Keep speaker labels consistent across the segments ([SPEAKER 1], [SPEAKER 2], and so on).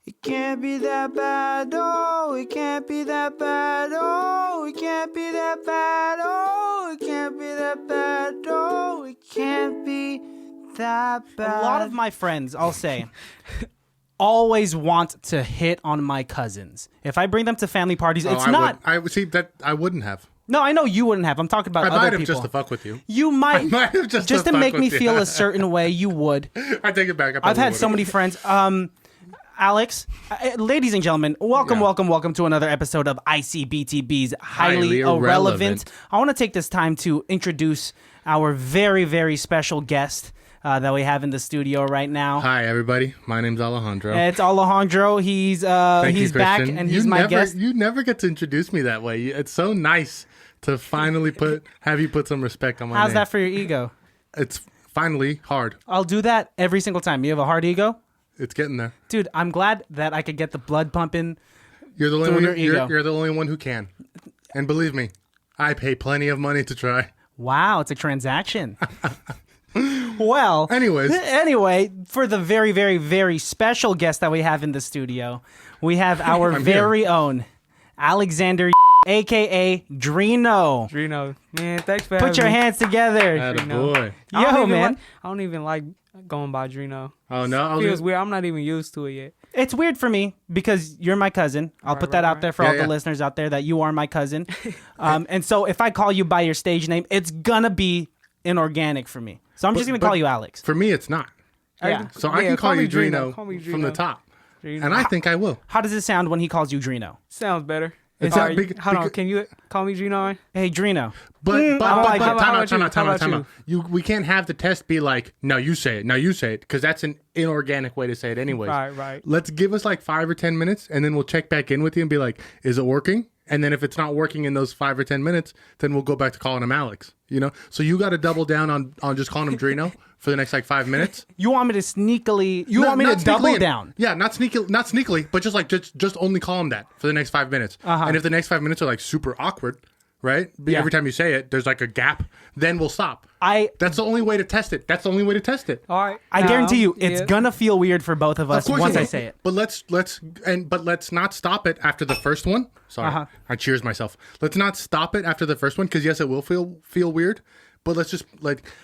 [SPEAKER 1] It can't be that bad, oh, it can't be that bad, oh, it can't be that bad, oh, it can't be that bad, oh, it can't be that bad. A lot of my friends, I'll say, always want to hit on my cousins. If I bring them to family parties, it's not...
[SPEAKER 2] I would see that I wouldn't have.
[SPEAKER 1] No, I know you wouldn't have. I'm talking about other people. I might have
[SPEAKER 2] just to fuck with you.
[SPEAKER 1] You might. Just to make me feel a certain way, you would.
[SPEAKER 2] I take it back.
[SPEAKER 1] I've had so many friends. Alex, ladies and gentlemen, welcome to another episode of ICBTB's Highly Irrelevant. I want to take this time to introduce our very, very special guest that we have in the studio right now.
[SPEAKER 2] Hi, everybody. My name's Alejandro.
[SPEAKER 1] It's Alejandro. He's back, and he's my guest.
[SPEAKER 2] You never get to introduce me that way. It's so nice to finally have you put some respect on my name.
[SPEAKER 1] How's that for your ego?
[SPEAKER 2] It's finally hard.
[SPEAKER 1] I'll do that every single time. You have a hard ego?
[SPEAKER 2] It's getting there.
[SPEAKER 1] Dude, I'm glad that I could get the blood pumping.
[SPEAKER 2] You're the only one. You're the only one who can. And believe me, I pay plenty of money to try.
[SPEAKER 1] Wow, it's a transaction. Well, anyway, for the very, very, very special guest that we have in the studio, we have our very own Alexander, a.k.a. Driino.
[SPEAKER 3] Driino. Man, thanks for having me.
[SPEAKER 1] Put your hands together.
[SPEAKER 2] Attaboy.
[SPEAKER 1] Yo, man.
[SPEAKER 3] I don't even like going by Driino.
[SPEAKER 2] Oh, no?
[SPEAKER 3] It feels weird. I'm not even used to it yet.
[SPEAKER 1] It's weird for me because you're my cousin. I'll put that out there for all the listeners out there that you are my cousin. And so if I call you by your stage name, it's going to be inorganic for me. So I'm just going to call you Alex.
[SPEAKER 2] For me, it's not.
[SPEAKER 1] Yeah.
[SPEAKER 2] So I can call you Driino from the top.
[SPEAKER 3] Driino.
[SPEAKER 2] And I think I will.
[SPEAKER 1] How does it sound when he calls you Driino?
[SPEAKER 3] Sounds better.
[SPEAKER 2] Hold
[SPEAKER 3] on, can you call me Driino?
[SPEAKER 1] Hey, Driino.
[SPEAKER 2] But time out. We can't have the test be like, no, you say it, because that's an inorganic way to say it anyways.
[SPEAKER 3] Right.
[SPEAKER 2] Let's give us like 5 or 10 minutes, and then we'll check back in with you and be like, is it working? And then if it's not working in those 5 or 10 minutes, then we'll go back to calling him Alex. You know, so you got to double down on just calling him Driino for the next like 5 minutes.
[SPEAKER 1] You want me to sneakily? You want me to double down?
[SPEAKER 2] Yeah, not sneakily, but just only call him that for the next 5 minutes. And if the next 5 minutes are like super awkward, right? Every time you say it, there's like a gap. Then we'll stop. That's the only way to test it.
[SPEAKER 3] All right.
[SPEAKER 1] I guarantee you, it's gonna feel weird for both of us once I say it.
[SPEAKER 2] But let's not stop it after the first one. Sorry, I cheers myself. Let's not stop it after the first one because yes, it will feel weird. But let's just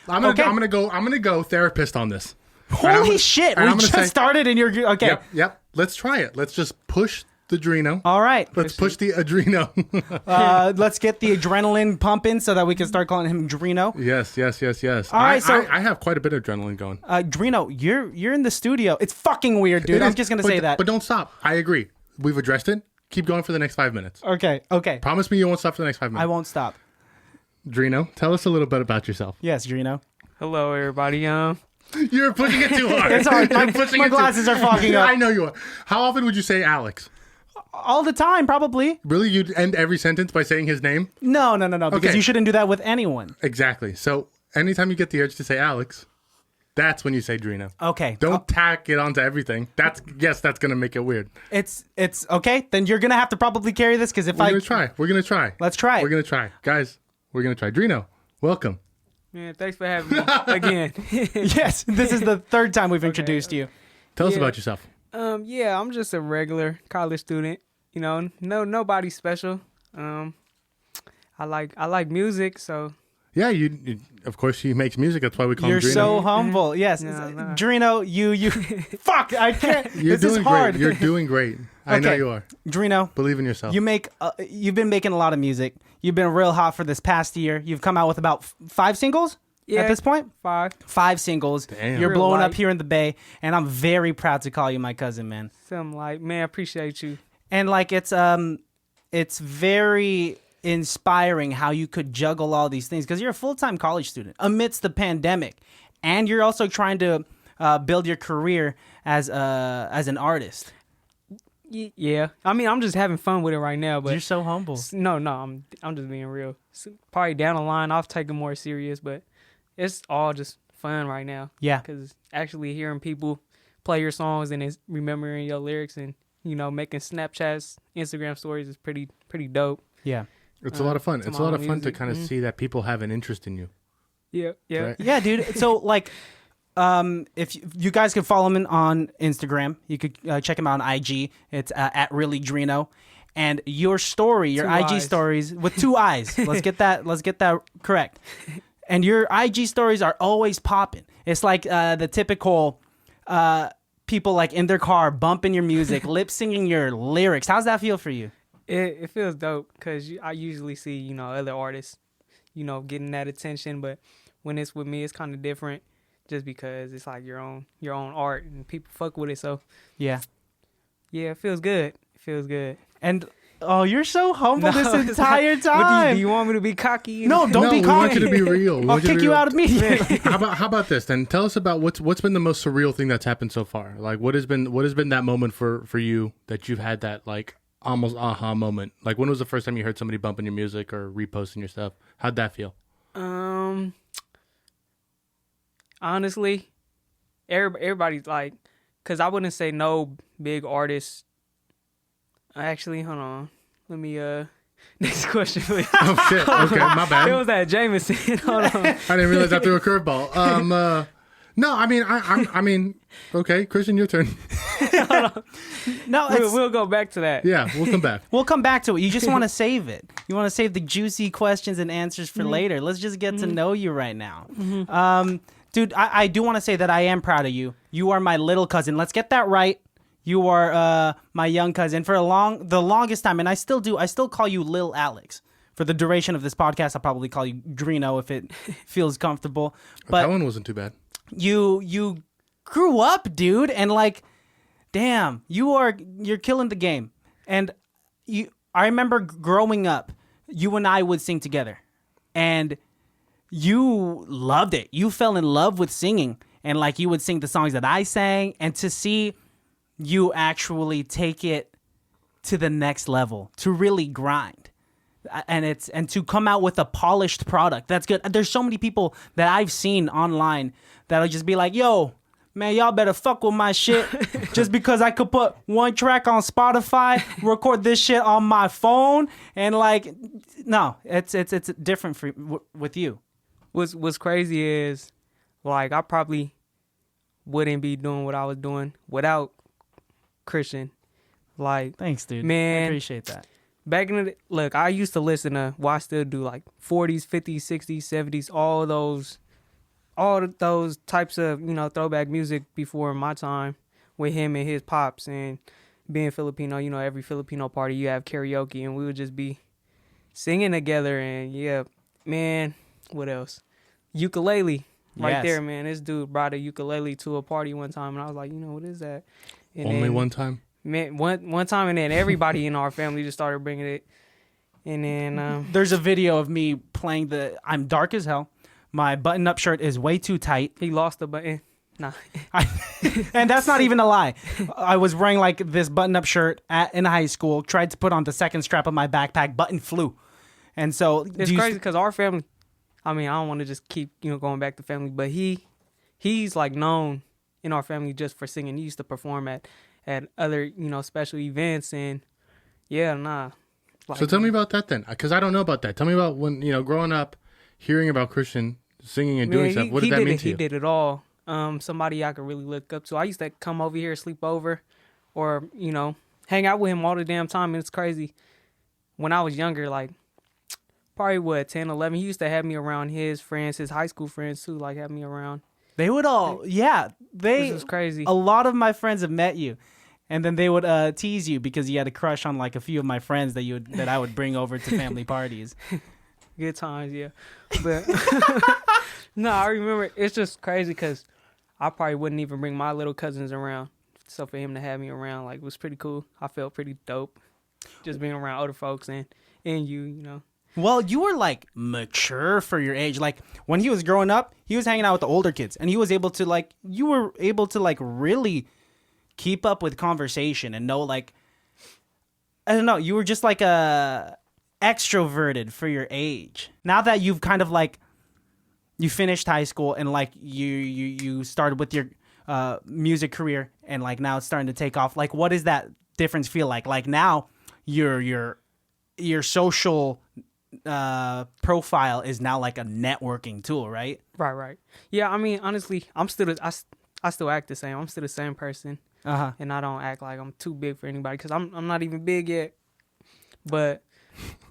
[SPEAKER 2] I'm gonna go therapist on this.
[SPEAKER 1] Holy shit! We just started and you're okay.
[SPEAKER 2] Yep. Let's try it. Let's just push the Driino.
[SPEAKER 1] All right.
[SPEAKER 2] Let's push the Adreno.
[SPEAKER 1] Let's get the adrenaline pumping so that we can start calling him Driino.
[SPEAKER 2] Yes.
[SPEAKER 1] All right,
[SPEAKER 2] I have quite a bit of adrenaline going.
[SPEAKER 1] Driino, you're in the studio. It's fucking weird, dude. I'm just gonna say that.
[SPEAKER 2] But don't stop. I agree. We've addressed it. Keep going for the next 5 minutes.
[SPEAKER 1] Okay.
[SPEAKER 2] Promise me you won't stop for the next 5 minutes.
[SPEAKER 1] I won't stop.
[SPEAKER 2] Driino, tell us a little bit about yourself.
[SPEAKER 1] Yes, Driino.
[SPEAKER 3] Hello, everybody.
[SPEAKER 2] You're pushing it too hard.
[SPEAKER 1] It's hard. My glasses are fogging up.
[SPEAKER 2] I know you are. How often would you say Alex?
[SPEAKER 1] All the time, probably.
[SPEAKER 2] Really? You'd end every sentence by saying his name?
[SPEAKER 1] No. Because you shouldn't do that with anyone.
[SPEAKER 2] Exactly. So anytime you get the urge to say Alex, that's when you say Driino.
[SPEAKER 1] Okay.
[SPEAKER 2] Don't tack it onto everything. That's gonna make it weird.
[SPEAKER 1] It's okay. Then you're gonna have to probably carry this because
[SPEAKER 2] we're gonna try.
[SPEAKER 1] Let's try it.
[SPEAKER 2] We're gonna try, guys. We're gonna try. Driino, welcome.
[SPEAKER 3] Man, thanks for having me again.
[SPEAKER 1] Yes, this is the third time we've introduced you.
[SPEAKER 2] Tell us about yourself.
[SPEAKER 3] I'm just a regular college student. You know, nobody special. I like music, so.
[SPEAKER 2] Yeah, you of course he makes music. That's why we call him Driino.
[SPEAKER 1] You're so humble. Yes, no. Driino, you. Fuck, I can't. This is hard.
[SPEAKER 2] You're doing great. I know you are.
[SPEAKER 1] Driino,
[SPEAKER 2] believe in yourself.
[SPEAKER 1] You've been making a lot of music. You've been real hot for this past year. You've come out with about 5 singles at this point.
[SPEAKER 3] 5
[SPEAKER 1] singles.
[SPEAKER 2] Damn.
[SPEAKER 1] You're blowing up here in the Bay, and I'm very proud to call you my cousin, man.
[SPEAKER 3] Something like, man, I appreciate you.
[SPEAKER 1] And like it's very inspiring how you could juggle all these things because you're a full-time college student amidst the pandemic, and you're also trying to build your career as an artist.
[SPEAKER 3] Yeah, I mean, I'm just having fun with it right now. But
[SPEAKER 1] you're so humble.
[SPEAKER 3] No, I'm just being real. Probably down the line, I'll take it more serious, but it's all just fun right now.
[SPEAKER 1] Yeah,
[SPEAKER 3] because actually hearing people play your songs and it's remembering your lyrics and making Snapchats, Instagram stories is pretty dope.
[SPEAKER 1] Yeah,
[SPEAKER 2] it's a lot of fun. It's a lot of fun to kind of see that people have an interest in you.
[SPEAKER 3] Yeah.
[SPEAKER 2] Right?
[SPEAKER 1] Yeah, dude. So like,
[SPEAKER 4] if you guys can follow him on Instagram, you could check him out on IG. It's at really Driino. And your story, your
[SPEAKER 3] Two
[SPEAKER 4] IG
[SPEAKER 3] eyes.
[SPEAKER 4] stories with 2 eyes. Let's get that correct. And your IG stories are always popping. It's like the typical people like in their car bumping your music, lip singing your lyrics. How's that feel for you?
[SPEAKER 3] It feels dope because I usually see, other artists, getting that attention. But when it's with me, it's kind of different just because it's like your own art and people fuck with it. So,
[SPEAKER 4] Yeah.
[SPEAKER 3] yeah, it feels good. It feels good.
[SPEAKER 4] And you're so humble
[SPEAKER 3] No,
[SPEAKER 4] this
[SPEAKER 3] it's
[SPEAKER 4] entire
[SPEAKER 3] not-
[SPEAKER 4] time.
[SPEAKER 3] Do you want me to be cocky?
[SPEAKER 4] No, don't be
[SPEAKER 2] we want
[SPEAKER 4] cocky.
[SPEAKER 2] you to be real. We
[SPEAKER 4] I'll
[SPEAKER 2] want you to
[SPEAKER 4] kick
[SPEAKER 2] be
[SPEAKER 4] you
[SPEAKER 2] real.
[SPEAKER 4] out immediately.
[SPEAKER 2] How about this then? Tell us about what's been the most surreal thing that's happened so far. Like what has been that moment for you that you've had that like almost aha moment? Like when was the first time you heard somebody bumping your music or reposting your stuff? How'd that feel?
[SPEAKER 3] Honestly, everybody's like, because I wouldn't say no big artists. Actually, hold on. Let me, next question, please.
[SPEAKER 2] Oh shit. Okay, my bad.
[SPEAKER 3] It was that Jameson. Hold on.
[SPEAKER 2] I didn't realize I threw a curveball. No, I mean, okay, Christian, your turn.
[SPEAKER 4] No, it's,
[SPEAKER 3] We'll go back to that.
[SPEAKER 2] Yeah, we'll come back.
[SPEAKER 4] we'll come back to it. You just want to save it. You want to save the juicy questions and answers for later. Let's just get to know you right now. Dude, I do want to say that I am proud of you. You are my little cousin. Let's get that right. You are my young cousin for the longest time, and I still do. I still call you Lil Alex. For the duration of this podcast, I'll probably call you Driino if it feels comfortable. But
[SPEAKER 2] That one wasn't too bad.
[SPEAKER 4] you grew up, dude, and like, damn, you're killing the game. And I remember growing up, you and I would sing together, and you loved it. You fell in love with singing, and like you would sing the songs that I sang, and to see you actually take it to the next level, to really grind. And to come out with a polished product. That's good. There's so many people that I've seen online that'll just be like, yo, man, y'all better fuck with my shit just because I could put one track on Spotify, record this shit on my phone, and like, no, it's different with you.
[SPEAKER 3] What's crazy is, like, I probably wouldn't be doing what I was doing without Christian. Like,
[SPEAKER 4] Thanks, dude.
[SPEAKER 3] Man.
[SPEAKER 4] I appreciate that.
[SPEAKER 3] back in the look, I used to listen to, well, I still do, like 40s, 50s, 60s, 70s, all those types of, throwback music before my time with him and his pops. And being Filipino, every Filipino party you have karaoke, and we would just be singing together. And yeah, man, what else? Ukulele. Right
[SPEAKER 4] Yes.
[SPEAKER 3] there, man. This dude brought a ukulele to a party one time, and I was like, what is that? And
[SPEAKER 2] Only
[SPEAKER 3] then,
[SPEAKER 2] one time.
[SPEAKER 3] Man, one time, and then everybody in our family just started bringing it. And then
[SPEAKER 4] There's a video of me playing I'm dark as hell. My button-up shirt is way too tight.
[SPEAKER 3] he lost the button. Nah.
[SPEAKER 4] And that's not even a lie. I was wearing like this button-up shirt in high school, tried to put on the second strap of my backpack, button flew. And so
[SPEAKER 3] It's crazy because our family, I don't want to just keep, going back to family, but he's like known in our family just for singing. He used to perform at other, special events, and yeah, nah. Like,
[SPEAKER 2] So tell me about that then, because I don't know about that. Tell me about when, growing up, hearing about Christian singing and doing stuff. What did that mean to you?
[SPEAKER 3] He did it all. Somebody I could really look up to. I used to come over here, sleep over, or, hang out with him all the damn time, and it's crazy. When I was younger, like, probably 10, 11, he used to have me around his friends, his high school friends too, like, have me around.
[SPEAKER 4] they would all,
[SPEAKER 3] This is crazy.
[SPEAKER 4] A lot of my friends have met you, and then they would tease you because you had a crush on like a few of my friends that I would bring over to family parties.
[SPEAKER 3] Good times, yeah. But no, I remember it's just crazy because I probably wouldn't even bring my little cousins around. So for him to have me around, like, was pretty cool. I felt pretty dope just being around older folks and you.
[SPEAKER 4] Well, you were like mature for your age. Like when he was growing up, he was hanging out with the older kids, and you were able to really keep up with conversation and know, like, I don't know, you were just like extroverted for your age. Now that you've kind of like, you finished high school and like you started with your music career, and like now it's starting to take off. Like, what does that difference feel like? Like now your social profile is now like a networking tool, right?
[SPEAKER 3] Right. Yeah, I mean, honestly, I still act the same. I'm still the same person, and I don't act like I'm too big for anybody because I'm not even big yet. But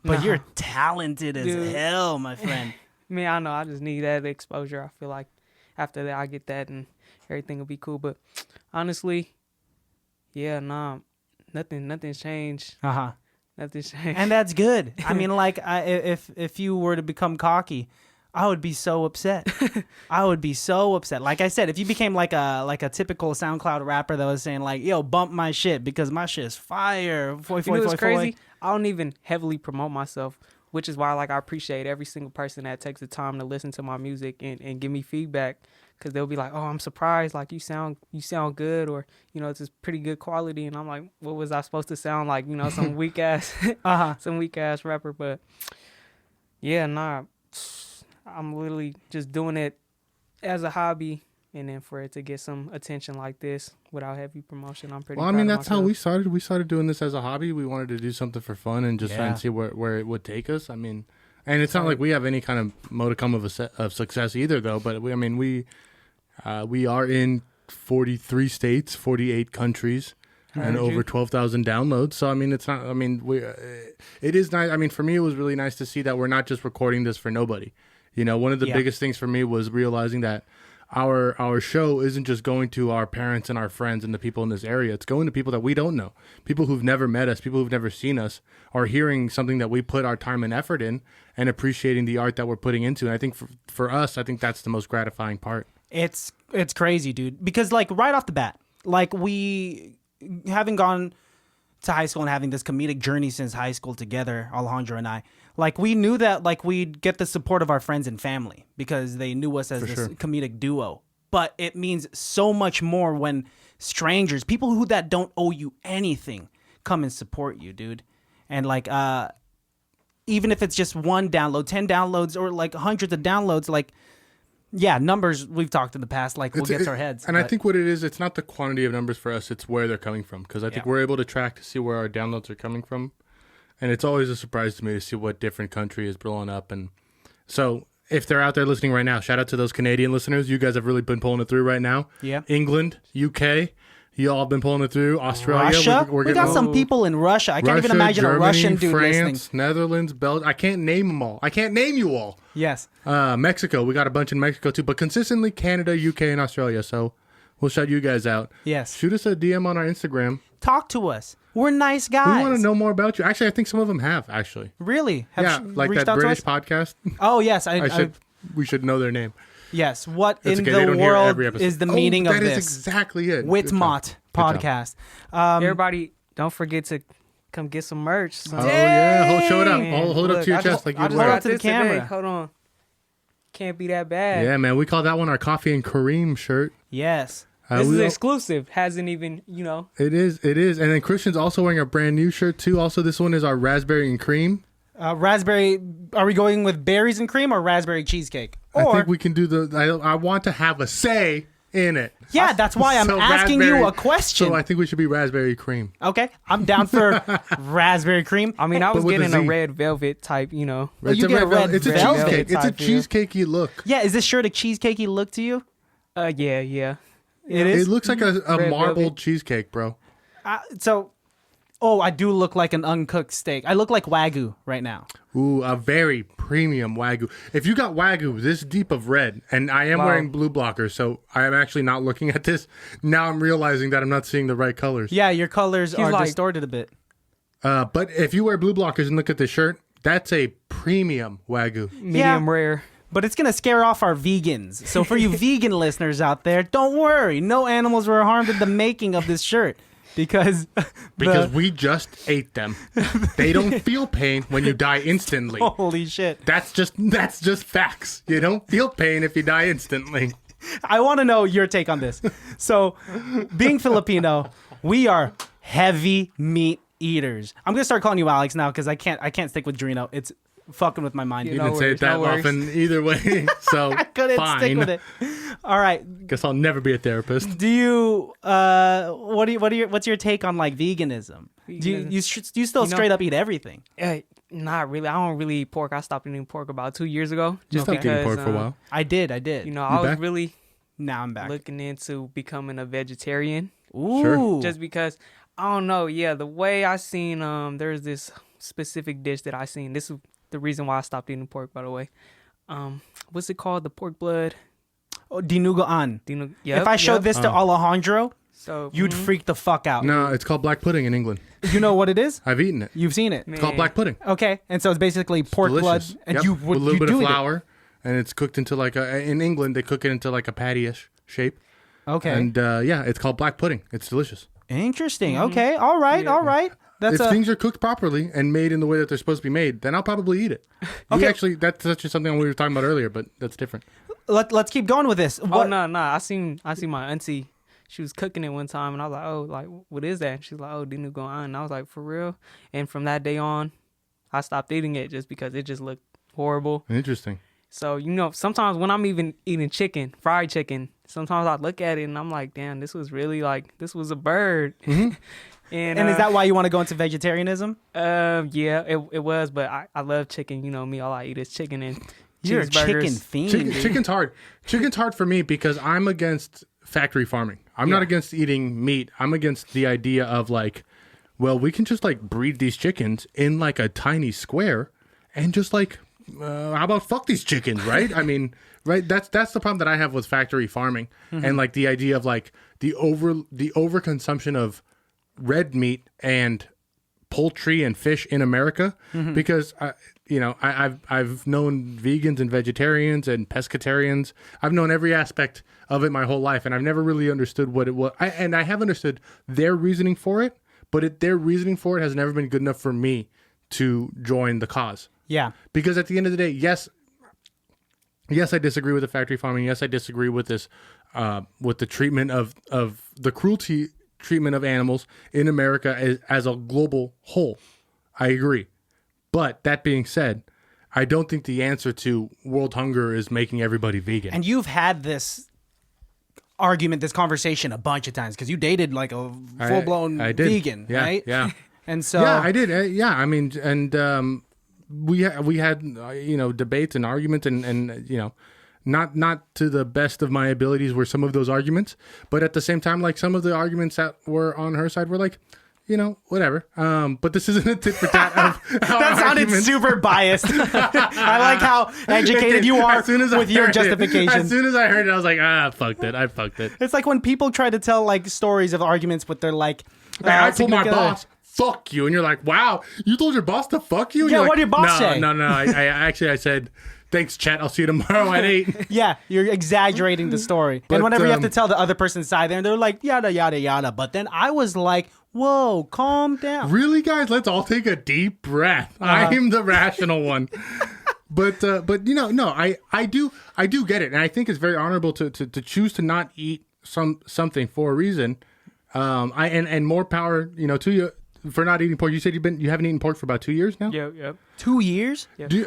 [SPEAKER 4] you're talented as
[SPEAKER 3] Dude.
[SPEAKER 4] hell, my friend.
[SPEAKER 3] Man, I know. I just need that exposure. I feel like after that, I get that, and everything will be cool. But honestly, yeah, nah, nothing's changed. Nothing's changed.
[SPEAKER 4] And that's good. I mean, like, if you were to become cocky, I would be so upset. I would be so upset. Like I said, if you became like a typical SoundCloud rapper that was saying like, "Yo, bump my shit because my shit is fire."
[SPEAKER 3] You know what's crazy? I don't even heavily promote myself, which is why like I appreciate every single person that takes the time to listen to my music and give me feedback, because they'll be like, "Oh, I'm surprised, like you sound good," or it's just pretty good quality, and I'm like, what was I supposed to sound like? Some weak ass some weak ass rapper. But yeah, nah, I'm literally just doing it as a hobby, and then for it to get some attention like this without heavy promotion, I'm pretty
[SPEAKER 2] Well, I
[SPEAKER 3] proud
[SPEAKER 2] mean,
[SPEAKER 3] of
[SPEAKER 2] that's how
[SPEAKER 3] myself.
[SPEAKER 2] we started. We started doing this as a hobby. We wanted to do something for fun and just try and
[SPEAKER 4] Yeah.
[SPEAKER 2] see where it would take us. I mean, and it's not like we have any kind of modicum of success either, though. But we are in 43 states, 48 countries, and over 12,000 downloads. So I mean, it's not. I mean, it is nice. I mean, for me, it was really nice to see that we're not just recording this for nobody. One of the biggest things for me was realizing that our show isn't just going to our parents and our friends and the people in this area. It's going to people that we don't know, people who've never met us, people who've never seen us, are hearing something that we put our time and effort in and appreciating the art that we're putting into. And I think for us, I think that's the most gratifying part.
[SPEAKER 4] It's crazy, dude. Because like right off the bat, like we having gone to high school and having this comedic journey since high school together, Alejandro and I, like we knew that like we'd get the support of our friends and family because they knew us as this comedic duo. But it means so much more when strangers, people that don't owe you anything, come and support you, dude. And like even if it's just one download, 10 downloads, or like hundreds of downloads, like yeah, numbers we've talked in the past, like we'll get to our heads.
[SPEAKER 2] And I think what it is, it's not the quantity of numbers for us, it's where they're coming from. Because I think we're able to track to see where our downloads are coming from. And it's always a surprise to me to see what different country is blowing up. And so if they're out there listening right now, shout out to those Canadian listeners. You guys have really been pulling it through right now.
[SPEAKER 4] Yeah.
[SPEAKER 2] England, UK, you all have been pulling it through. Australia.
[SPEAKER 4] Russia?
[SPEAKER 2] We're
[SPEAKER 4] We got
[SPEAKER 2] getting-
[SPEAKER 4] some people in Russia. I can't even
[SPEAKER 2] Russia,
[SPEAKER 4] imagine
[SPEAKER 2] Germany,
[SPEAKER 4] a Russian dude
[SPEAKER 2] France,
[SPEAKER 4] listening.
[SPEAKER 2] Netherlands, Belgium. I can't name them all. I can't name you all.
[SPEAKER 4] Yes.
[SPEAKER 2] Mexico. We got a bunch in Mexico too, but consistently Canada, UK, and Australia. So we'll shout you guys out.
[SPEAKER 4] Yes.
[SPEAKER 2] Shoot us a DM on our Instagram.
[SPEAKER 4] Talk to us. We're nice guys.
[SPEAKER 2] We want to know more about you. Actually, I think some of them have, actually.
[SPEAKER 4] Really?
[SPEAKER 2] Yeah, like
[SPEAKER 4] reached
[SPEAKER 2] that
[SPEAKER 4] out to
[SPEAKER 2] British
[SPEAKER 4] us?
[SPEAKER 2] podcast.
[SPEAKER 4] Oh, yes.
[SPEAKER 2] We should know their name.
[SPEAKER 4] Yes. What
[SPEAKER 2] That's
[SPEAKER 4] in
[SPEAKER 2] okay, they
[SPEAKER 4] the
[SPEAKER 2] don't hear
[SPEAKER 4] world
[SPEAKER 2] every episode.
[SPEAKER 4] is the meaning of
[SPEAKER 2] That is
[SPEAKER 4] this?
[SPEAKER 2] exactly it. Good job.
[SPEAKER 4] Whitmot podcast.
[SPEAKER 3] Everybody, don't forget to come get some merch. son.
[SPEAKER 2] Oh, yeah. Show it up.
[SPEAKER 3] Man,
[SPEAKER 2] Hold it up
[SPEAKER 3] look,
[SPEAKER 2] to your
[SPEAKER 3] I
[SPEAKER 2] chest
[SPEAKER 3] just-
[SPEAKER 2] like
[SPEAKER 3] I
[SPEAKER 2] you
[SPEAKER 3] just
[SPEAKER 2] wear
[SPEAKER 3] got
[SPEAKER 2] it.
[SPEAKER 4] to the
[SPEAKER 3] this today.
[SPEAKER 4] camera.
[SPEAKER 3] Hold on. Can't be that bad.
[SPEAKER 2] Yeah, man. We call that one our Coffee and Kareem shirt.
[SPEAKER 4] Yes.
[SPEAKER 3] This
[SPEAKER 2] We
[SPEAKER 3] is
[SPEAKER 2] all-
[SPEAKER 3] exclusive. Hasn't even,
[SPEAKER 2] It is. And then Christian's also wearing a brand new shirt, too. Also, this one is our Raspberry and Cream.
[SPEAKER 4] Raspberry. Are we going with berries and cream or raspberry cheesecake?
[SPEAKER 2] I
[SPEAKER 4] Or
[SPEAKER 2] think we can do I want to have a say in it.
[SPEAKER 4] yeah, that's why I'm
[SPEAKER 2] So
[SPEAKER 4] asking you
[SPEAKER 2] raspberry-
[SPEAKER 4] a question.
[SPEAKER 2] So I think we should be Raspberry Cream.
[SPEAKER 4] Okay, I'm down for raspberry cream.
[SPEAKER 3] I mean, I was
[SPEAKER 2] with
[SPEAKER 3] getting
[SPEAKER 2] a
[SPEAKER 3] a
[SPEAKER 2] Z.
[SPEAKER 3] red velvet type,
[SPEAKER 4] you
[SPEAKER 2] It's
[SPEAKER 4] get a red
[SPEAKER 2] It's a
[SPEAKER 4] velvet
[SPEAKER 2] cheesecake. It's a
[SPEAKER 3] type, yeah.
[SPEAKER 2] cheesecakey look.
[SPEAKER 4] Yeah, is this shirt a cheesecakey look to you?
[SPEAKER 3] Yeah.
[SPEAKER 4] It is.
[SPEAKER 2] It looks like a
[SPEAKER 3] Red
[SPEAKER 2] marbled
[SPEAKER 3] velvet.
[SPEAKER 2] cheesecake, bro.
[SPEAKER 4] I do look like an uncooked steak. I look like Wagyu right now.
[SPEAKER 2] Ooh, a very premium Wagyu. If you got Wagyu this deep of red, and I am
[SPEAKER 3] Wow.
[SPEAKER 2] wearing blue blockers, so I am actually not looking at this. Now I'm realizing that I'm not seeing the right colors.
[SPEAKER 4] Yeah, your colors are
[SPEAKER 3] like-
[SPEAKER 4] distorted a bit.
[SPEAKER 2] But if you wear blue blockers and look at this shirt, that's a premium Wagyu.
[SPEAKER 3] Medium rare.
[SPEAKER 4] But it's going to scare off our vegans. So for you vegan listeners out there, don't worry. No animals were harmed in the making of this shirt. Because
[SPEAKER 2] We just ate them. They don't feel pain when you die instantly.
[SPEAKER 4] holy shit.
[SPEAKER 2] That's just facts. You don't feel pain if you die instantly.
[SPEAKER 4] I want to know your take on this. So, being Filipino, we are heavy meat eaters. I'm gonna start calling you Alex now because I can't stick with Driino. It's fucking with my mind.
[SPEAKER 2] You
[SPEAKER 3] No
[SPEAKER 2] didn't say
[SPEAKER 3] worries,
[SPEAKER 2] it that
[SPEAKER 3] no worries.
[SPEAKER 2] often either way. So
[SPEAKER 4] I couldn't
[SPEAKER 2] fine.
[SPEAKER 4] stick with it. All right.
[SPEAKER 2] Guess I'll never be a therapist.
[SPEAKER 4] Do you what's your take on like veganism? Do you still straight up eat everything?
[SPEAKER 3] Not really. I don't really eat pork. I stopped eating pork about 2 years ago.
[SPEAKER 2] Just stopped eating pork for a while.
[SPEAKER 4] I did.
[SPEAKER 3] You know, I was
[SPEAKER 2] back?
[SPEAKER 3] really
[SPEAKER 4] Now I'm back.
[SPEAKER 3] looking into becoming a vegetarian.
[SPEAKER 4] Ooh.
[SPEAKER 2] Sure.
[SPEAKER 3] Just because, I don't know. Yeah, the way I seen, there's this specific dish that I seen. This is the reason why I stopped eating pork, by the way. What's it called? The pork blood.
[SPEAKER 4] Oh, dinuguan.
[SPEAKER 3] Yep,
[SPEAKER 4] If I showed this to Alejandro,
[SPEAKER 3] so
[SPEAKER 4] you'd freak the fuck out.
[SPEAKER 2] No, it's called black pudding in England.
[SPEAKER 4] You know what it is?
[SPEAKER 2] I've eaten it.
[SPEAKER 4] You've seen it.
[SPEAKER 2] It's called black pudding.
[SPEAKER 4] Okay, and so it's basically pork
[SPEAKER 2] Delicious.
[SPEAKER 4] blood, and
[SPEAKER 2] Yep.
[SPEAKER 4] you
[SPEAKER 2] with a little bit
[SPEAKER 4] do
[SPEAKER 2] of
[SPEAKER 4] eat
[SPEAKER 2] flour, and it's cooked into like in England they cook it into like a patty-ish shape.
[SPEAKER 4] it. Okay,
[SPEAKER 2] And yeah, it's called black pudding. It's delicious.
[SPEAKER 4] interesting. Okay, all right, all right. That's
[SPEAKER 2] If things are cooked properly and made in the way that they're supposed to be made, then I'll probably eat it.
[SPEAKER 4] Okay.
[SPEAKER 2] Actually, that's actually something we were talking about earlier, but that's different.
[SPEAKER 4] Let's keep going with this.
[SPEAKER 3] Oh
[SPEAKER 4] What?
[SPEAKER 3] no, I seen my auntie. She was cooking it one time, and I was like, "Oh, like what is that?" And she's like, "Oh, dinuguan." And I was like, "For real?" And from that day on, I stopped eating it just because it just looked horrible.
[SPEAKER 2] Interesting.
[SPEAKER 3] So you know, sometimes when I'm even eating chicken, fried chicken, sometimes I look at it and I'm like, "Damn, this was really like this was a bird."
[SPEAKER 2] Mm-hmm.
[SPEAKER 4] And is that why you want to go into vegetarianism?
[SPEAKER 3] Yeah, it was, but I love chicken. You know me, all I eat is chicken and
[SPEAKER 4] You're a chicken
[SPEAKER 3] cheeseburgers.
[SPEAKER 4] fiend. dude.
[SPEAKER 2] Chicken's hard. Chicken's hard for me because I'm against factory farming. I'm not against eating meat. I'm against the idea of like, well, we can just like breed these chickens in like a tiny square and just like, how about fuck these chickens, right? I mean, right? That's the problem that I have with factory farming and like the idea of like the overconsumption of red meat and poultry and fish in America because I've known vegans and vegetarians and pescatarians. I've known every aspect of it my whole life, and I've never really understood what it was. I have understood their reasoning for it, but their reasoning for it has never been good enough for me to join the cause.
[SPEAKER 4] Yeah.
[SPEAKER 2] Because at the end of the day, yes, I disagree with the factory farming. Yes, I disagree with this, with the treatment of the cruelty treatment of animals in America as a global whole. I agree. But that being said, I don't think the answer to world hunger is making everybody vegan.
[SPEAKER 4] And you've had this argument, this conversation a bunch of times because you dated like a full-blown
[SPEAKER 2] I did.
[SPEAKER 4] vegan,
[SPEAKER 2] Yeah,
[SPEAKER 4] right?
[SPEAKER 2] yeah.
[SPEAKER 4] And so
[SPEAKER 2] Yeah, I did. Yeah, I mean, and we had debates and arguments, and not to the best of my abilities were some of those arguments, but at the same time, like some of the arguments that were on her side were like, whatever. But this isn't a tit for tat of
[SPEAKER 4] that sounded super biased. I like how educated you are with your justification.
[SPEAKER 2] As soon as I heard it, I was like, fucked it. I fucked it.
[SPEAKER 4] It's like when people try to tell like stories of arguments, but they're like,
[SPEAKER 2] I told my boss, fuck you. And you're like, wow, you told your boss to fuck you? And
[SPEAKER 4] Yeah,
[SPEAKER 2] you're
[SPEAKER 4] what did your boss say?
[SPEAKER 2] No. I said, thanks, chat. I'll see you tomorrow at 8.
[SPEAKER 4] Yeah, you're exaggerating the story.
[SPEAKER 2] But,
[SPEAKER 4] and whenever you have to tell the other person's side there, they're like, yada, yada, yada. But then I was like, whoa, calm down.
[SPEAKER 2] Really, guys? Let's all take a deep breath. I am the rational one. But I do get it. And I think it's very honorable to choose to not eat something for a reason. And more power, to you for not eating pork. You said you haven't eaten pork for about 2 years now?
[SPEAKER 3] Yep.
[SPEAKER 4] 2 years?
[SPEAKER 3] Yeah.
[SPEAKER 2] Do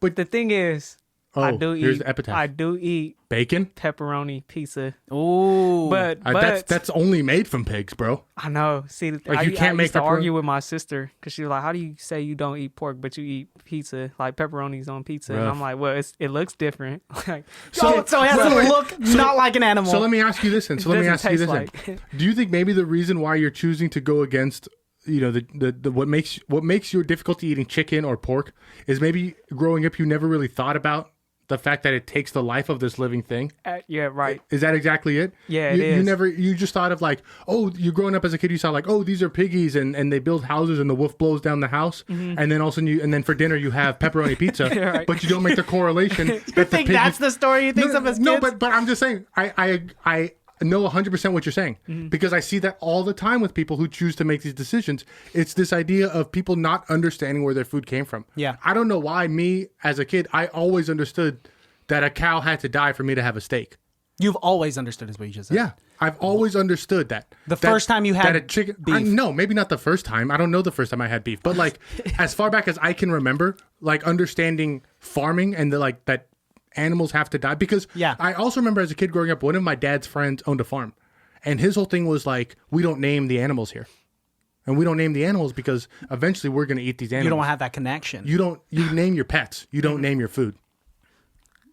[SPEAKER 3] but the thing is, I do
[SPEAKER 2] here's
[SPEAKER 3] eat.
[SPEAKER 2] the epitaph.
[SPEAKER 3] I do eat
[SPEAKER 2] Bacon?
[SPEAKER 3] pepperoni pizza.
[SPEAKER 4] Ooh.
[SPEAKER 3] But
[SPEAKER 2] That's only made from pigs, bro.
[SPEAKER 3] I know. See,
[SPEAKER 2] you
[SPEAKER 3] I
[SPEAKER 2] can't make
[SPEAKER 3] used to
[SPEAKER 2] pepperoni?
[SPEAKER 3] argue with my sister because she was like, "How do you say you don't eat pork but you eat pizza? Like pepperoni's on pizza?" And
[SPEAKER 2] Rough.
[SPEAKER 3] I'm like, "Well, it looks different." Like,
[SPEAKER 4] so it has to look not like an animal.
[SPEAKER 2] So let me ask you this, then.
[SPEAKER 3] doesn't taste like-
[SPEAKER 2] Do you think maybe the reason why you're choosing to go against, the what makes your difficulty eating chicken or pork is maybe growing up you never really thought about the fact that it takes the life of this living thing?
[SPEAKER 3] yeah, right.
[SPEAKER 2] Is that exactly it?
[SPEAKER 3] Yeah,
[SPEAKER 2] you,
[SPEAKER 3] it is.
[SPEAKER 2] You just thought of like, oh, you're growing up as a kid, you saw like, oh, these are piggies and they build houses and the wolf blows down the house. And then all of a sudden and then for dinner you have pepperoni pizza,
[SPEAKER 3] Right.
[SPEAKER 2] but you don't make the correlation.
[SPEAKER 4] you think that's the story you think of as kids?
[SPEAKER 2] No, but I'm just saying, I know 100% what you're saying because I see that all the time with people who choose to make these decisions. It's this idea of people not understanding where their food came from.
[SPEAKER 4] Yeah.
[SPEAKER 2] I don't know why me as a kid, I always understood that a cow had to die for me to have a steak.
[SPEAKER 4] You've always understood is what you just said.
[SPEAKER 2] Yeah. I've always understood that.
[SPEAKER 4] The first time you had
[SPEAKER 2] that a chicken,
[SPEAKER 4] beef.
[SPEAKER 2] no, maybe not the first time. I don't know the first time I had beef, but like as far back as I can remember, like understanding farming and that animals have to die because I also remember as a kid growing up, one of my dad's friends owned a farm and his whole thing was like, we don't name the animals here. And we don't name the animals because eventually we're going to eat these animals.
[SPEAKER 4] You don't have that connection.
[SPEAKER 2] You name your pets. You don't name your food.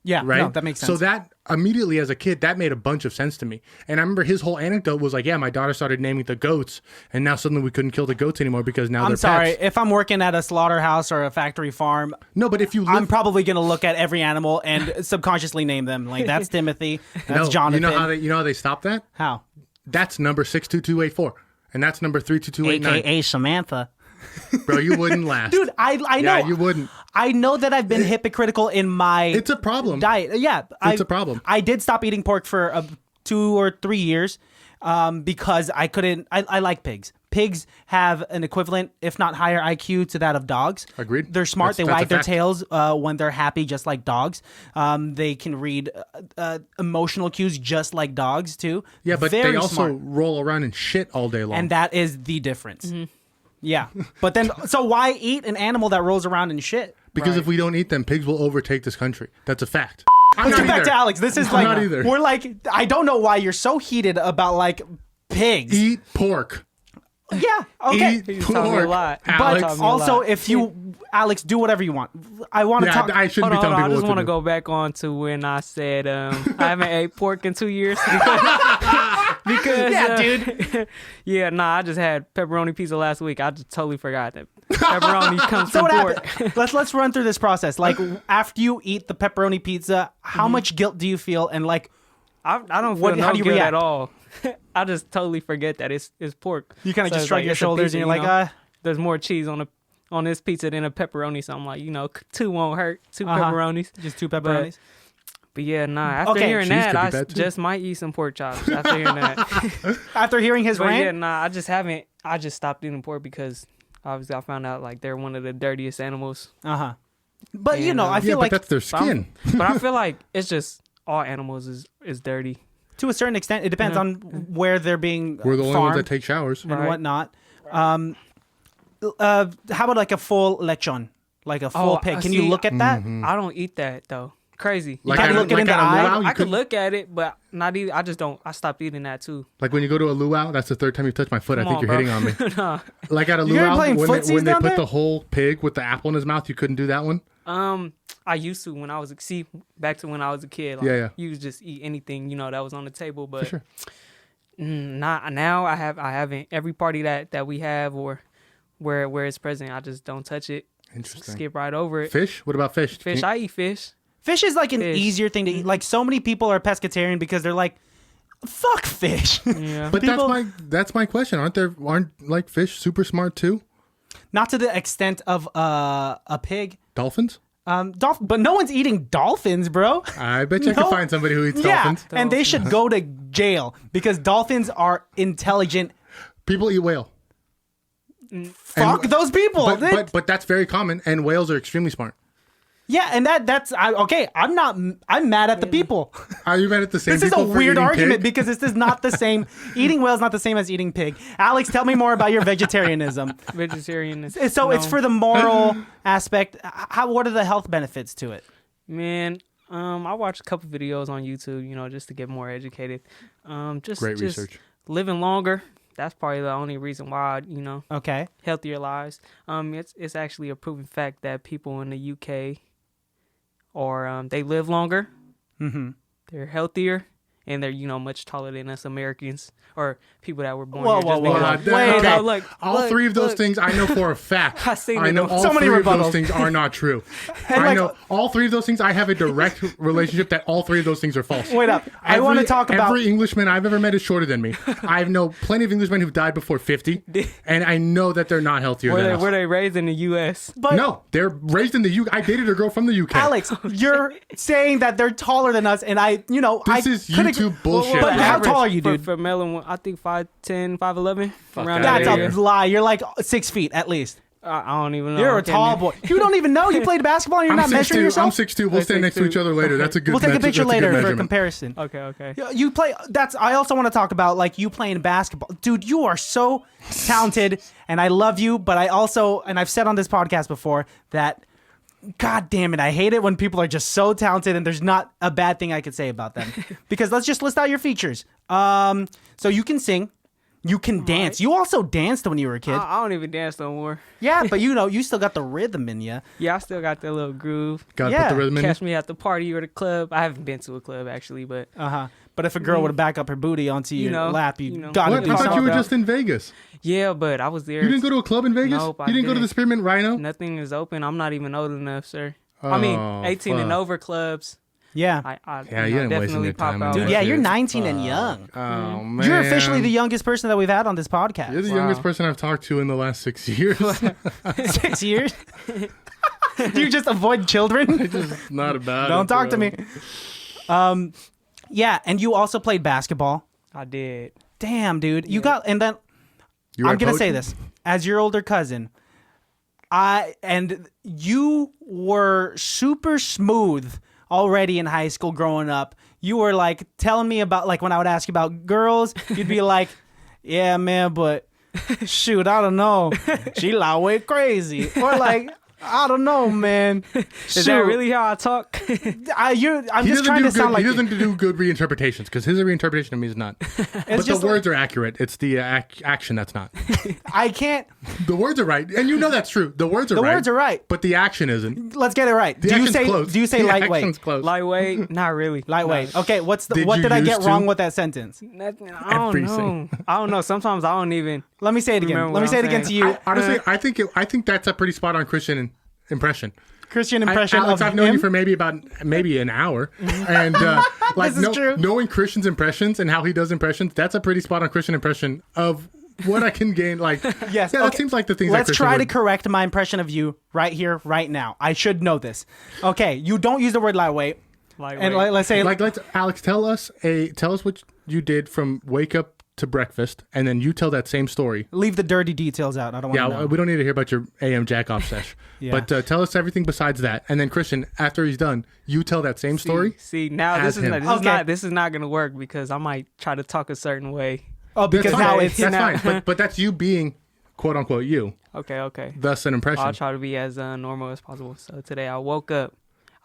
[SPEAKER 4] Yeah,
[SPEAKER 2] Right?
[SPEAKER 4] no, that makes sense.
[SPEAKER 2] So that immediately as a kid, that made a bunch of sense to me. And I remember his whole anecdote was like, yeah, my daughter started naming the goats, and now suddenly we couldn't kill the goats anymore because now
[SPEAKER 4] I'm
[SPEAKER 2] they're
[SPEAKER 4] sorry.
[SPEAKER 2] pets.
[SPEAKER 4] If I'm working at a slaughterhouse or a factory farm,
[SPEAKER 2] No, but if you
[SPEAKER 4] I'm
[SPEAKER 2] live...
[SPEAKER 4] probably going to look at every animal and subconsciously name them. Like, that's Timothy. That's
[SPEAKER 2] No,
[SPEAKER 4] Jonathan.
[SPEAKER 2] you know how they stopped that?
[SPEAKER 4] How?
[SPEAKER 2] That's number 62284. And that's number 32289.
[SPEAKER 4] AKA Samantha.
[SPEAKER 2] Bro, you wouldn't laugh.
[SPEAKER 4] Dude, I know.
[SPEAKER 2] Yeah, you wouldn't.
[SPEAKER 4] I know that I've been hypocritical in my
[SPEAKER 2] It's a problem.
[SPEAKER 4] diet. Yeah.
[SPEAKER 2] It's a problem.
[SPEAKER 4] I did stop eating pork for 2 or 3 years because I couldn't. I like pigs. Pigs have an equivalent, if not higher IQ to that of dogs.
[SPEAKER 2] Agreed.
[SPEAKER 4] They're smart.
[SPEAKER 2] That's
[SPEAKER 4] They wag
[SPEAKER 2] a
[SPEAKER 4] their
[SPEAKER 2] fact.
[SPEAKER 4] tails when they're happy, just like dogs. They can read emotional cues just like dogs, too.
[SPEAKER 2] Yeah, but
[SPEAKER 4] Very
[SPEAKER 2] they also
[SPEAKER 4] smart.
[SPEAKER 2] roll around and shit all day long.
[SPEAKER 4] And that is the difference. Yeah. But then, so why eat an animal that rolls around and shit?
[SPEAKER 2] because if we don't eat them, pigs will overtake this country. That's a fact.
[SPEAKER 4] Let's get back to Alex. This is
[SPEAKER 2] I'm
[SPEAKER 4] like,
[SPEAKER 2] not either.
[SPEAKER 4] we're like, I don't know why you're so heated about like pigs.
[SPEAKER 2] Eat pork.
[SPEAKER 4] Yeah. Okay.
[SPEAKER 2] Eat
[SPEAKER 3] He's taught me a
[SPEAKER 2] pork.
[SPEAKER 3] lot.
[SPEAKER 4] But
[SPEAKER 2] Alex.
[SPEAKER 3] Taught me a
[SPEAKER 4] also,
[SPEAKER 3] lot.
[SPEAKER 4] if you, Alex, do whatever you want. I want to
[SPEAKER 2] Yeah,
[SPEAKER 4] talk.
[SPEAKER 2] I shouldn't
[SPEAKER 3] Hold
[SPEAKER 2] be
[SPEAKER 3] on,
[SPEAKER 2] telling
[SPEAKER 3] I
[SPEAKER 2] people
[SPEAKER 3] just
[SPEAKER 2] what
[SPEAKER 3] want
[SPEAKER 2] to
[SPEAKER 3] to
[SPEAKER 2] do.
[SPEAKER 3] go back on to when I said I haven't ate pork in 2 years. Because
[SPEAKER 4] Yeah, dude.
[SPEAKER 3] yeah, nah, I just had pepperoni pizza last week. I just totally forgot that pepperoni comes
[SPEAKER 4] So
[SPEAKER 3] from
[SPEAKER 4] what
[SPEAKER 3] pork.
[SPEAKER 4] happened? Let's run through this process. Like after you eat the pepperoni pizza, how much guilt do you feel? And like,
[SPEAKER 3] I don't feel
[SPEAKER 4] What-
[SPEAKER 3] no
[SPEAKER 4] how do you
[SPEAKER 3] guilt
[SPEAKER 4] react?
[SPEAKER 3] at all. I just totally forget that it's pork.
[SPEAKER 4] you kind of
[SPEAKER 3] So
[SPEAKER 4] just
[SPEAKER 3] it's
[SPEAKER 4] shrug
[SPEAKER 3] like,
[SPEAKER 4] your
[SPEAKER 3] it's a
[SPEAKER 4] shoulders
[SPEAKER 3] pizza,
[SPEAKER 4] and you're
[SPEAKER 3] you
[SPEAKER 4] like,
[SPEAKER 3] know? There's more cheese on this pizza than a pepperoni, so I'm like, 2 won't hurt. 2 pepperonis.
[SPEAKER 4] just 2 pepperonis.
[SPEAKER 3] But yeah, nah. After
[SPEAKER 4] Okay.
[SPEAKER 3] hearing
[SPEAKER 2] Cheese
[SPEAKER 3] that,
[SPEAKER 2] could be
[SPEAKER 3] I
[SPEAKER 2] bad, too.
[SPEAKER 3] just might eat some pork chops. After hearing that,
[SPEAKER 4] After hearing his
[SPEAKER 3] but yeah,
[SPEAKER 4] rant,
[SPEAKER 3] nah. I just haven't. I just stopped eating pork because obviously I found out like they're one of the dirtiest animals.
[SPEAKER 4] But you
[SPEAKER 3] And,
[SPEAKER 4] know, I
[SPEAKER 2] Yeah,
[SPEAKER 4] feel
[SPEAKER 2] but
[SPEAKER 4] like
[SPEAKER 2] that's their
[SPEAKER 3] So I'm-
[SPEAKER 2] skin.
[SPEAKER 3] but I feel like it's just all animals is dirty.
[SPEAKER 4] to a certain extent, it depends on where they're being
[SPEAKER 2] We're the only ones
[SPEAKER 4] farmed
[SPEAKER 2] that take showers.
[SPEAKER 4] and
[SPEAKER 3] Right.
[SPEAKER 4] whatnot. How about like a full lechon, like a full
[SPEAKER 3] Oh,
[SPEAKER 4] pig? Can you
[SPEAKER 3] see,
[SPEAKER 4] look at that?
[SPEAKER 3] I don't eat that though. Crazy.
[SPEAKER 2] Like
[SPEAKER 4] can't
[SPEAKER 2] at a-
[SPEAKER 4] look it in
[SPEAKER 2] like
[SPEAKER 4] the
[SPEAKER 2] at a
[SPEAKER 4] eye?
[SPEAKER 2] luau, you
[SPEAKER 3] I could
[SPEAKER 2] couldn't-
[SPEAKER 3] look at it, but not eat. I just don't. I stopped eating that too.
[SPEAKER 2] Like when you go to a luau, that's the third time you've touched my foot. I
[SPEAKER 3] Come
[SPEAKER 2] think
[SPEAKER 3] on,
[SPEAKER 2] you're
[SPEAKER 3] bro.
[SPEAKER 2] hitting on me.
[SPEAKER 3] Nah.
[SPEAKER 2] Like at a
[SPEAKER 4] You guys
[SPEAKER 2] luau,
[SPEAKER 4] playing
[SPEAKER 2] when
[SPEAKER 4] footsies
[SPEAKER 2] they
[SPEAKER 4] down
[SPEAKER 2] put
[SPEAKER 4] there?
[SPEAKER 2] the whole pig with the apple in his mouth, you couldn't do that one.
[SPEAKER 3] I used to when I was back to when I was a kid. Like,
[SPEAKER 2] Yeah.
[SPEAKER 3] You would just eat anything that was on the table, but
[SPEAKER 2] For sure.
[SPEAKER 3] not now. I haven't. Every party that we have or where it's present, I just don't touch it.
[SPEAKER 2] Interesting.
[SPEAKER 3] Skip right over it.
[SPEAKER 2] Fish? What about fish?
[SPEAKER 3] Fish. I eat fish.
[SPEAKER 4] Fish is like an
[SPEAKER 3] Fish.
[SPEAKER 4] easier thing to eat. Like so many people are pescatarian because they're like, fuck fish.
[SPEAKER 3] Yeah.
[SPEAKER 2] But
[SPEAKER 4] people-
[SPEAKER 2] that's my question. Aren't like fish super smart too?
[SPEAKER 4] Not to the extent of a pig.
[SPEAKER 2] Dolphins?
[SPEAKER 4] But no one's eating dolphins, bro.
[SPEAKER 2] I bet you I
[SPEAKER 4] No.
[SPEAKER 2] can find somebody who eats
[SPEAKER 4] Yeah,
[SPEAKER 2] dolphins.
[SPEAKER 4] and they should go to jail because dolphins are intelligent.
[SPEAKER 2] People eat whale.
[SPEAKER 4] Fuck those people.
[SPEAKER 2] But that's very common, and whales are extremely smart.
[SPEAKER 4] Yeah, and okay. I'm mad at the people.
[SPEAKER 2] Are you mad at the same
[SPEAKER 4] This is a
[SPEAKER 2] people for
[SPEAKER 4] weird
[SPEAKER 2] eating
[SPEAKER 4] argument
[SPEAKER 2] pig?
[SPEAKER 4] because this is not the same. Eating whale is not the same as eating pig. Alex, tell me more about your vegetarianism.
[SPEAKER 3] Vegetarian.
[SPEAKER 4] So it's for the moral aspect. What are the health benefits to it?
[SPEAKER 3] Man, I watched a couple videos on YouTube, just to get more educated. Just
[SPEAKER 2] Great research.
[SPEAKER 3] Living longer. That's probably the only reason why,
[SPEAKER 4] Okay.
[SPEAKER 3] healthier lives. It's actually a proven fact that people in the UK they live longer.
[SPEAKER 4] Mm-hmm.
[SPEAKER 3] They're healthier. And they're, much taller than us Americans or people that were born
[SPEAKER 4] Whoa,
[SPEAKER 3] here.
[SPEAKER 4] whoa,
[SPEAKER 3] just
[SPEAKER 4] whoa,
[SPEAKER 3] because-
[SPEAKER 4] whoa. Wait,
[SPEAKER 3] No,
[SPEAKER 4] no,
[SPEAKER 3] look,
[SPEAKER 2] All
[SPEAKER 3] look,
[SPEAKER 2] three of those
[SPEAKER 3] look.
[SPEAKER 2] things I know for a fact.
[SPEAKER 3] I seen
[SPEAKER 2] I
[SPEAKER 3] it
[SPEAKER 2] know
[SPEAKER 3] on-
[SPEAKER 2] all
[SPEAKER 4] So many
[SPEAKER 2] three of
[SPEAKER 4] rebuttals.
[SPEAKER 2] those things are not true.
[SPEAKER 4] And
[SPEAKER 2] I
[SPEAKER 4] like-
[SPEAKER 2] know all three of those things. I have a direct relationship that all three of those things are false.
[SPEAKER 4] Wait up. I want to talk about.
[SPEAKER 2] Every Englishman I've ever met is shorter than me. I know plenty of Englishmen who've died before 50, and I know that they're not healthier than us.
[SPEAKER 3] Were they raised in the U.S.?
[SPEAKER 4] But
[SPEAKER 2] No, they're raised in the UK. I dated a girl from the UK.
[SPEAKER 4] Alex, you're saying that they're taller than us, and
[SPEAKER 2] This is YouTube bullshit.
[SPEAKER 4] But
[SPEAKER 2] The
[SPEAKER 4] how
[SPEAKER 3] average
[SPEAKER 4] tall are you, dude?
[SPEAKER 3] For melon, I think 5'10", 5'11", around
[SPEAKER 2] outta
[SPEAKER 3] that
[SPEAKER 4] That's
[SPEAKER 2] here.
[SPEAKER 3] area.
[SPEAKER 4] a lie. You're like 6 feet at least.
[SPEAKER 3] I don't even know.
[SPEAKER 4] You're a
[SPEAKER 3] I'm getting
[SPEAKER 4] tall
[SPEAKER 3] there.
[SPEAKER 4] boy. You don't even know you played basketball and you're not measuring
[SPEAKER 2] 6'2".
[SPEAKER 4] yourself?
[SPEAKER 2] I'm 6'2". We'll
[SPEAKER 3] I'm
[SPEAKER 2] stand next to
[SPEAKER 3] 6'2".
[SPEAKER 2] each other later. That's a good.
[SPEAKER 4] We'll take a picture
[SPEAKER 2] that's good
[SPEAKER 4] later for
[SPEAKER 2] measurement.
[SPEAKER 4] comparison.
[SPEAKER 3] Okay.
[SPEAKER 4] You play. I also want to talk about like you playing basketball, dude. You are so talented, and I love you. But I've said on this podcast before that, God damn it, I hate it when people are just so talented and there's not a bad thing I could say about them. Because let's just list out your features. So you can sing, You can dance. You also danced when you were a kid.
[SPEAKER 3] I don't even dance no more.
[SPEAKER 4] Yeah, but you still got the rhythm in you.
[SPEAKER 3] Yeah, I still got that little groove.
[SPEAKER 2] Gotta
[SPEAKER 4] Yeah.
[SPEAKER 2] put the rhythm in.
[SPEAKER 3] Catch me at the party or the club. I haven't been to a club actually, but
[SPEAKER 4] But if a girl were to back up her booty onto your lap, you
[SPEAKER 3] know.
[SPEAKER 4] gotta
[SPEAKER 2] What?
[SPEAKER 4] do
[SPEAKER 2] I thought you were
[SPEAKER 4] something.
[SPEAKER 2] just in Vegas.
[SPEAKER 3] yeah, but I was there.
[SPEAKER 2] You didn't go to a club in Vegas?
[SPEAKER 3] Nope, I
[SPEAKER 2] you didn't go to the
[SPEAKER 3] didn't.
[SPEAKER 2] Spearmint Rhino?
[SPEAKER 3] Nothing is open. I'm not even old enough, sir. I mean,
[SPEAKER 2] Oh,
[SPEAKER 3] 18 and
[SPEAKER 2] fuck.
[SPEAKER 3] over clubs.
[SPEAKER 4] Yeah.
[SPEAKER 3] I
[SPEAKER 2] Yeah, you ain't wasting
[SPEAKER 3] definitely
[SPEAKER 2] your
[SPEAKER 3] pop
[SPEAKER 2] time.
[SPEAKER 3] out.
[SPEAKER 2] on
[SPEAKER 4] Dude,
[SPEAKER 2] that
[SPEAKER 4] yeah,
[SPEAKER 2] shit.
[SPEAKER 4] you're 19 and young.
[SPEAKER 2] Oh, man.
[SPEAKER 4] You're officially the youngest person that we've had on this podcast.
[SPEAKER 2] You're the
[SPEAKER 3] Wow.
[SPEAKER 2] youngest person I've talked to in the last 6 years.
[SPEAKER 4] 6 years? Do you just avoid children?
[SPEAKER 2] Just not about it.
[SPEAKER 4] Don't talk to
[SPEAKER 2] bro.
[SPEAKER 4] me. Yeah, and you also played basketball.
[SPEAKER 3] I did.
[SPEAKER 4] Damn, dude. You got, and then
[SPEAKER 2] You were
[SPEAKER 4] I'm going to
[SPEAKER 2] a
[SPEAKER 4] say
[SPEAKER 2] coach?
[SPEAKER 4] this. As your older cousin, you were super smooth already in high school growing up. You were like telling me about, like, when I would ask you about girls, you'd be like, yeah, man, but shoot, I don't know. She la way crazy. Or like, I don't know, man.
[SPEAKER 3] Is that really how I talk?
[SPEAKER 4] I'm
[SPEAKER 2] He
[SPEAKER 4] just
[SPEAKER 2] doesn't
[SPEAKER 4] trying
[SPEAKER 2] do
[SPEAKER 4] to sound
[SPEAKER 2] good-
[SPEAKER 4] like
[SPEAKER 2] he doesn't do good reinterpretations because his reinterpretation of me is not. But the
[SPEAKER 4] just
[SPEAKER 2] words are accurate. It's the action that's not.
[SPEAKER 4] I can't.
[SPEAKER 2] The words are right, and you know that's true. The words are
[SPEAKER 4] The
[SPEAKER 2] right.
[SPEAKER 4] words are right.
[SPEAKER 2] but the action isn't.
[SPEAKER 4] Let's get it right.
[SPEAKER 2] The
[SPEAKER 4] Do you
[SPEAKER 2] action's
[SPEAKER 4] say
[SPEAKER 2] close.
[SPEAKER 4] do you say
[SPEAKER 2] The
[SPEAKER 4] lightweight?
[SPEAKER 2] action's close.
[SPEAKER 3] Lightweight? Not really.
[SPEAKER 4] Lightweight. Okay, what
[SPEAKER 2] Did
[SPEAKER 4] did
[SPEAKER 2] you
[SPEAKER 4] I get
[SPEAKER 2] used to?
[SPEAKER 4] wrong with that sentence?
[SPEAKER 3] Nothing. I don't
[SPEAKER 2] Everything.
[SPEAKER 3] know. I don't know. Sometimes I don't even.
[SPEAKER 4] Let me say it again.
[SPEAKER 3] Remember
[SPEAKER 4] Let me
[SPEAKER 3] what
[SPEAKER 4] say it
[SPEAKER 3] I'm
[SPEAKER 4] again to
[SPEAKER 3] saying.
[SPEAKER 4] you.
[SPEAKER 2] Honestly, I think that's a pretty spot on Christian impression.
[SPEAKER 4] Christian impression
[SPEAKER 2] Alex,
[SPEAKER 4] of
[SPEAKER 2] I've known
[SPEAKER 4] him.
[SPEAKER 2] you for maybe an hour, and like
[SPEAKER 4] This is true.
[SPEAKER 2] knowing Christian's impressions and how he does impressions, that's a pretty spot on Christian impression of what I can gain. Like,
[SPEAKER 4] Yes.
[SPEAKER 2] yeah,
[SPEAKER 4] okay.
[SPEAKER 2] that seems like the things.
[SPEAKER 4] Let's
[SPEAKER 2] that Christian
[SPEAKER 4] try to
[SPEAKER 2] would-
[SPEAKER 4] correct my impression of you right here, right now. I should know this. Okay, you don't use the word lightweight.
[SPEAKER 3] Lightweight.
[SPEAKER 4] And let's say
[SPEAKER 2] Like, let's Alex tell us what you did from wake up to breakfast, and then you tell that same story.
[SPEAKER 4] leave the dirty details out. I don't want
[SPEAKER 2] Yeah,
[SPEAKER 4] to know.
[SPEAKER 2] we don't need to hear about your AM jack off sesh.
[SPEAKER 4] Yeah.
[SPEAKER 2] But tell us everything besides that, and then Christian, after he's done, you tell that same story.
[SPEAKER 3] See, now
[SPEAKER 2] as
[SPEAKER 3] this is
[SPEAKER 2] him.
[SPEAKER 3] not this is not gonna work because I might try to talk a certain way.
[SPEAKER 4] Oh, because
[SPEAKER 2] That's
[SPEAKER 4] now
[SPEAKER 2] fine.
[SPEAKER 4] it's
[SPEAKER 2] that's
[SPEAKER 3] now-
[SPEAKER 2] fine. But that's you being quote unquote you,
[SPEAKER 3] Okay.
[SPEAKER 2] thus an impression.
[SPEAKER 3] I'll try to be as normal as possible. So today I woke up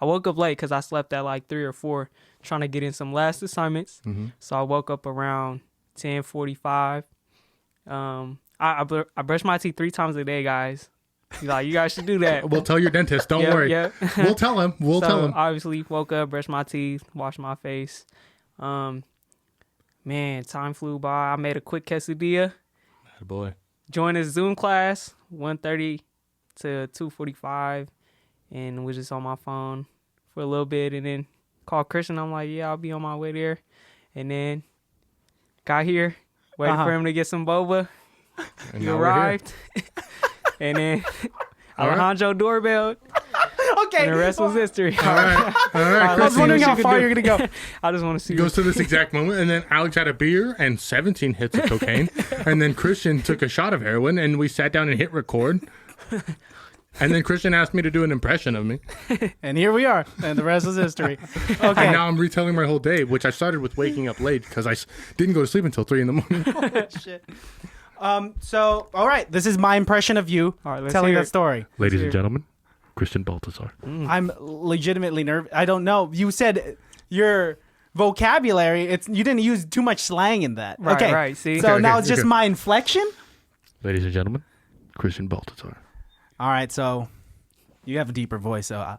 [SPEAKER 3] late because I slept at like 3 or 4, trying to get in some last assignments.
[SPEAKER 2] Mm-hmm.
[SPEAKER 3] So I woke up around 10:45. I brush my teeth 3 times a day, guys. You guys should do that.
[SPEAKER 2] We'll tell your dentist. Don't
[SPEAKER 3] Yep,
[SPEAKER 2] worry.
[SPEAKER 3] yep.
[SPEAKER 2] We'll tell him. We'll
[SPEAKER 3] So
[SPEAKER 2] tell him.
[SPEAKER 3] obviously woke up, brushed my teeth, washed my face. Man, time flew by. I made a quick quesadilla.
[SPEAKER 2] Boy.
[SPEAKER 3] Joined this Zoom class, 1:30 to 2:45, and was just on my phone for a little bit, and then called Christian. I'm like, yeah, I'll be on my way there, and then got here, waited for him to get some boba.
[SPEAKER 2] And
[SPEAKER 3] He
[SPEAKER 2] now we're here.
[SPEAKER 3] arrived, and then
[SPEAKER 2] All right.
[SPEAKER 3] Alejandro doorbell,
[SPEAKER 4] okay.
[SPEAKER 3] and the rest was history.
[SPEAKER 2] All right. All right.
[SPEAKER 4] I was
[SPEAKER 2] Christian
[SPEAKER 4] wondering how
[SPEAKER 3] you could
[SPEAKER 4] far
[SPEAKER 3] do.
[SPEAKER 4] you're gonna go.
[SPEAKER 3] I just want to see.
[SPEAKER 2] goes to this exact moment, and then Alex had a beer and 17 hits of cocaine, and then Christian took a shot of heroin, and we sat down and hit record. And then Christian asked me to do an impression of me.
[SPEAKER 4] And here we are, and the rest is history.
[SPEAKER 2] And
[SPEAKER 4] Okay.
[SPEAKER 2] now I'm retelling my whole day, which I started with waking up late because I didn't go to sleep until 3 a.m.
[SPEAKER 4] Shit. So, all right, this is my impression of you
[SPEAKER 3] All right, let's
[SPEAKER 4] telling
[SPEAKER 3] hear
[SPEAKER 4] that
[SPEAKER 3] it.
[SPEAKER 4] story.
[SPEAKER 2] Ladies
[SPEAKER 3] and
[SPEAKER 2] gentlemen, Christian Baltazar.
[SPEAKER 4] I'm legitimately nervous. I don't know. You said your vocabulary. You didn't use too much slang in that.
[SPEAKER 3] Right,
[SPEAKER 4] okay.
[SPEAKER 3] right, see?
[SPEAKER 4] So
[SPEAKER 2] Okay,
[SPEAKER 4] now
[SPEAKER 2] okay,
[SPEAKER 4] it's just
[SPEAKER 2] okay.
[SPEAKER 4] my inflection.
[SPEAKER 2] Ladies and gentlemen, Christian Baltazar.
[SPEAKER 4] All right. So you have a deeper voice. So, all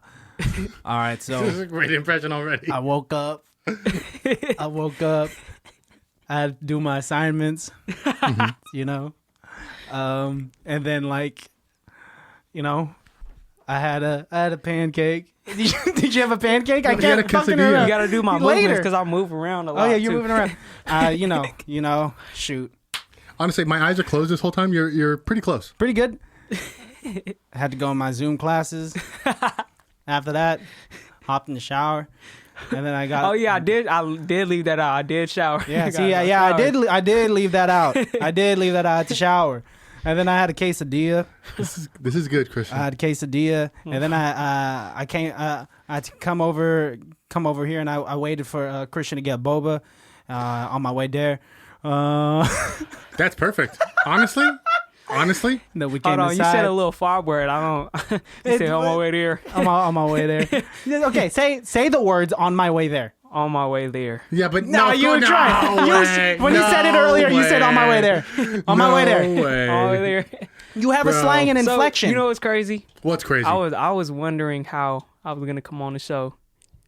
[SPEAKER 4] right.
[SPEAKER 2] This is
[SPEAKER 4] So
[SPEAKER 2] a great impression already.
[SPEAKER 4] I woke up. I had to do my assignments. You know, and then I had a pancake. Did you have a pancake? I
[SPEAKER 2] You had a
[SPEAKER 4] can't fucking
[SPEAKER 2] quesadilla.
[SPEAKER 4] remember.
[SPEAKER 3] You got to do my
[SPEAKER 4] Later.
[SPEAKER 3] movements because I move around a lot.
[SPEAKER 4] Oh yeah, you're
[SPEAKER 3] too.
[SPEAKER 4] moving around. Shoot,
[SPEAKER 2] Honestly, my eyes are closed this whole time. You're pretty close.
[SPEAKER 4] pretty good. I had to go in my Zoom classes. After that, hopped in the shower, and then I got.
[SPEAKER 3] Oh yeah, I did leave that out. I did shower.
[SPEAKER 4] Yeah,
[SPEAKER 3] I
[SPEAKER 4] see,
[SPEAKER 3] got
[SPEAKER 4] yeah, I
[SPEAKER 3] showered.
[SPEAKER 4] I did leave that out. I did leave that out at the shower, and then I had a quesadilla.
[SPEAKER 2] This is good, Christian.
[SPEAKER 4] I had a quesadilla, and then I came. I had to come over here, and I waited for Christian to get boba on my way there.
[SPEAKER 2] That's perfect. Honestly,
[SPEAKER 4] Then we came
[SPEAKER 3] Hold on, you
[SPEAKER 4] inside.
[SPEAKER 3] said a little far word. I don't. You said on my way there.
[SPEAKER 4] I'm on my way there. Okay, say the words on my way there.
[SPEAKER 3] On my way there.
[SPEAKER 2] Yeah, but
[SPEAKER 4] No, you were trying. When you said it earlier, you said on my way there. On my way there.
[SPEAKER 3] On my way there.
[SPEAKER 4] You have a slang and inflection.
[SPEAKER 3] So, you know what's crazy?
[SPEAKER 2] What's crazy?
[SPEAKER 3] I was wondering how I was gonna come on the show.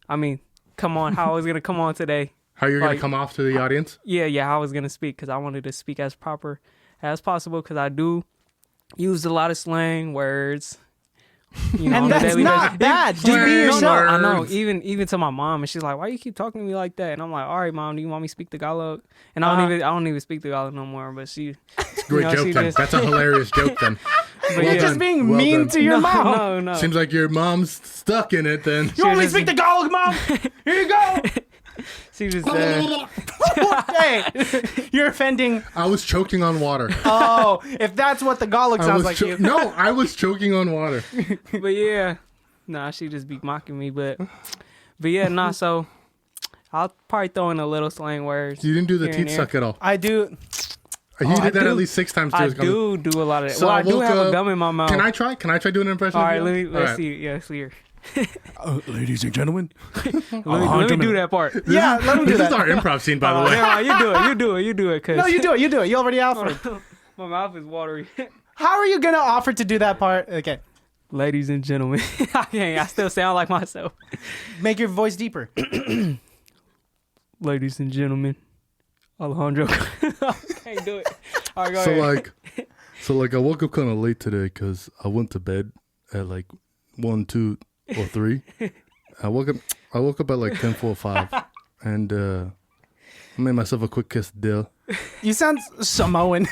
[SPEAKER 3] I mean, how I was gonna come on today.
[SPEAKER 2] How you're going to come off to the audience?
[SPEAKER 3] Yeah, how I was gonna speak because I wanted to speak as proper as possible because I do use a lot of slang words. You know,
[SPEAKER 4] and that's not bad. Just be yourself.
[SPEAKER 3] No, I know. Even to my mom, and she's like, "Why you keep talking to me like that?" And I'm like, "All right, mom, do you want me to speak Tagalog?" And I don't even speak Tagalog no more. But she,
[SPEAKER 2] great joke then. That's a hilarious joke then.
[SPEAKER 4] You're just being mean to your mom.
[SPEAKER 3] No.
[SPEAKER 2] Seems like your mom's stuck in it then.
[SPEAKER 4] You want me to speak Tagalog, mom? Here you go.
[SPEAKER 3] She just
[SPEAKER 4] Hey, you're offending.
[SPEAKER 2] I was choking on water.
[SPEAKER 4] Oh, if that's what Tagalog sounds like you.
[SPEAKER 2] No, I was choking on water.
[SPEAKER 3] But yeah, she just be mocking me. But yeah, so I'll probably throw in a little slang words.
[SPEAKER 2] You didn't do the teeth suck at all.
[SPEAKER 4] I do.
[SPEAKER 2] You did that at least 6 times.
[SPEAKER 3] I do a lot of that. So I do have a gum in my mouth.
[SPEAKER 2] Can I try doing an impression?
[SPEAKER 3] All right, let's see. Yeah, let's see here.
[SPEAKER 5] Ladies and gentlemen,
[SPEAKER 3] let me do that part.
[SPEAKER 4] Yeah, let me do
[SPEAKER 2] This
[SPEAKER 4] that.
[SPEAKER 2] is our improv scene, by the way.
[SPEAKER 3] Yeah, you do it. Cause
[SPEAKER 4] No, you do it. You already offered.
[SPEAKER 3] my mouth is watery.
[SPEAKER 4] How are you going to offer to do that part? Okay.
[SPEAKER 3] Ladies and gentlemen, I still sound like myself.
[SPEAKER 4] Make your voice deeper.
[SPEAKER 3] Ladies and gentlemen, Alejandro. I can't do it. All right, go ahead.
[SPEAKER 2] So I woke up kind of late today because I went to bed at like 1, 2, or 3. I woke up at like 10:45, and I made myself a quick kiss deal.
[SPEAKER 4] You sound Samoan.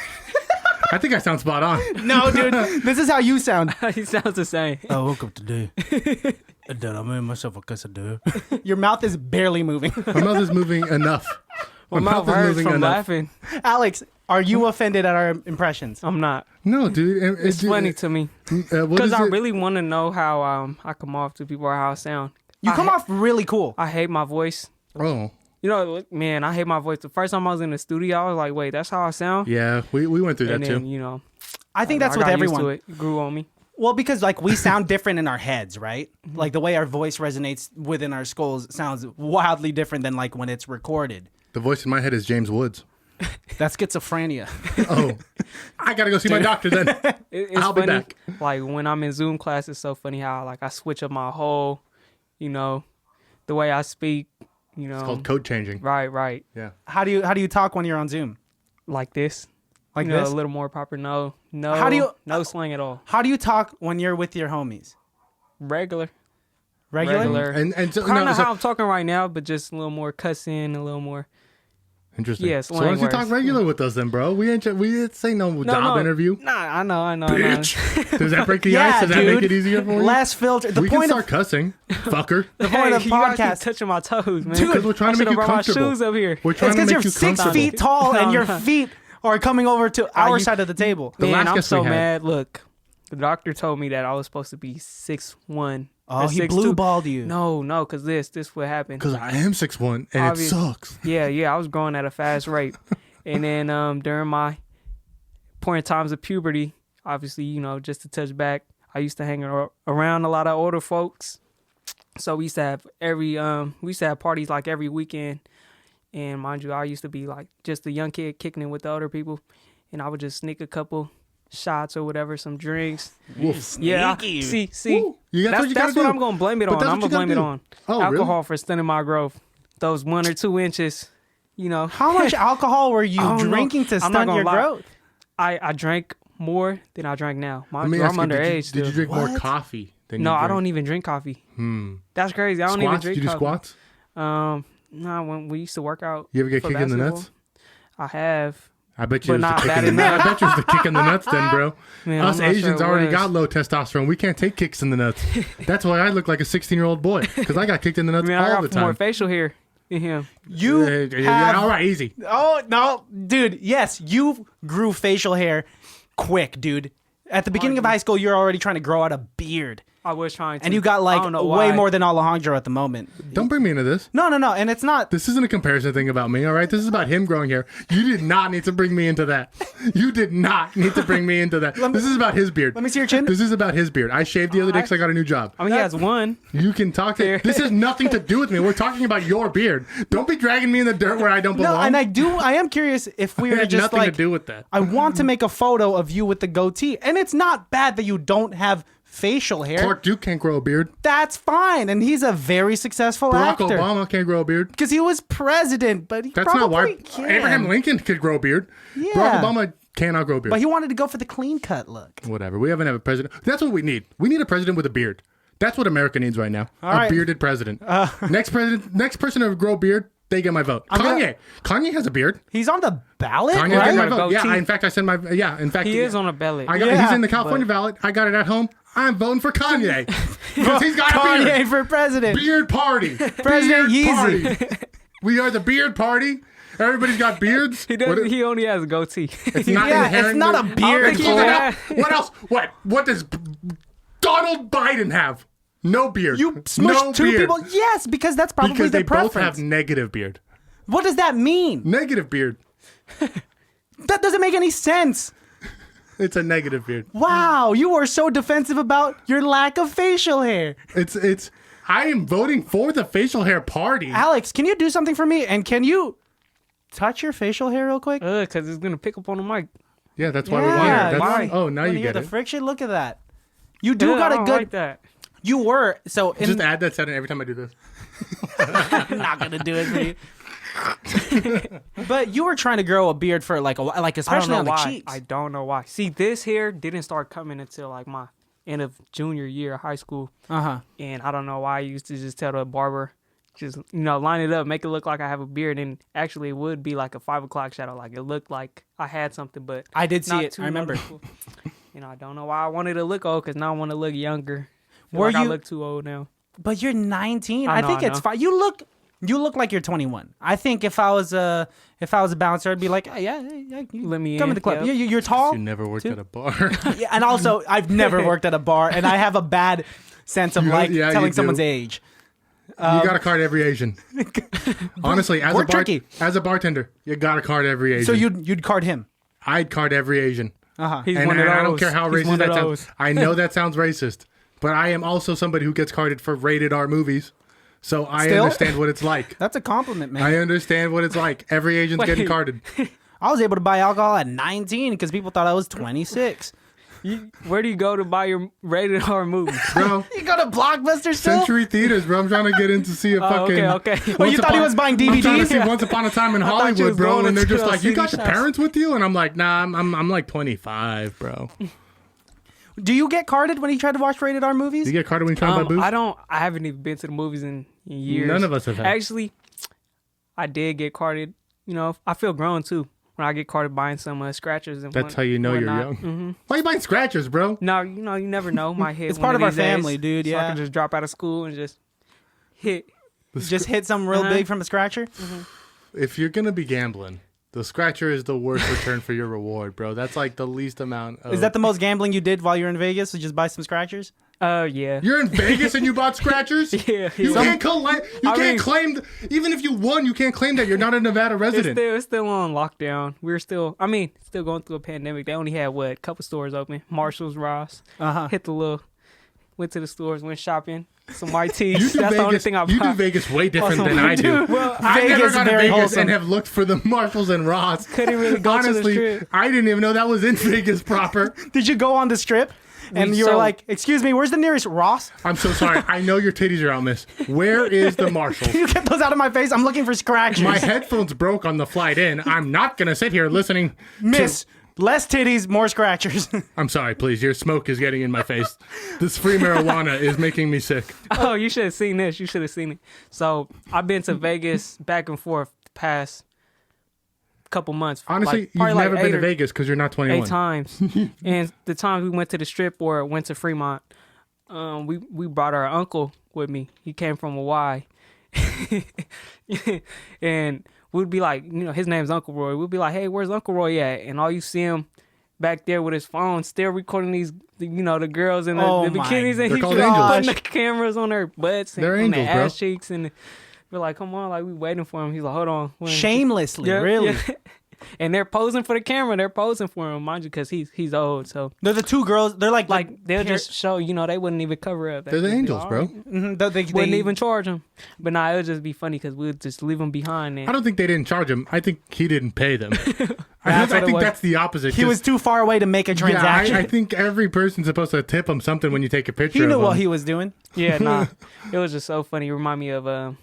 [SPEAKER 2] I think I sound spot on.
[SPEAKER 4] No, dude. This is how you sound.
[SPEAKER 3] He sounds the same.
[SPEAKER 5] I woke up today and then I made myself a quesadilla.
[SPEAKER 4] Your mouth is barely moving.
[SPEAKER 2] My mouth is moving enough.
[SPEAKER 3] My mouth hurts from laughing.
[SPEAKER 4] Alex, are you offended at our impressions?
[SPEAKER 3] I'm not.
[SPEAKER 2] No, dude.
[SPEAKER 3] It's funny to me
[SPEAKER 2] Because
[SPEAKER 3] because I really want to know how I come off to people or how I sound.
[SPEAKER 4] You come off really cool.
[SPEAKER 3] I hate my voice.
[SPEAKER 2] Oh.
[SPEAKER 3] You know, man, I hate my voice. The first time I was in the studio, I was like, "Wait, that's how I sound."
[SPEAKER 2] Yeah, we went through
[SPEAKER 3] And
[SPEAKER 2] that
[SPEAKER 3] then,
[SPEAKER 2] too.
[SPEAKER 3] you know,
[SPEAKER 4] I think that's
[SPEAKER 3] I
[SPEAKER 4] with
[SPEAKER 3] got
[SPEAKER 4] everyone.
[SPEAKER 3] used to it. It grew on me.
[SPEAKER 4] Well, because like we sound different in our heads, right? Like the way our voice resonates within our skulls sounds wildly different than like when it's recorded.
[SPEAKER 2] The voice in my head is James Woods.
[SPEAKER 4] That's schizophrenia.
[SPEAKER 2] Oh, I gotta go see my doctor then.
[SPEAKER 3] It's
[SPEAKER 2] I'll be
[SPEAKER 3] funny.
[SPEAKER 2] back.
[SPEAKER 3] Like when I'm in Zoom class, it's so funny how like I switch up my whole, you know, the way I speak. You know,
[SPEAKER 2] It's called code changing.
[SPEAKER 3] right,
[SPEAKER 2] Yeah.
[SPEAKER 4] How do you talk when you're on Zoom?
[SPEAKER 3] like this.
[SPEAKER 4] Like
[SPEAKER 3] You know,
[SPEAKER 4] this?
[SPEAKER 3] a little more proper. No,
[SPEAKER 4] How do you-
[SPEAKER 3] no slang at all.
[SPEAKER 4] How do you talk when you're with your homies?
[SPEAKER 3] Regular.
[SPEAKER 4] Regular?
[SPEAKER 2] And so,
[SPEAKER 3] Kind
[SPEAKER 2] no,
[SPEAKER 3] of
[SPEAKER 2] so
[SPEAKER 3] how I'm talking right now, but just a little more cussing, a little more.
[SPEAKER 2] interesting.
[SPEAKER 3] Yeah,
[SPEAKER 2] so why don't you
[SPEAKER 3] slang
[SPEAKER 2] talk
[SPEAKER 3] words.
[SPEAKER 2] regular with us then, bro? We didn't say no job interview.
[SPEAKER 3] Nah, I know.
[SPEAKER 2] Bitch. Does that break the
[SPEAKER 4] Yeah,
[SPEAKER 2] ice? Does that
[SPEAKER 4] dude.
[SPEAKER 2] make it easier for you?
[SPEAKER 4] Less filter. The
[SPEAKER 2] We can
[SPEAKER 4] point
[SPEAKER 2] start
[SPEAKER 4] of
[SPEAKER 2] cussing, fucker.
[SPEAKER 4] the point of
[SPEAKER 3] you guys keep
[SPEAKER 4] podcast.
[SPEAKER 3] touching my toes, man.
[SPEAKER 2] Because we're trying to make you
[SPEAKER 3] I brought my
[SPEAKER 2] comfortable.
[SPEAKER 3] shoes up here.
[SPEAKER 2] We're trying
[SPEAKER 4] It's
[SPEAKER 2] to
[SPEAKER 4] because
[SPEAKER 2] make
[SPEAKER 4] you're
[SPEAKER 2] you
[SPEAKER 4] 6
[SPEAKER 2] comfortable.
[SPEAKER 4] feet tall and
[SPEAKER 3] No,
[SPEAKER 4] your
[SPEAKER 3] no.
[SPEAKER 4] feet are coming over to our
[SPEAKER 3] you-
[SPEAKER 4] side of the table.
[SPEAKER 2] The
[SPEAKER 3] Man,
[SPEAKER 2] last
[SPEAKER 3] I'm
[SPEAKER 2] guest
[SPEAKER 3] so
[SPEAKER 2] we had-
[SPEAKER 3] mad. Look, the doctor told me that I was supposed to be 6'1".
[SPEAKER 4] Oh,
[SPEAKER 3] or
[SPEAKER 4] he
[SPEAKER 3] 6'2".
[SPEAKER 4] blue balled you.
[SPEAKER 3] No, because this what happened.
[SPEAKER 2] Because I am 6'1", and
[SPEAKER 3] Obvious.
[SPEAKER 2] it sucks.
[SPEAKER 3] Yeah, I was growing at a fast rate. And then during my point times of puberty, obviously, you know, just to touch back, I used to hang around a lot of older folks. So we used to have parties like every weekend. And mind you, I used to be like just a young kid kicking it with the older people. And I would just sneak a couple shots or whatever, some drinks.
[SPEAKER 2] Wolf.
[SPEAKER 3] Yeah,
[SPEAKER 4] Sneaky.
[SPEAKER 3] see,
[SPEAKER 2] Woo. You got
[SPEAKER 3] that's
[SPEAKER 2] what you gotta
[SPEAKER 3] what
[SPEAKER 2] do.
[SPEAKER 3] I'm gonna blame it
[SPEAKER 2] But
[SPEAKER 3] on.
[SPEAKER 2] that's
[SPEAKER 3] I'm
[SPEAKER 2] what
[SPEAKER 3] gonna
[SPEAKER 2] you
[SPEAKER 3] blame it
[SPEAKER 2] gotta
[SPEAKER 3] on
[SPEAKER 2] Oh,
[SPEAKER 3] alcohol
[SPEAKER 2] really?
[SPEAKER 3] for stunting my growth. Those 1 or 2 inches, you know.
[SPEAKER 4] How much alcohol were you
[SPEAKER 3] I don't know.
[SPEAKER 4] drinking to
[SPEAKER 3] I'm not
[SPEAKER 4] stunt
[SPEAKER 3] gonna
[SPEAKER 4] your
[SPEAKER 3] lie.
[SPEAKER 4] growth?
[SPEAKER 3] I drank more than I drank now.
[SPEAKER 2] Let me
[SPEAKER 3] I'm
[SPEAKER 2] ask you,
[SPEAKER 3] underage.
[SPEAKER 2] did you drink
[SPEAKER 4] What?
[SPEAKER 2] more coffee than
[SPEAKER 3] No,
[SPEAKER 2] you
[SPEAKER 3] I
[SPEAKER 2] drink?
[SPEAKER 3] don't even drink coffee. That's crazy. I don't even
[SPEAKER 2] Squats?
[SPEAKER 3] drink
[SPEAKER 2] Did you do
[SPEAKER 3] coffee.
[SPEAKER 2] squats?
[SPEAKER 3] No, when we used to work out.
[SPEAKER 2] You ever get
[SPEAKER 3] for
[SPEAKER 2] kicked in the
[SPEAKER 3] basketball,
[SPEAKER 2] nuts?
[SPEAKER 3] I have.
[SPEAKER 2] I bet you
[SPEAKER 3] But
[SPEAKER 2] it was the
[SPEAKER 3] not
[SPEAKER 2] kick
[SPEAKER 3] bad
[SPEAKER 2] in the nuts.
[SPEAKER 3] enough.
[SPEAKER 2] I bet you it was the kick in the nuts then, bro.
[SPEAKER 3] Man,
[SPEAKER 2] Us
[SPEAKER 3] I'm not
[SPEAKER 2] Asians
[SPEAKER 3] sure it
[SPEAKER 2] already
[SPEAKER 3] was.
[SPEAKER 2] got low testosterone. We can't take kicks in the nuts. That's why I look like a 16-year-old boy, because I got kicked in the nuts
[SPEAKER 3] Man, I
[SPEAKER 2] all
[SPEAKER 3] got
[SPEAKER 2] the
[SPEAKER 3] more
[SPEAKER 2] time.
[SPEAKER 3] facial hair than him.
[SPEAKER 4] You have...
[SPEAKER 2] all right, easy.
[SPEAKER 4] Oh, no. Dude, yes, you grew facial hair quick, dude. At the beginning of high school, you're already trying to grow out a beard.
[SPEAKER 3] I was trying to.
[SPEAKER 4] And you got
[SPEAKER 3] I
[SPEAKER 4] like
[SPEAKER 3] don't know
[SPEAKER 4] way
[SPEAKER 3] why.
[SPEAKER 4] more than Alejandro at the moment.
[SPEAKER 2] Don't bring me into this.
[SPEAKER 4] No. And it's not.
[SPEAKER 2] This isn't a comparison thing about me, all right? This is about him growing hair. You did not need to bring me into that. You did not need to bring me into that. This is about his beard.
[SPEAKER 4] Let me see your chin.
[SPEAKER 2] This is about his beard. I shaved the other day because I got a new job.
[SPEAKER 3] I mean, he has one.
[SPEAKER 2] You can talk to. This has nothing to do with me. We're talking about your beard. Don't be dragging me in the dirt where I don't belong.
[SPEAKER 4] No, and I am curious if we
[SPEAKER 2] It
[SPEAKER 4] were
[SPEAKER 2] had
[SPEAKER 4] just
[SPEAKER 2] nothing
[SPEAKER 4] like
[SPEAKER 2] to do with that.
[SPEAKER 4] I want to make a photo of you with the goatee, and it's not bad that you don't have facial hair.
[SPEAKER 2] Clark Duke can't grow a beard.
[SPEAKER 4] That's fine, and he's a very successful
[SPEAKER 2] Barack
[SPEAKER 4] actor.
[SPEAKER 2] Obama can't grow a beard.
[SPEAKER 4] Because he was president, but he
[SPEAKER 2] That's
[SPEAKER 4] probably
[SPEAKER 2] not why.
[SPEAKER 4] can.
[SPEAKER 2] Abraham Lincoln could grow a beard.
[SPEAKER 4] Yeah.
[SPEAKER 2] Barack Obama cannot grow a beard.
[SPEAKER 4] But he wanted to go for the clean cut look.
[SPEAKER 2] Whatever. We haven't had a president. That's what we need. We need a president with a beard. That's what America needs right now.
[SPEAKER 4] All right.
[SPEAKER 2] Bearded president. Next person to grow a beard, they get my vote.
[SPEAKER 4] gonna-
[SPEAKER 2] Kanye has a beard.
[SPEAKER 4] He's on the ballot,
[SPEAKER 2] Kanye
[SPEAKER 4] right?
[SPEAKER 2] gets my
[SPEAKER 3] Got a
[SPEAKER 2] vote. Yeah,
[SPEAKER 3] goatee.
[SPEAKER 2] in fact, I sent my. Yeah, in fact,
[SPEAKER 3] He is on a ballot.
[SPEAKER 2] I got.
[SPEAKER 4] Yeah,
[SPEAKER 2] He's in the California ballot. I got it at home. I'm voting for Kanye because he's got a
[SPEAKER 4] Kanye
[SPEAKER 2] beard.
[SPEAKER 4] for president.
[SPEAKER 2] Beard party.
[SPEAKER 4] President
[SPEAKER 2] Beard
[SPEAKER 4] Yeezy.
[SPEAKER 2] party. We are the beard party. Everybody's got beards.
[SPEAKER 3] He doesn't. He only has a goatee.
[SPEAKER 2] It's not
[SPEAKER 4] Yeah, it's
[SPEAKER 2] inherently-
[SPEAKER 4] not a beard.
[SPEAKER 3] think he
[SPEAKER 2] What
[SPEAKER 3] had-
[SPEAKER 2] else? What else? What does Donald Biden have? No beard.
[SPEAKER 4] You smushed
[SPEAKER 2] no
[SPEAKER 4] two
[SPEAKER 2] beard.
[SPEAKER 4] people? Yes, because that's probably
[SPEAKER 2] Because
[SPEAKER 4] the
[SPEAKER 2] they both
[SPEAKER 4] preference.
[SPEAKER 2] have negative beard.
[SPEAKER 4] What does that mean?
[SPEAKER 2] Negative beard.
[SPEAKER 4] That doesn't make any sense.
[SPEAKER 2] It's a negative beard.
[SPEAKER 4] Wow, you are so defensive about your lack of facial hair.
[SPEAKER 2] It's. I am voting for the facial hair party.
[SPEAKER 4] Alex, can you do something for me? And can you touch your facial hair real quick?
[SPEAKER 3] Because it's gonna pick up on the mic.
[SPEAKER 2] Yeah, that's why we want it. That's,
[SPEAKER 3] why?
[SPEAKER 2] Oh, now
[SPEAKER 4] Wanna
[SPEAKER 2] you
[SPEAKER 4] hear
[SPEAKER 2] get
[SPEAKER 4] the
[SPEAKER 2] it.
[SPEAKER 4] friction. Look at that. You do
[SPEAKER 3] Yeah,
[SPEAKER 4] got
[SPEAKER 3] I
[SPEAKER 4] a
[SPEAKER 3] don't
[SPEAKER 4] good.
[SPEAKER 3] like that.
[SPEAKER 4] You were so. In,
[SPEAKER 2] Just add that sound in every time I do this.
[SPEAKER 4] I'm not gonna do it for you. But you were trying to grow a beard for like a while, like
[SPEAKER 3] I don't
[SPEAKER 4] especially
[SPEAKER 3] know
[SPEAKER 4] on the
[SPEAKER 3] why.
[SPEAKER 4] cheeks.
[SPEAKER 3] I don't know why. See, this hair didn't start coming until like my end of junior year of high school, and I don't know why I used to just tell the barber, just line it up, make it look like I have a beard, and actually it would be like a 5 o'clock shadow, like it looked like I had something, but
[SPEAKER 4] I did see
[SPEAKER 3] not
[SPEAKER 4] it.
[SPEAKER 3] too
[SPEAKER 4] I remember.
[SPEAKER 3] noticeable. I don't know why I wanted to look old, because now I want to look younger. Feel
[SPEAKER 4] Were
[SPEAKER 3] like I
[SPEAKER 4] you-
[SPEAKER 3] look too old now.
[SPEAKER 4] But you're 19.
[SPEAKER 3] I
[SPEAKER 4] I
[SPEAKER 3] know,
[SPEAKER 4] think
[SPEAKER 3] I
[SPEAKER 4] it's
[SPEAKER 3] know.
[SPEAKER 4] fine. You look like you're 21. I think if I was a bouncer, I'd be like, hey, yeah, you
[SPEAKER 3] Let me
[SPEAKER 4] come
[SPEAKER 3] in,
[SPEAKER 4] to the club.
[SPEAKER 3] yep.
[SPEAKER 4] Yeah, you're tall.
[SPEAKER 2] You never worked
[SPEAKER 4] Too.
[SPEAKER 2] at a bar.
[SPEAKER 4] Yeah, and also I've never worked at a bar, and I have a bad sense of
[SPEAKER 2] Yeah, you
[SPEAKER 4] telling
[SPEAKER 2] do.
[SPEAKER 4] someone's age.
[SPEAKER 2] You got to card every Asian. Honestly,
[SPEAKER 4] We're tricky.
[SPEAKER 2] as a bartender, you got to card every Asian.
[SPEAKER 4] So you'd card him.
[SPEAKER 2] I'd card every Asian.
[SPEAKER 3] He's
[SPEAKER 2] And
[SPEAKER 3] one of those.
[SPEAKER 2] I don't care how
[SPEAKER 3] He's
[SPEAKER 2] racist
[SPEAKER 3] one of
[SPEAKER 2] that
[SPEAKER 3] those.
[SPEAKER 2] sounds. I know that sounds racist, but I am also somebody who gets carded for rated R movies. So I
[SPEAKER 4] Still?
[SPEAKER 2] understand what it's like.
[SPEAKER 4] That's a compliment, man.
[SPEAKER 2] I understand what it's like. Every Asian's getting
[SPEAKER 3] Wait.
[SPEAKER 2] carded.
[SPEAKER 4] I was able to buy alcohol at 19 because people thought I was 26.
[SPEAKER 3] Where do you go to buy your rated R movies?
[SPEAKER 2] Bro,
[SPEAKER 4] You go to Blockbuster still?
[SPEAKER 2] Century Theaters, bro. I'm trying to get in to see a fucking...
[SPEAKER 3] okay.
[SPEAKER 4] Oh, you
[SPEAKER 2] Once
[SPEAKER 4] thought he was buying
[SPEAKER 2] I'm trying to
[SPEAKER 4] DVDs?
[SPEAKER 2] see Once Upon a Time in
[SPEAKER 3] thought you
[SPEAKER 2] Hollywood,
[SPEAKER 3] was
[SPEAKER 2] bro.
[SPEAKER 3] going
[SPEAKER 2] And they're
[SPEAKER 3] into
[SPEAKER 2] just
[SPEAKER 3] a
[SPEAKER 2] like, you
[SPEAKER 3] CD
[SPEAKER 2] got your
[SPEAKER 3] shop."
[SPEAKER 2] parents with you? And I'm like, nah, I'm like 25, bro.
[SPEAKER 4] Do you get carded when you try to watch rated R movies?
[SPEAKER 2] You get carded when you try to buy booze?
[SPEAKER 3] I haven't even been to the movies in years.
[SPEAKER 2] None of us have had.
[SPEAKER 3] Actually, I did get carded. I feel grown too when I get carded buying some scratchers and
[SPEAKER 2] That's how you know you're young.
[SPEAKER 3] Mm-hmm.
[SPEAKER 2] Why are you buying scratchers, bro?
[SPEAKER 3] No, you never know. My hit.
[SPEAKER 4] It's
[SPEAKER 3] one
[SPEAKER 4] part of our
[SPEAKER 3] these days,
[SPEAKER 4] family, dude,
[SPEAKER 3] So I
[SPEAKER 4] yeah.
[SPEAKER 3] can just drop out of school and just hit.
[SPEAKER 4] Just hit something real
[SPEAKER 3] Uh-huh.
[SPEAKER 4] big from a scratcher?
[SPEAKER 2] If you're going to be gambling, the scratcher is the worst return for your reward, bro. That's like the least amount of...
[SPEAKER 4] Is that the most gambling you did while you were in Vegas? To just buy some scratchers?
[SPEAKER 3] Yeah.
[SPEAKER 2] You're in Vegas and you bought scratchers?
[SPEAKER 3] Yeah.
[SPEAKER 2] You
[SPEAKER 3] yeah.
[SPEAKER 2] can't claim... You
[SPEAKER 3] I
[SPEAKER 2] can't
[SPEAKER 3] mean-
[SPEAKER 2] claim... Even if you won, you can't claim that you're not a Nevada resident.
[SPEAKER 3] It's still on lockdown. We're still going through a pandemic. They only had a couple stores open. Marshalls, Ross. Went to the stores, went shopping. Some white tees.
[SPEAKER 2] You do
[SPEAKER 3] That's the only
[SPEAKER 2] Vegas,
[SPEAKER 3] thing I
[SPEAKER 2] you do
[SPEAKER 3] bought.
[SPEAKER 2] Vegas way different
[SPEAKER 3] Awesome.
[SPEAKER 2] than I do.
[SPEAKER 3] Well,
[SPEAKER 2] I've never
[SPEAKER 4] Vegas
[SPEAKER 2] gone to
[SPEAKER 4] very
[SPEAKER 2] Vegas
[SPEAKER 4] wholesome.
[SPEAKER 2] and have looked for the Marshalls and Ross.
[SPEAKER 3] Couldn't really go to the
[SPEAKER 2] Honestly,
[SPEAKER 3] strip.
[SPEAKER 2] I didn't even know that was in Vegas proper.
[SPEAKER 4] Did you go on the strip? And you were
[SPEAKER 3] so-
[SPEAKER 4] like, excuse me, where's the nearest Ross?
[SPEAKER 2] I'm so sorry. I know your titties are out, miss. Where is the Marshalls?
[SPEAKER 4] You get those out of my face. I'm looking for scratchers.
[SPEAKER 2] My headphones broke on the flight in. I'm not going to sit here listening.
[SPEAKER 4] Miss, less titties, more scratchers.
[SPEAKER 2] I'm sorry, please. Your smoke is getting in my face. This free marijuana is making me sick.
[SPEAKER 3] Oh, you should have seen this. You should have seen it. So I've been to Vegas back and forth the past couple months.
[SPEAKER 2] Honestly,
[SPEAKER 3] like, probably
[SPEAKER 2] you've never
[SPEAKER 3] like
[SPEAKER 2] been to
[SPEAKER 3] 8 or
[SPEAKER 2] Vegas because you're not 21.
[SPEAKER 3] 8 times. And the times we went to the strip or went to Fremont, we brought our uncle with me. He came from Hawaii. And we'd be like, his name's Uncle Roy. We'd be like, hey, where's Uncle Roy at? And all you see him back there with his phone, still recording these, the girls in the,
[SPEAKER 4] Oh
[SPEAKER 3] the
[SPEAKER 4] my
[SPEAKER 3] bikinis, and
[SPEAKER 2] They're
[SPEAKER 3] he's
[SPEAKER 2] called
[SPEAKER 3] just
[SPEAKER 2] angels.
[SPEAKER 3] putting the cameras on their butts and
[SPEAKER 2] They're
[SPEAKER 3] on
[SPEAKER 2] angels,
[SPEAKER 3] their
[SPEAKER 2] bro.
[SPEAKER 3] ass cheeks, and we're like, come on, like we waiting for him. He's like, hold on.
[SPEAKER 4] Shamelessly,
[SPEAKER 3] Yeah,
[SPEAKER 4] really.
[SPEAKER 3] yeah. And they're posing for the camera. They're posing for him, mind you, because he's old. So
[SPEAKER 4] They're the two girls. They're like
[SPEAKER 3] they'll just show, they wouldn't even cover up.
[SPEAKER 2] They're the angels, bro.
[SPEAKER 4] they
[SPEAKER 3] Wouldn't even charge him. But nah, it would just be funny because we'd just leave him behind. And
[SPEAKER 2] I don't think they didn't charge him. I think he didn't pay them. I
[SPEAKER 4] what it
[SPEAKER 2] think
[SPEAKER 4] was.
[SPEAKER 2] that's the opposite.
[SPEAKER 4] He was too far away to make a transaction.
[SPEAKER 2] I think every person's supposed to tip him something when you take a picture
[SPEAKER 4] he knew
[SPEAKER 2] of
[SPEAKER 4] what
[SPEAKER 2] him.
[SPEAKER 4] he was doing.
[SPEAKER 3] yeah, nah, it was just so funny. It reminded me of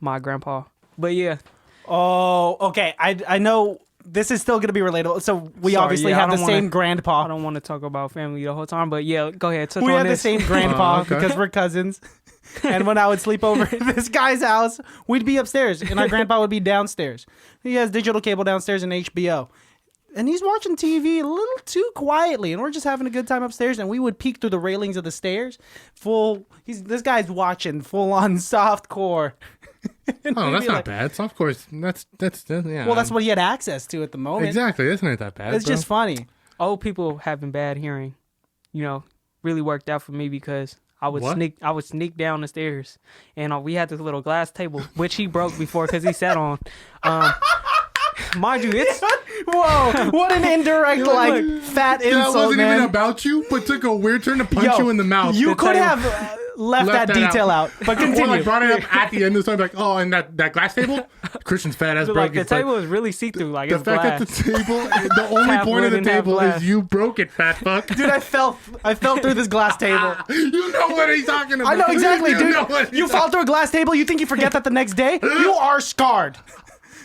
[SPEAKER 3] my grandpa. But yeah,
[SPEAKER 4] Oh, okay. I know this is still going to be relatable. So we
[SPEAKER 3] Sorry,
[SPEAKER 4] obviously
[SPEAKER 3] yeah,
[SPEAKER 4] have
[SPEAKER 3] I
[SPEAKER 4] the
[SPEAKER 3] don't
[SPEAKER 4] same
[SPEAKER 3] wanna-
[SPEAKER 4] grandpa.
[SPEAKER 3] I don't want to talk about family the whole time. But yeah, go ahead. Touch
[SPEAKER 4] We
[SPEAKER 3] on
[SPEAKER 4] have the
[SPEAKER 3] this.
[SPEAKER 4] same grandpa
[SPEAKER 2] okay.
[SPEAKER 4] because we're cousins. And when I would sleep over at this guy's house, we'd be upstairs and our grandpa would be downstairs. He has digital cable downstairs and HBO. And he's watching TV a little too quietly, and we're just having a good time upstairs. And we would peek through the railings of the stairs. This guy's watching full on softcore. And
[SPEAKER 2] Oh,
[SPEAKER 4] we'd
[SPEAKER 2] that's
[SPEAKER 4] be
[SPEAKER 2] not
[SPEAKER 4] like,
[SPEAKER 2] bad. So of course, that's yeah.
[SPEAKER 4] Well, that's what he had access to at the moment.
[SPEAKER 2] exactly. That's not that bad.
[SPEAKER 4] It's
[SPEAKER 2] bro.
[SPEAKER 4] just funny.
[SPEAKER 3] Old people having bad hearing, really worked out for me because I would
[SPEAKER 2] What?
[SPEAKER 3] sneak down the stairs, and we had this little glass table which he broke before because he sat on. Mind you, it's
[SPEAKER 4] Whoa! What an indirect, fat
[SPEAKER 2] that
[SPEAKER 4] insult,
[SPEAKER 2] wasn't
[SPEAKER 4] man.
[SPEAKER 2] even about you, but took a weird turn to punch
[SPEAKER 4] Yo,
[SPEAKER 2] you in the mouth.
[SPEAKER 4] You
[SPEAKER 3] The
[SPEAKER 4] could
[SPEAKER 3] table-
[SPEAKER 4] have left that
[SPEAKER 2] that
[SPEAKER 4] detail out, but
[SPEAKER 2] Or
[SPEAKER 4] continue.
[SPEAKER 2] like brought it up at the end of the time, like, oh, and that glass table, Christian's fat ass broke
[SPEAKER 3] like the
[SPEAKER 2] his, like,
[SPEAKER 3] table is really see through, like
[SPEAKER 2] the
[SPEAKER 3] it's
[SPEAKER 2] fact
[SPEAKER 3] glass.
[SPEAKER 2] that the table, the only
[SPEAKER 3] Half
[SPEAKER 2] point of the
[SPEAKER 3] wood and half
[SPEAKER 2] table
[SPEAKER 3] glass.
[SPEAKER 2] is you broke it, fat fuck.
[SPEAKER 4] Dude, I fell through this glass table.
[SPEAKER 2] You know what he's talking about.
[SPEAKER 4] I know exactly,
[SPEAKER 2] You know what
[SPEAKER 4] dude.
[SPEAKER 2] he's
[SPEAKER 4] You fall through a glass table. You think you forget that the next day? You are scarred.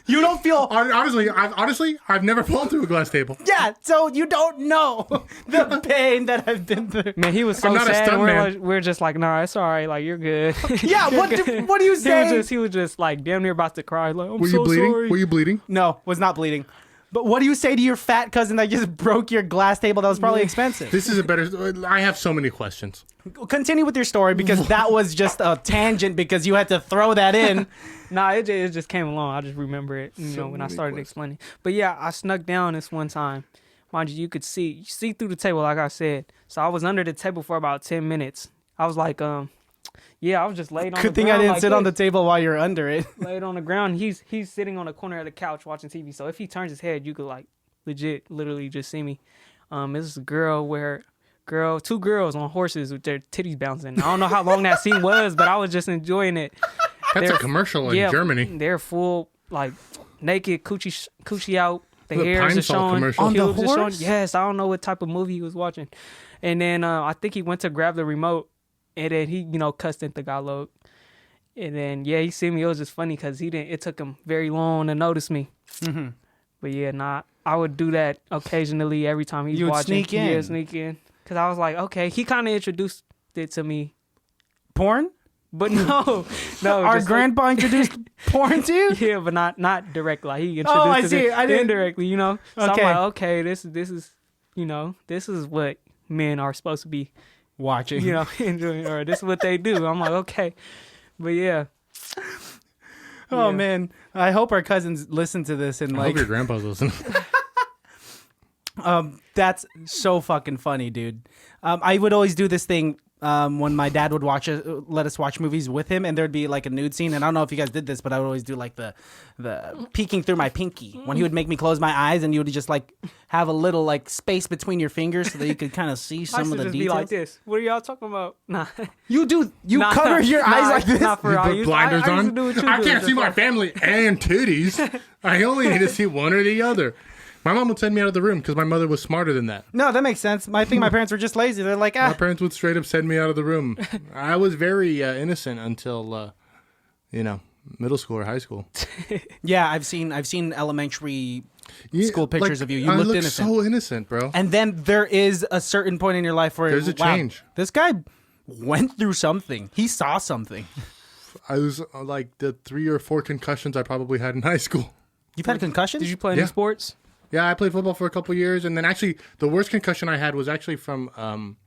[SPEAKER 4] You don't feel.
[SPEAKER 2] Honestly, I've never fallen through a glass table.
[SPEAKER 4] Yeah, so you don't know the pain that I've been through.
[SPEAKER 3] Man, he was so
[SPEAKER 2] not a
[SPEAKER 3] sad.
[SPEAKER 2] stunt man.
[SPEAKER 3] We're just like, nah, it's all right. Like you're good.
[SPEAKER 4] Yeah,
[SPEAKER 3] You're
[SPEAKER 4] what
[SPEAKER 3] good.
[SPEAKER 4] do you say?
[SPEAKER 3] He was just like damn near about to cry. Like I'm
[SPEAKER 2] Were
[SPEAKER 3] so
[SPEAKER 2] you bleeding?
[SPEAKER 3] sorry.
[SPEAKER 2] Were you bleeding?
[SPEAKER 4] No, was not bleeding. But what do you say to your fat cousin that just broke your glass table that was probably expensive?
[SPEAKER 2] This is a better. I have so many questions.
[SPEAKER 4] Continue with your story because that was just a tangent because you had to throw that in.
[SPEAKER 3] Nah, it just came along. I just remember it, when I started explaining. But yeah, I snuck down this one time. Mind you, you could see through the table, like I said. So I was under the table for about 10 minutes. I was like, I was just laid on
[SPEAKER 4] Good
[SPEAKER 3] the
[SPEAKER 4] thing I
[SPEAKER 3] ground
[SPEAKER 4] didn't
[SPEAKER 3] like
[SPEAKER 4] sit on the
[SPEAKER 3] this.
[SPEAKER 4] table while you're under it.
[SPEAKER 3] Laid on the ground. He's sitting on the corner of the couch watching TV. So if he turns his head, you could like literally just see me. This is a two girls on horses with their titties bouncing. I don't know how long that scene was, but I was just enjoying it.
[SPEAKER 2] That's
[SPEAKER 3] They're-
[SPEAKER 2] a commercial in Germany.
[SPEAKER 3] They're full, like, naked, coochie out. The
[SPEAKER 2] The
[SPEAKER 3] hairs
[SPEAKER 2] Pine
[SPEAKER 3] are
[SPEAKER 2] Sol
[SPEAKER 3] showing.
[SPEAKER 2] commercial.
[SPEAKER 4] On the
[SPEAKER 3] pubes are showing.
[SPEAKER 4] horse?
[SPEAKER 3] Yes, I don't know what type of movie he was watching. And then I think he went to grab the remote, and then he, cussed in Tagalog. And then, he seen me. It was just funny because it took him very long to notice me.
[SPEAKER 4] Mm-hmm.
[SPEAKER 3] But yeah, I would do that occasionally every time he's
[SPEAKER 4] You would
[SPEAKER 3] watching.
[SPEAKER 4] sneak in?
[SPEAKER 3] Yeah, sneak in. Because I was like, okay, he kind of introduced it to me.
[SPEAKER 4] Porn?
[SPEAKER 3] But no.
[SPEAKER 4] Our
[SPEAKER 3] just-
[SPEAKER 4] grandpa introduced porn to you?
[SPEAKER 3] Yeah, but not directly. Like, he introduced
[SPEAKER 4] Oh, I
[SPEAKER 3] it
[SPEAKER 4] see. I didn't-
[SPEAKER 3] indirectly, So
[SPEAKER 4] Okay.
[SPEAKER 3] I'm like, okay, this is this is what men are supposed to be,
[SPEAKER 4] Watching.
[SPEAKER 3] enjoying, or this is what they do. I'm like, okay, but yeah.
[SPEAKER 4] Oh,
[SPEAKER 3] Yeah.
[SPEAKER 4] man. I hope our cousins listen to this and
[SPEAKER 2] I hope
[SPEAKER 4] like,
[SPEAKER 2] your grandpa's listening.
[SPEAKER 4] that's so fucking funny, dude. I would always do this thing when my dad would let us watch movies with him, and there'd be like a nude scene. And I don't know if you guys did this, but I would always do like the peeking through my pinky when he would make me close my eyes, and you would just like have a little like space between your fingers so that you could kind of see
[SPEAKER 3] I
[SPEAKER 4] some
[SPEAKER 3] used
[SPEAKER 4] of
[SPEAKER 3] to
[SPEAKER 4] the
[SPEAKER 3] just
[SPEAKER 4] details.
[SPEAKER 3] be like this. What are y'all talking about? Nah,
[SPEAKER 4] You
[SPEAKER 3] Nah,
[SPEAKER 4] cover your
[SPEAKER 3] nah,
[SPEAKER 4] eyes like this.
[SPEAKER 3] Not for
[SPEAKER 2] You
[SPEAKER 3] I
[SPEAKER 2] put
[SPEAKER 3] used,
[SPEAKER 2] blinders
[SPEAKER 3] I used
[SPEAKER 2] on.
[SPEAKER 3] to do what you
[SPEAKER 2] I
[SPEAKER 3] do,
[SPEAKER 2] can't
[SPEAKER 3] just
[SPEAKER 2] see my
[SPEAKER 3] like-
[SPEAKER 2] family and titties. I only need to see one or the other. My mom would send me out of the room because my mother was smarter than that.
[SPEAKER 4] No, that makes sense. I think my parents were just lazy. They're like,
[SPEAKER 2] My
[SPEAKER 4] ah,
[SPEAKER 2] parents would straight up send me out of the room. I was very innocent until, middle school or high school.
[SPEAKER 4] yeah. I've seen elementary
[SPEAKER 2] Yeah,
[SPEAKER 4] school pictures of you. You
[SPEAKER 2] I
[SPEAKER 4] looked
[SPEAKER 2] look
[SPEAKER 4] innocent.
[SPEAKER 2] so innocent, bro.
[SPEAKER 4] And then there is a certain point in your life where
[SPEAKER 2] There's a
[SPEAKER 4] wow,
[SPEAKER 2] change.
[SPEAKER 4] This guy went through something. He saw something.
[SPEAKER 2] I was like the 3 or 4 concussions I probably had in high school.
[SPEAKER 4] You've had concussions?
[SPEAKER 3] Did you play any
[SPEAKER 2] Yeah.
[SPEAKER 3] sports?
[SPEAKER 2] Yeah, I played football for a couple years, and then actually the worst concussion I had was actually from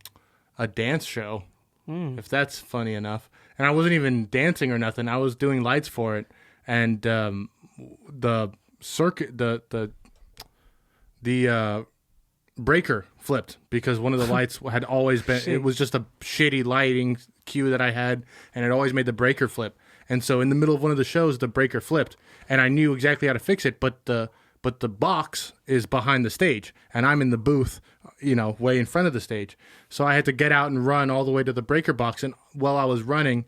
[SPEAKER 2] a dance show, if that's funny enough. And I wasn't even dancing or nothing. I was doing lights for it, and the circuit, the breaker flipped because one of the lights had always been, it was just a shitty lighting cue that I had, and it always made the breaker flip. And so in the middle of one of the shows, the breaker flipped, and I knew exactly how to fix it, but the box is behind the stage, and I'm in the booth, way in front of the stage. So I had to get out and run all the way to the breaker box, and while I was running,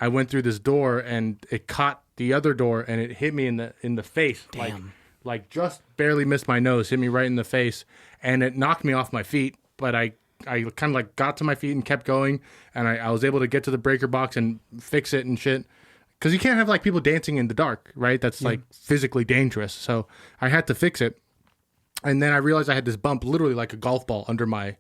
[SPEAKER 2] I went through this door, and it caught the other door, and it hit me in the face.
[SPEAKER 4] Damn.
[SPEAKER 2] Like just barely missed my nose, hit me right in the face, and it knocked me off my feet. But I kind of like got to my feet and kept going, and I was able to get to the breaker box and fix it and shit. Because you can't have like people dancing in the dark, right? That's like physically dangerous. So I had to fix it, and then I realized I had this bump, literally like a golf ball, under my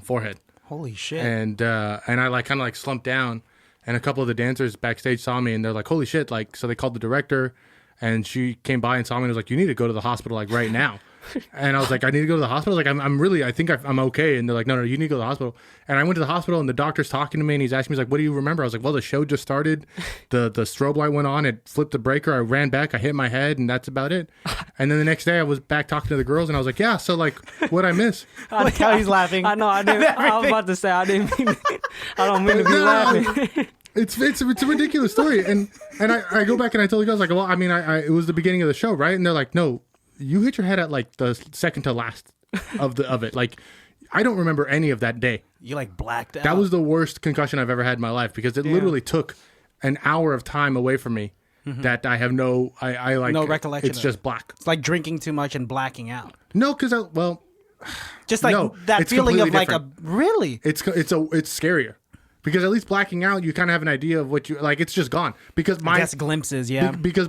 [SPEAKER 2] forehead.
[SPEAKER 4] Holy shit.
[SPEAKER 2] And I like kind of like slumped down, and a couple of the dancers backstage saw me, and they're like, "Holy shit!" Like, so they called the director. And she came by and saw me and was like, "You need to go to the hospital like right now." And I was like, "I need to go to the hospital." Like, I think I'm okay. And they're like, "No, you need to go to the hospital." And I went to the hospital, and the doctor's talking to me, and he's asking me, he's like, "What do you remember?" I was like, "Well, the show just started. The strobe light went on. It flipped the breaker. I ran back. I hit my head, and that's about it." And then the next day, I was back talking to the girls, and I was like, "Yeah, so like, what'd I miss?"
[SPEAKER 4] Look how he's laughing.
[SPEAKER 3] I know. I was about to say I didn't mean. I don't mean to be laughing.
[SPEAKER 2] It's a ridiculous story, and I go back and I tell the girls like, "Well, I mean, it was the beginning of the show, right?" And they're like, "No, you hit your head at like the second to last of it. Like, I don't remember any of that day.
[SPEAKER 4] You like blacked out.
[SPEAKER 2] That was the worst concussion I've ever had in my life because it literally took an hour of time away from me that I have no
[SPEAKER 4] recollection.
[SPEAKER 2] It's just black.
[SPEAKER 4] It's like drinking too much and blacking out.
[SPEAKER 2] No, because
[SPEAKER 4] just like
[SPEAKER 2] no,
[SPEAKER 4] that
[SPEAKER 2] it's
[SPEAKER 4] feeling of like
[SPEAKER 2] different.
[SPEAKER 4] really.
[SPEAKER 2] It's scarier. Because at least blacking out, you kind of have an idea of what you like. It's just gone. Because
[SPEAKER 4] I guess glimpses, yeah.
[SPEAKER 2] Because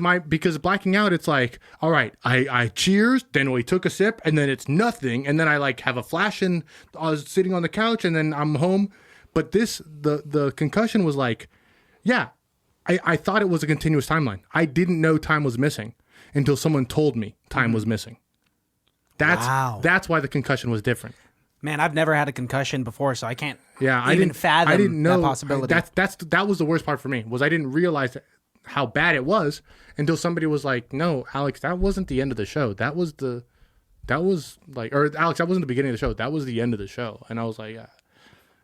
[SPEAKER 2] blacking out, it's like, all right, I cheers, then we took a sip, and then it's nothing, and then I like have a flash, and I was sitting on the couch, and then I'm home. But the concussion was like, yeah, I thought it was a continuous timeline. I didn't know time was missing until someone told me time was missing. That's why the concussion was different.
[SPEAKER 4] Man, I've never had a concussion before, so I can't
[SPEAKER 2] I
[SPEAKER 4] even fathom
[SPEAKER 2] I didn't know
[SPEAKER 4] that possibility.
[SPEAKER 2] That was the worst part for me, was I didn't realize how bad it was until somebody was like, "No, Alex, that wasn't the end of the show. That was like, or Alex, that wasn't the beginning of the show. That was the end of the show." And I was like, "Yeah,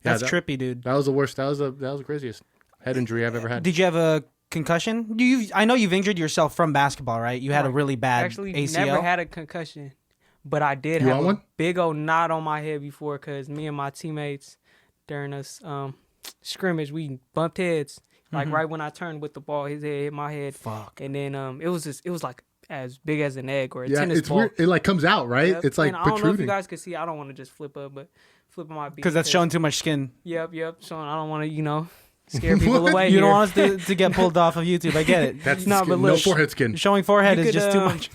[SPEAKER 4] that's trippy, dude."
[SPEAKER 2] That was the worst. That was the craziest head injury I've ever had.
[SPEAKER 4] Did you have a concussion? I know you've injured yourself from basketball, right? You had a really bad ACL.
[SPEAKER 3] Never had a concussion. But I did have a big old knot on my head before because me and my teammates during this scrimmage, we bumped heads. Like right when I turned with the ball, his head hit my head.
[SPEAKER 4] Fuck.
[SPEAKER 3] And then it was like as big as an egg or a tennis
[SPEAKER 2] it's
[SPEAKER 3] ball.
[SPEAKER 2] Weird. It like comes out, right?
[SPEAKER 3] Yep.
[SPEAKER 2] It's like
[SPEAKER 3] and
[SPEAKER 2] protruding.
[SPEAKER 3] I don't know if you guys can see. I don't want to just flip up, but flipping might be.
[SPEAKER 4] Because that's showing too much skin.
[SPEAKER 3] Yep. Showing. I don't want to, scare people away.
[SPEAKER 4] You don't want us to get pulled off of YouTube. I get it.
[SPEAKER 2] That's
[SPEAKER 3] No, but
[SPEAKER 2] no
[SPEAKER 3] look,
[SPEAKER 2] forehead skin.
[SPEAKER 4] Showing forehead is just too much.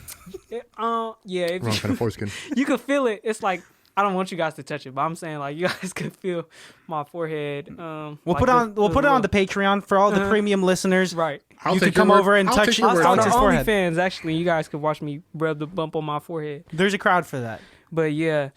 [SPEAKER 2] Wrong kind of foreskin.
[SPEAKER 3] You could feel it. It's like, I don't want you guys to touch it, but I'm saying like you guys could feel my forehead.
[SPEAKER 4] We'll put it on the Patreon for all the premium listeners.
[SPEAKER 3] Right.
[SPEAKER 4] You can come over and touch Alex's forehead.
[SPEAKER 3] OnlyFans, actually, you guys could watch me rub the bump on my forehead.
[SPEAKER 4] There's a crowd for that.
[SPEAKER 3] But yeah,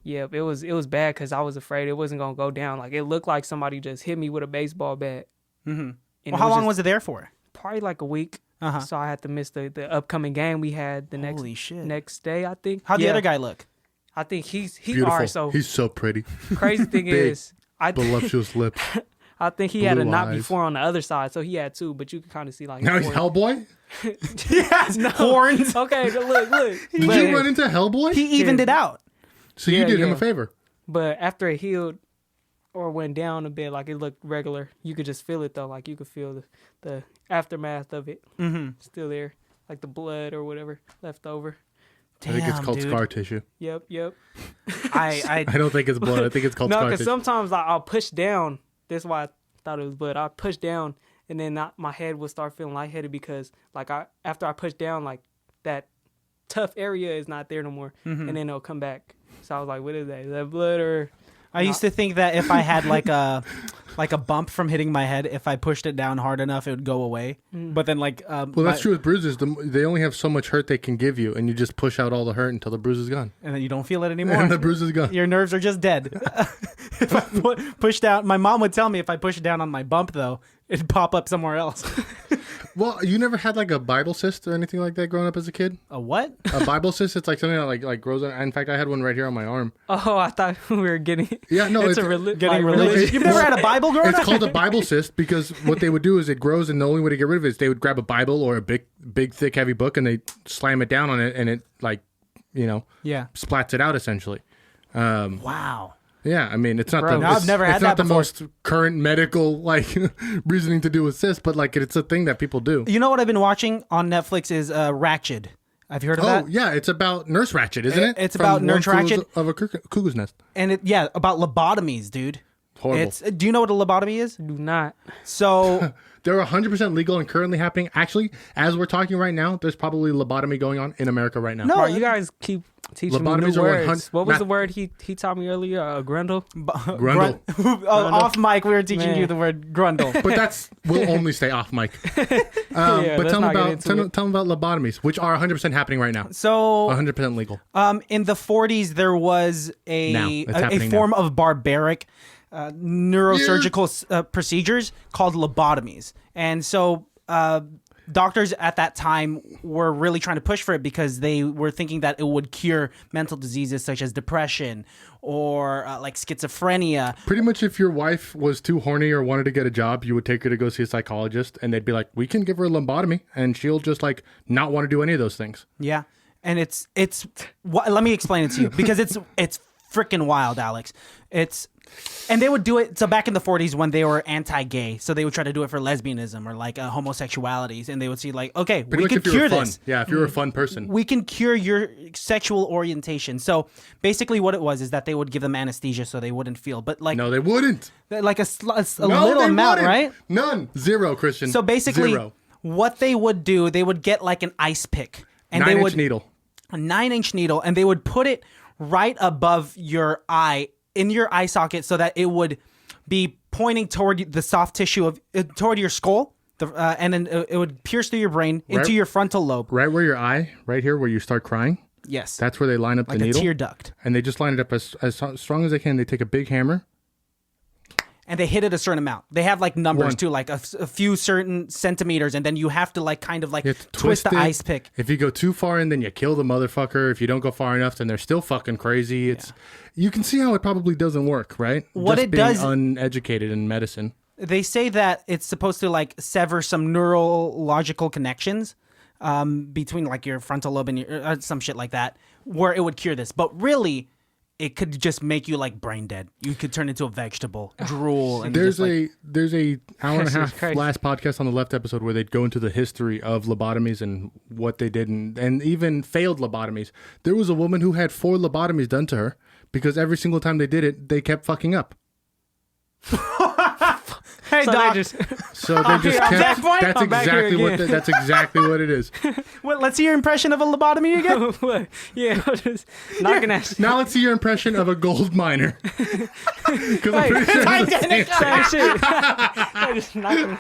[SPEAKER 3] it was bad because I was afraid it wasn't gonna go down. Like it looked like somebody just hit me with a baseball bat.
[SPEAKER 4] Mm-hmm. Well, how long was it there for?
[SPEAKER 3] Probably like a week.
[SPEAKER 4] Uh-huh.
[SPEAKER 3] So I had to miss the upcoming game we had the next day, I think.
[SPEAKER 4] How'd the other guy look?
[SPEAKER 3] I think he's
[SPEAKER 2] beautiful.
[SPEAKER 3] all right, so
[SPEAKER 2] he's so pretty.
[SPEAKER 3] Crazy thing is,
[SPEAKER 2] voluptuous lips.
[SPEAKER 3] I think he had a knot before on the other side, so he had two, but you could kind of see like.
[SPEAKER 2] Now he's Hellboy?
[SPEAKER 4] Yes, horns.
[SPEAKER 3] Okay, look.
[SPEAKER 2] Did you run into Hellboy?
[SPEAKER 4] He evened it out.
[SPEAKER 2] So you did him a favor.
[SPEAKER 3] But after it healed or went down a bit, like it looked regular, you could just feel it though. Like you could feel the aftermath of it still there, like the blood or whatever left over.
[SPEAKER 2] Damn, I think it's called scar tissue.
[SPEAKER 3] Yep.
[SPEAKER 4] I
[SPEAKER 2] don't think it's blood. I think it's called scar tissue.
[SPEAKER 3] No, because sometimes I'll push down. That's why I thought it was blood. I push down, and then my head will start feeling lightheaded because, like, after I push down, like that tough area is not there no more, and then it'll come back. So I was like, "What is that? Is that blood or?"
[SPEAKER 4] I used to think that if I had like a bump from hitting my head, if I pushed it down hard enough, it would go away. But then
[SPEAKER 2] well, that's true with bruises. They only have so much hurt they can give you, and you just push out all the hurt until the bruise is gone.
[SPEAKER 4] And then you don't feel it anymore.
[SPEAKER 2] And the bruise is gone.
[SPEAKER 4] Your nerves are just dead. If I push down, my mom would tell me if I push it down on my bump, though, it'd pop up somewhere else.
[SPEAKER 2] Well, you never had like a Bible cyst or anything like that growing up as a kid?
[SPEAKER 4] A what?
[SPEAKER 2] A Bible cyst? It's like something that like grows on. In fact, I had one right here on my arm.
[SPEAKER 3] Oh, I thought we were getting.
[SPEAKER 2] Yeah, no,
[SPEAKER 3] it's
[SPEAKER 2] it's
[SPEAKER 4] Getting
[SPEAKER 3] like
[SPEAKER 4] religious. You've never had a Bible growing
[SPEAKER 2] It's
[SPEAKER 4] up?
[SPEAKER 2] called a Bible cyst because what they would do is it grows, and the only way to get rid of it is they would grab a Bible or a big, thick, heavy book, and they slam it down on it, and it like,
[SPEAKER 4] Yeah.
[SPEAKER 2] splats it out essentially.
[SPEAKER 4] Wow.
[SPEAKER 2] Yeah, I mean, it's not
[SPEAKER 3] Bro,
[SPEAKER 2] the
[SPEAKER 3] no,
[SPEAKER 4] I've
[SPEAKER 2] it's-
[SPEAKER 4] never had
[SPEAKER 2] it's not
[SPEAKER 4] that
[SPEAKER 2] the
[SPEAKER 4] before.
[SPEAKER 2] most current medical like reasoning to do with cysts, but like it's a thing that people do.
[SPEAKER 4] You know what I've been watching on Netflix is Ratched. Have you heard of
[SPEAKER 2] Oh
[SPEAKER 4] that?
[SPEAKER 2] yeah, it's about Nurse Ratched, isn't it?
[SPEAKER 4] It's about Nurse
[SPEAKER 2] One Flew
[SPEAKER 4] Ratched.
[SPEAKER 2] of a Cuckoo's Nest.
[SPEAKER 4] And about lobotomies, dude.
[SPEAKER 2] Horrible.
[SPEAKER 4] Do you know what a lobotomy is?
[SPEAKER 3] Do not.
[SPEAKER 4] So
[SPEAKER 2] They're 100% legal and currently happening. Actually, as we're talking right now, there's probably lobotomy going on in America right now.
[SPEAKER 4] No,
[SPEAKER 3] Bro, you guys keep teaching me
[SPEAKER 2] Lobotomies
[SPEAKER 3] new
[SPEAKER 2] are
[SPEAKER 3] words.
[SPEAKER 2] 100
[SPEAKER 3] What was
[SPEAKER 2] Matt-
[SPEAKER 3] the word he taught me earlier? Grundle?
[SPEAKER 2] Grundle.
[SPEAKER 4] Off mic, we were teaching
[SPEAKER 3] Man.
[SPEAKER 4] you the word grundle.
[SPEAKER 2] But we'll only stay off mic.
[SPEAKER 3] Yeah,
[SPEAKER 2] but
[SPEAKER 3] let's
[SPEAKER 2] tell them
[SPEAKER 3] not get
[SPEAKER 2] about
[SPEAKER 3] into it.
[SPEAKER 2] tell them about lobotomies, which are 100% happening right now.
[SPEAKER 4] So
[SPEAKER 2] 100% legal.
[SPEAKER 4] in the 40s, there was
[SPEAKER 2] Now. It's
[SPEAKER 4] a
[SPEAKER 2] happening
[SPEAKER 4] form of barbaric neurosurgical procedures called lobotomies. And so doctors at that time were really trying to push for it because they were thinking that it would cure mental diseases such as depression or like schizophrenia.
[SPEAKER 2] Pretty much if your wife was too horny or wanted to get a job, you would take her to go see a psychologist and they'd be like, we can give her a lobotomy and she'll just like not want to do any of those things.
[SPEAKER 4] Yeah. And let me explain it to you because it's freaking wild, Alex. And they would do it. So back in the 40s when they were anti-gay, so they would try to do it for lesbianism or like homosexualities, and they would see like, okay,
[SPEAKER 2] Pretty
[SPEAKER 4] we
[SPEAKER 2] much
[SPEAKER 4] can
[SPEAKER 2] if you
[SPEAKER 4] cure
[SPEAKER 2] were fun.
[SPEAKER 4] this.
[SPEAKER 2] Yeah, if you're a fun person.
[SPEAKER 4] We can cure your sexual orientation. So basically, what it was is that they would give them anesthesia so they wouldn't feel, but like
[SPEAKER 2] No, they wouldn't.
[SPEAKER 4] like a
[SPEAKER 2] No,
[SPEAKER 4] little
[SPEAKER 2] they
[SPEAKER 4] amount,
[SPEAKER 2] wouldn't.
[SPEAKER 4] right?
[SPEAKER 2] None. Zero, Christian.
[SPEAKER 4] So basically,
[SPEAKER 2] Zero.
[SPEAKER 4] what they would do, they would get like an ice pick, and
[SPEAKER 2] 9-inch
[SPEAKER 4] they would
[SPEAKER 2] needle.
[SPEAKER 4] a 9-inch needle, and they would put it right above your eye in your eye socket so that it would be pointing toward the soft tissue of toward your skull, and then it would pierce through your brain into
[SPEAKER 2] Right.
[SPEAKER 4] your frontal lobe.
[SPEAKER 2] Right where your eye, right here where you start crying,
[SPEAKER 4] Yes,
[SPEAKER 2] that's where they line up
[SPEAKER 4] like
[SPEAKER 2] the
[SPEAKER 4] a
[SPEAKER 2] needle.
[SPEAKER 4] tear duct,
[SPEAKER 2] And they just line it up as strong as they can. They take a big hammer.
[SPEAKER 4] and they hit it a certain amount. They have like numbers
[SPEAKER 2] One.
[SPEAKER 4] too, like a few certain centimeters, and then you have to like kind of like
[SPEAKER 2] You have to
[SPEAKER 4] twist the
[SPEAKER 2] it.
[SPEAKER 4] ice pick.
[SPEAKER 2] If you go too far in, then you kill the motherfucker. If you don't go far enough, then they're still fucking crazy. You can see how it probably doesn't work, right?
[SPEAKER 4] What
[SPEAKER 2] Just
[SPEAKER 4] it
[SPEAKER 2] being
[SPEAKER 4] does-
[SPEAKER 2] uneducated in medicine.
[SPEAKER 4] They say that it's supposed to like sever some neurological connections between like your frontal lobe and your some shit like that, where it would cure this. But really, it could just make you like brain dead. You could turn into a vegetable, drool, and
[SPEAKER 2] There's
[SPEAKER 4] just, like,
[SPEAKER 2] there's a hour and a
[SPEAKER 3] Jesus
[SPEAKER 2] half
[SPEAKER 3] Christ.
[SPEAKER 2] last podcast on the left episode where they'd go into the history of lobotomies and what they did and even failed lobotomies. There was a woman who had 4 lobotomies done to her because every single time they did it, they kept fucking up.
[SPEAKER 4] hey
[SPEAKER 3] So
[SPEAKER 4] doc,
[SPEAKER 3] they just
[SPEAKER 2] So they just
[SPEAKER 4] At that
[SPEAKER 2] kept.
[SPEAKER 4] point,
[SPEAKER 2] That's
[SPEAKER 3] I'm back here
[SPEAKER 2] exactly what.
[SPEAKER 3] again.
[SPEAKER 2] That's exactly what it is.
[SPEAKER 4] let's see your impression of a lobotomy again.
[SPEAKER 3] what? Yeah, I'm just knocking at
[SPEAKER 2] Now let's see your impression of a gold miner. Because I'm pretty sure it's the same.
[SPEAKER 3] same shit. I'm just knocking.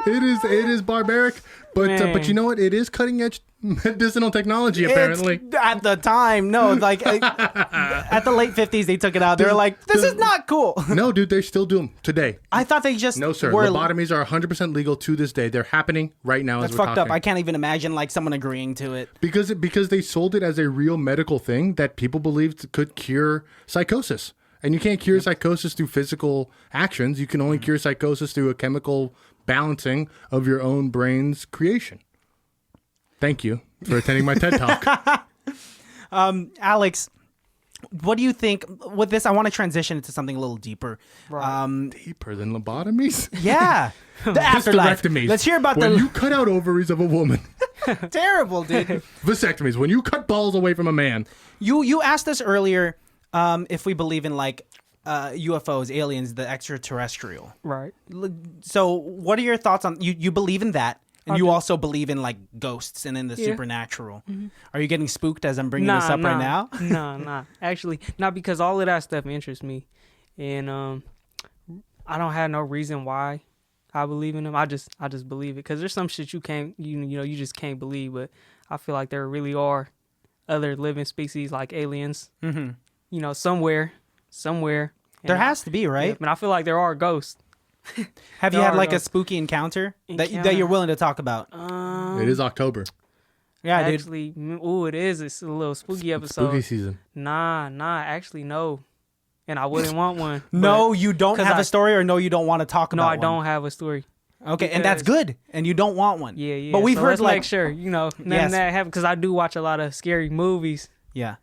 [SPEAKER 2] It is barbaric, but
[SPEAKER 3] Man.
[SPEAKER 2] you know what? It is cutting edge medicinal technology. Apparently,
[SPEAKER 4] It's, at the time, no, like at the late 50s, they took it out. They were like, "This is not cool."
[SPEAKER 2] no, dude, they still do them today.
[SPEAKER 4] I thought they just
[SPEAKER 2] No, sir.
[SPEAKER 4] were
[SPEAKER 2] Lobotomies are 100% legal to this day. They're happening right now
[SPEAKER 4] That's
[SPEAKER 2] as we're
[SPEAKER 4] fucked up.
[SPEAKER 2] talking.
[SPEAKER 4] I can't even imagine like someone agreeing to it.
[SPEAKER 2] Because they sold it as a real medical thing that people believed could cure psychosis. And you can't cure psychosis through physical actions. You can only cure psychosis through a chemical balancing of your own brain's creation. Thank you for attending my TED Talk.
[SPEAKER 4] Alex, what do you think with this? I want to transition into something a little deeper.
[SPEAKER 2] Deeper than lobotomies?
[SPEAKER 4] Yeah, the afterlife.
[SPEAKER 2] Hysterectomies.
[SPEAKER 4] Let's hear about
[SPEAKER 2] when
[SPEAKER 4] the
[SPEAKER 2] you cut out ovaries of a woman.
[SPEAKER 4] terrible, dude.
[SPEAKER 2] Vasectomies. When you cut balls away from a man.
[SPEAKER 4] You asked us earlier if we believe in like UFOs, aliens, the extraterrestrial.
[SPEAKER 3] Right.
[SPEAKER 4] So, what are your thoughts on you? You believe in that, and you also believe in like ghosts and in the supernatural. Are you getting spooked as I'm bringing this up right now?
[SPEAKER 3] Nah. Actually, not because all of that stuff interests me, and I don't have no reason why I believe in them. I just believe it because there's some shit you can't you just can't believe. But I feel like there really are other living species like aliens. Mm-hmm. Somewhere.
[SPEAKER 4] There
[SPEAKER 3] And
[SPEAKER 4] has to be, right?
[SPEAKER 3] I mean, I feel like there are ghosts.
[SPEAKER 4] Have you
[SPEAKER 3] There
[SPEAKER 4] had
[SPEAKER 3] are
[SPEAKER 4] like a
[SPEAKER 3] those.
[SPEAKER 4] spooky encounter that
[SPEAKER 3] Encounter.
[SPEAKER 4] you're willing to talk about?
[SPEAKER 2] It is October.
[SPEAKER 4] Yeah, dude.
[SPEAKER 3] Actually, it is. It's a little spooky episode.
[SPEAKER 2] Spooky season.
[SPEAKER 3] Nah, actually, no. And I wouldn't want one.
[SPEAKER 4] No, you don't
[SPEAKER 3] 'cause
[SPEAKER 4] have
[SPEAKER 3] I-
[SPEAKER 4] a story, or no, you don't want to talk
[SPEAKER 3] but- No,
[SPEAKER 4] about
[SPEAKER 3] I
[SPEAKER 4] one?
[SPEAKER 3] don't have a story.
[SPEAKER 4] Okay, and that's
[SPEAKER 3] because-
[SPEAKER 4] good. And you don't want one.
[SPEAKER 3] Yeah.
[SPEAKER 4] But we've
[SPEAKER 3] so
[SPEAKER 4] heard
[SPEAKER 3] let's
[SPEAKER 4] like
[SPEAKER 3] make sure, none
[SPEAKER 4] Yes.
[SPEAKER 3] of that happen because I do watch a lot of scary movies.
[SPEAKER 4] Yeah.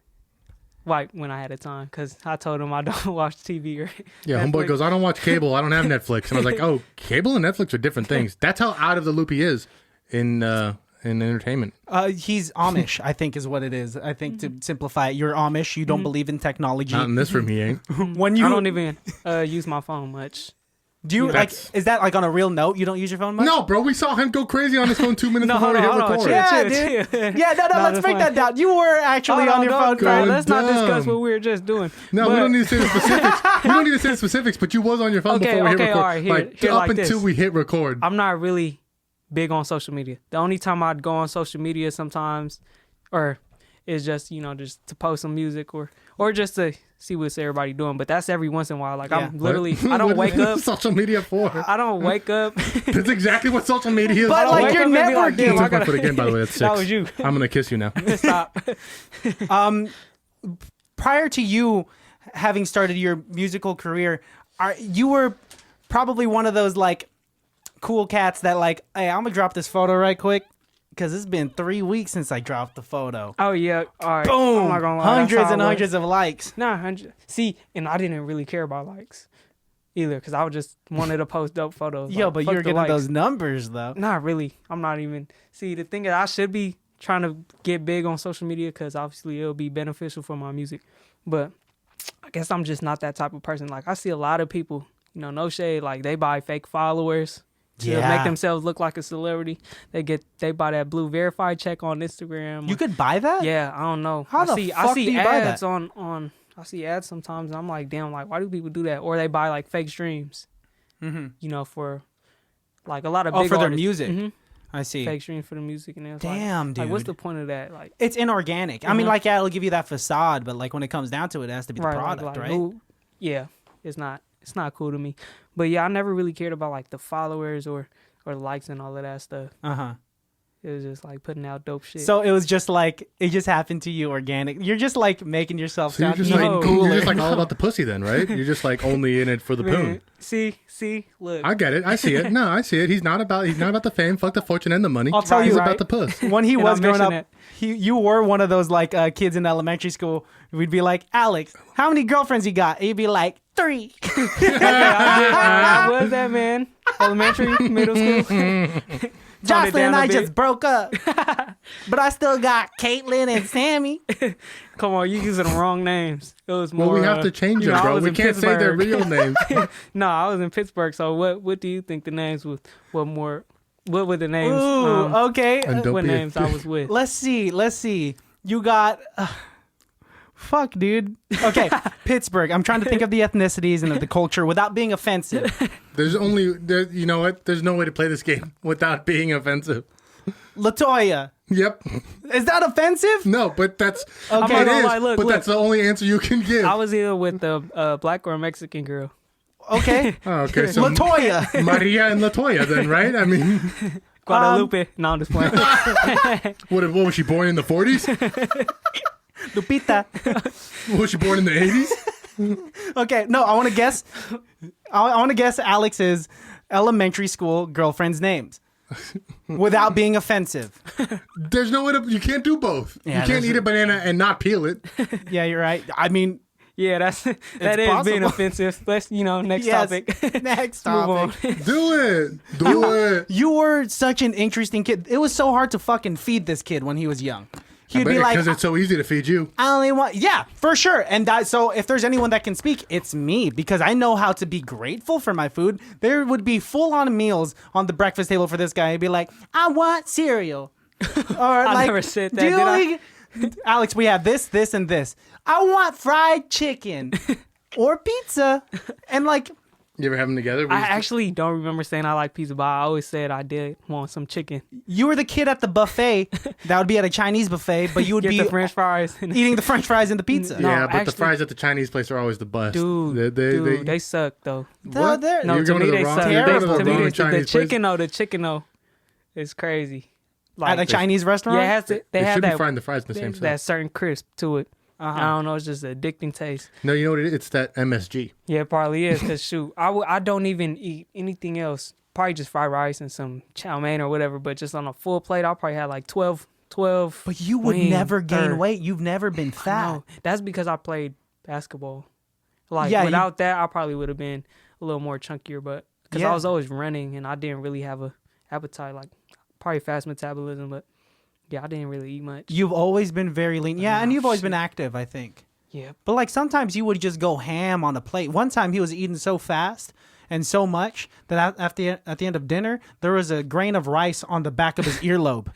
[SPEAKER 3] Like when I had a time, because I told him I don't watch TV or
[SPEAKER 2] Yeah, homeboy
[SPEAKER 3] Netflix.
[SPEAKER 2] goes, I don't watch cable. I don't have Netflix. And I was like, oh, cable and Netflix are different things. That's how out of the loop he is in entertainment.
[SPEAKER 4] He's Amish, I think is what it is. I think to simplify it, you're Amish. You don't believe in technology.
[SPEAKER 2] Not in this room, he ain't.
[SPEAKER 4] When you
[SPEAKER 3] I don't even use my phone much.
[SPEAKER 4] do you like,
[SPEAKER 2] That's-
[SPEAKER 4] is that like on a real note? You don't use your phone much?
[SPEAKER 2] No, bro, we saw him go crazy on his phone 2 minutes before we hit record.
[SPEAKER 3] chill,
[SPEAKER 4] Yeah,
[SPEAKER 3] chill,
[SPEAKER 4] dude.
[SPEAKER 3] chill.
[SPEAKER 4] Yeah, no,
[SPEAKER 3] No,
[SPEAKER 4] let's
[SPEAKER 3] that's
[SPEAKER 4] break
[SPEAKER 3] fine.
[SPEAKER 4] that down. You were actually on your phone.
[SPEAKER 2] Going
[SPEAKER 3] Let's not discuss
[SPEAKER 2] dumb.
[SPEAKER 3] what we were just doing.
[SPEAKER 2] No, we
[SPEAKER 3] But-
[SPEAKER 2] don't need to say the specifics. We don't need to say the specifics, but you was on your phone
[SPEAKER 3] Okay,
[SPEAKER 2] before we hit
[SPEAKER 3] okay,
[SPEAKER 2] record.
[SPEAKER 3] all right, here
[SPEAKER 2] up
[SPEAKER 3] like this.
[SPEAKER 2] until we hit record.
[SPEAKER 3] I'm not really big on social media. The only time I'd go on social media sometimes, or is just just to post some music or just to see what's everybody doing. But that's every once in a while. Like I'm
[SPEAKER 2] What?
[SPEAKER 3] literally, I don't
[SPEAKER 2] What
[SPEAKER 3] wake
[SPEAKER 2] is
[SPEAKER 3] up.
[SPEAKER 2] social media for.
[SPEAKER 3] I don't wake up.
[SPEAKER 2] That's exactly what social media is.
[SPEAKER 4] But,
[SPEAKER 2] for.
[SPEAKER 4] like,
[SPEAKER 3] wake
[SPEAKER 4] you're
[SPEAKER 3] up and be like,
[SPEAKER 4] networking.
[SPEAKER 3] damn, I
[SPEAKER 2] Took my
[SPEAKER 3] gotta
[SPEAKER 2] foot again, by the way. That's 6.
[SPEAKER 3] That was you.
[SPEAKER 2] I'm gonna kiss you now.
[SPEAKER 3] stop.
[SPEAKER 4] Prior to you having started your musical career, you were probably one of those like cool cats that like, hey, I'm gonna drop this photo right quick because it's been 3 weeks since I dropped the photo.
[SPEAKER 3] Oh yeah. All right.
[SPEAKER 4] Boom!
[SPEAKER 3] I'm not gonna lie. That's
[SPEAKER 4] Hundreds
[SPEAKER 3] how
[SPEAKER 4] and
[SPEAKER 3] I was.
[SPEAKER 4] hundreds of likes.
[SPEAKER 3] Nah, 100. See, and I didn't really care about likes either because I would just wanted to post dope photos.
[SPEAKER 4] Yo,
[SPEAKER 3] Like,
[SPEAKER 4] but
[SPEAKER 3] fuck
[SPEAKER 4] you're
[SPEAKER 3] the
[SPEAKER 4] getting
[SPEAKER 3] likes.
[SPEAKER 4] those numbers though.
[SPEAKER 3] Not really. I'm not even. See, the thing is, I should be trying to get big on social media because obviously it'll be beneficial for my music. But I guess I'm just not that type of person. Like I see a lot of people, no shade, like they buy fake followers to
[SPEAKER 4] Yeah.
[SPEAKER 3] make themselves look like a celebrity. They buy that blue verified check on Instagram.
[SPEAKER 4] You could buy that?
[SPEAKER 3] Yeah, I don't know.
[SPEAKER 4] How
[SPEAKER 3] I
[SPEAKER 4] the
[SPEAKER 3] see
[SPEAKER 4] fuck
[SPEAKER 3] see
[SPEAKER 4] do you buy
[SPEAKER 3] ads
[SPEAKER 4] that?
[SPEAKER 3] on I see ads sometimes and I'm like, damn, like why do people do that? Or they buy like fake streams. For like a lot of big
[SPEAKER 4] for their
[SPEAKER 3] artists.
[SPEAKER 4] music.
[SPEAKER 3] Mhm.
[SPEAKER 4] I see.
[SPEAKER 3] Fake streams for the music and it's
[SPEAKER 4] Damn,
[SPEAKER 3] like,
[SPEAKER 4] dude.
[SPEAKER 3] Like what's the point of that? Like
[SPEAKER 4] It's inorganic. I mean, like, yeah, it'll give you that facade, but like when it comes down to it, it has to be the
[SPEAKER 3] right,
[SPEAKER 4] product,
[SPEAKER 3] like,
[SPEAKER 4] right?
[SPEAKER 3] who- yeah, it's not cool to me. But yeah, I never really cared about like the followers or likes and all of that stuff.
[SPEAKER 4] Uh-huh.
[SPEAKER 3] It was just like putting out dope shit.
[SPEAKER 4] So it was just like, it just happened to you organic. You're just like making yourself
[SPEAKER 2] So you're
[SPEAKER 4] sound
[SPEAKER 2] just,
[SPEAKER 4] even
[SPEAKER 2] like,
[SPEAKER 4] cooler.
[SPEAKER 2] you're just like all about the pussy then, right? You're just like only in it for the
[SPEAKER 3] Man,
[SPEAKER 2] poon.
[SPEAKER 3] see, look.
[SPEAKER 2] I get it. I see it. No, I see it. He's not about the fame. Fuck the fortune and the money.
[SPEAKER 4] I'll tell
[SPEAKER 2] He's
[SPEAKER 4] you,
[SPEAKER 2] about
[SPEAKER 3] right.
[SPEAKER 2] the puss.
[SPEAKER 4] When he
[SPEAKER 3] And
[SPEAKER 4] was
[SPEAKER 3] I
[SPEAKER 4] growing up,
[SPEAKER 3] mentioned
[SPEAKER 4] you were one of those like kids in elementary school. We'd be like, Alex, how many girlfriends you got? And he'd be like, 3.
[SPEAKER 3] I was that man. Elementary, middle school.
[SPEAKER 4] Jocelyn and
[SPEAKER 3] down a
[SPEAKER 4] I
[SPEAKER 3] bit.
[SPEAKER 4] just broke up, but I still got Caitlin and Sammy.
[SPEAKER 3] Come on, you using the wrong names. It was more.
[SPEAKER 2] Well, we have to change
[SPEAKER 3] you
[SPEAKER 2] them,
[SPEAKER 3] know, I
[SPEAKER 2] bro.
[SPEAKER 3] was
[SPEAKER 2] We
[SPEAKER 3] in
[SPEAKER 2] can't say their
[SPEAKER 3] Pittsburgh.
[SPEAKER 2] real names.
[SPEAKER 3] No, I was in Pittsburgh. So what do you think the names was? What were the names?
[SPEAKER 4] Ooh, okay.
[SPEAKER 2] And don't
[SPEAKER 3] what
[SPEAKER 2] be a
[SPEAKER 3] names I was with?
[SPEAKER 4] Let's see. You got. Fuck, dude. Okay, Pittsburgh. I'm trying to think of the ethnicities and of the culture without being offensive.
[SPEAKER 2] You know what? There's no way to play this game without being offensive.
[SPEAKER 4] Latoya.
[SPEAKER 2] Yep.
[SPEAKER 4] Is that offensive?
[SPEAKER 2] No, but that's
[SPEAKER 4] Okay.
[SPEAKER 2] it
[SPEAKER 3] not gonna
[SPEAKER 2] is.
[SPEAKER 3] lie, look,
[SPEAKER 2] but
[SPEAKER 3] look.
[SPEAKER 2] that's the only answer you can give.
[SPEAKER 3] I was either with the black or Mexican girl.
[SPEAKER 4] Okay.
[SPEAKER 2] Oh, okay, so
[SPEAKER 4] Latoya.
[SPEAKER 2] Maria and Latoya, then, right? I mean,
[SPEAKER 3] Guadalupe. No, I'm just playing.
[SPEAKER 2] what was she born in the 40s?
[SPEAKER 4] Lupita.
[SPEAKER 2] Was she born in the 80s?
[SPEAKER 4] Okay, no, I want to guess. I want to guess Alex's elementary school girlfriend's names without being offensive.
[SPEAKER 2] There's no way to. You can't do both.
[SPEAKER 4] Yeah,
[SPEAKER 2] you can't eat a banana and not peel it.
[SPEAKER 4] Yeah, you're right. I mean,
[SPEAKER 3] Yeah, that is being
[SPEAKER 4] possible.
[SPEAKER 3] offensive. Let's next
[SPEAKER 4] yes.
[SPEAKER 3] topic.
[SPEAKER 4] Next
[SPEAKER 3] Move on.
[SPEAKER 4] topic.
[SPEAKER 2] Do it.
[SPEAKER 4] You were such an interesting kid. It was so hard to fucking feed this kid when he was young. He'd be like,
[SPEAKER 2] because it's so easy to feed you.
[SPEAKER 4] I only want, yeah, for sure. And so if there's anyone that can speak, it's me because I know how to be grateful for my food. There would be full on meals on the breakfast table for this guy. He'd be like, I want cereal. Or
[SPEAKER 3] I never said that, did I?
[SPEAKER 4] Alex, we have this, this, and this. I want fried chicken or pizza. And like,
[SPEAKER 2] You ever have them together?
[SPEAKER 3] I actually don't remember saying I like pizza, but I always said I did want some chicken.
[SPEAKER 4] You were the kid at the buffet that would be at a Chinese buffet, but you would
[SPEAKER 3] Get
[SPEAKER 4] be
[SPEAKER 3] the French fries.
[SPEAKER 4] eating the French fries and the pizza.
[SPEAKER 3] No,
[SPEAKER 2] yeah, but the
[SPEAKER 3] actually-
[SPEAKER 2] fries at the Chinese place are always the best.
[SPEAKER 3] Dude, they suck though.
[SPEAKER 2] What?
[SPEAKER 4] they're-
[SPEAKER 3] No,
[SPEAKER 2] You're
[SPEAKER 3] to
[SPEAKER 2] going
[SPEAKER 3] me
[SPEAKER 2] to the
[SPEAKER 3] they
[SPEAKER 2] wrong-
[SPEAKER 3] suck.
[SPEAKER 2] you're going to
[SPEAKER 4] Terrible.
[SPEAKER 2] the
[SPEAKER 3] To me,
[SPEAKER 2] wrong
[SPEAKER 3] the
[SPEAKER 2] Chinese place.
[SPEAKER 3] chicken though, is crazy.
[SPEAKER 4] At a Chinese restaurant?
[SPEAKER 3] Yeah, it has to, they
[SPEAKER 2] They
[SPEAKER 3] have
[SPEAKER 2] should be
[SPEAKER 3] that,
[SPEAKER 2] frying the fries in the same
[SPEAKER 3] that
[SPEAKER 2] sauce.
[SPEAKER 3] certain crisp to it. I don't know, it's just an addicting taste.
[SPEAKER 2] No, you know what it is? It's that MSG.
[SPEAKER 3] Yeah, it probably is. Cause shoot, I don't even eat anything else. Probably just fried rice and some chow mein or whatever. But just on a full plate, I'll probably have like 12.
[SPEAKER 4] But you would
[SPEAKER 3] wing
[SPEAKER 4] never gain
[SPEAKER 3] or-
[SPEAKER 4] weight. You've never been fat.
[SPEAKER 3] No, that's because I played basketball. Like
[SPEAKER 4] Yeah,
[SPEAKER 3] without that, I probably would have been a little more chunkier. But because
[SPEAKER 4] Yeah.
[SPEAKER 3] I was always running and I didn't really have a appetite. Like probably fast metabolism, but yeah, I didn't really eat much.
[SPEAKER 4] You've always been very lean. Yeah, and
[SPEAKER 3] Oh,
[SPEAKER 4] you've always
[SPEAKER 3] shit.
[SPEAKER 4] been active, I think.
[SPEAKER 3] Yeah,
[SPEAKER 4] But like sometimes you would just go ham on a plate. One time he was eating so fast and so much that at the end of dinner there was a grain of rice on the back of his earlobe.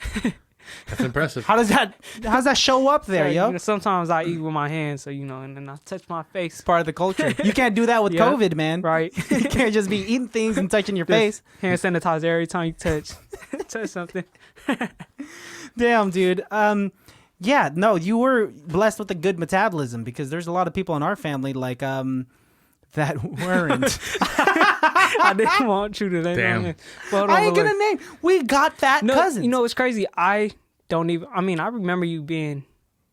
[SPEAKER 2] That's impressive.
[SPEAKER 4] How's that show up there,
[SPEAKER 3] So,
[SPEAKER 4] yo?
[SPEAKER 3] you know, sometimes I eat with my hands, so and then I touch my face.
[SPEAKER 4] Part of the culture. You can't do that with
[SPEAKER 3] Yeah.
[SPEAKER 4] COVID, man.
[SPEAKER 3] Right.
[SPEAKER 4] You can't just be eating things and touching your face.
[SPEAKER 3] Hand sanitizer every time you touch something.
[SPEAKER 4] Damn, dude. Yeah, no, you were blessed with a good metabolism because there's a lot of people in our family like that weren't.
[SPEAKER 3] I didn't want you to name.
[SPEAKER 2] Damn.
[SPEAKER 3] Well, hold on,
[SPEAKER 4] I ain't
[SPEAKER 3] but
[SPEAKER 4] gonna name. We got fat
[SPEAKER 3] no,
[SPEAKER 4] cousins.
[SPEAKER 3] you know what's crazy? I don't even. I mean, I remember you being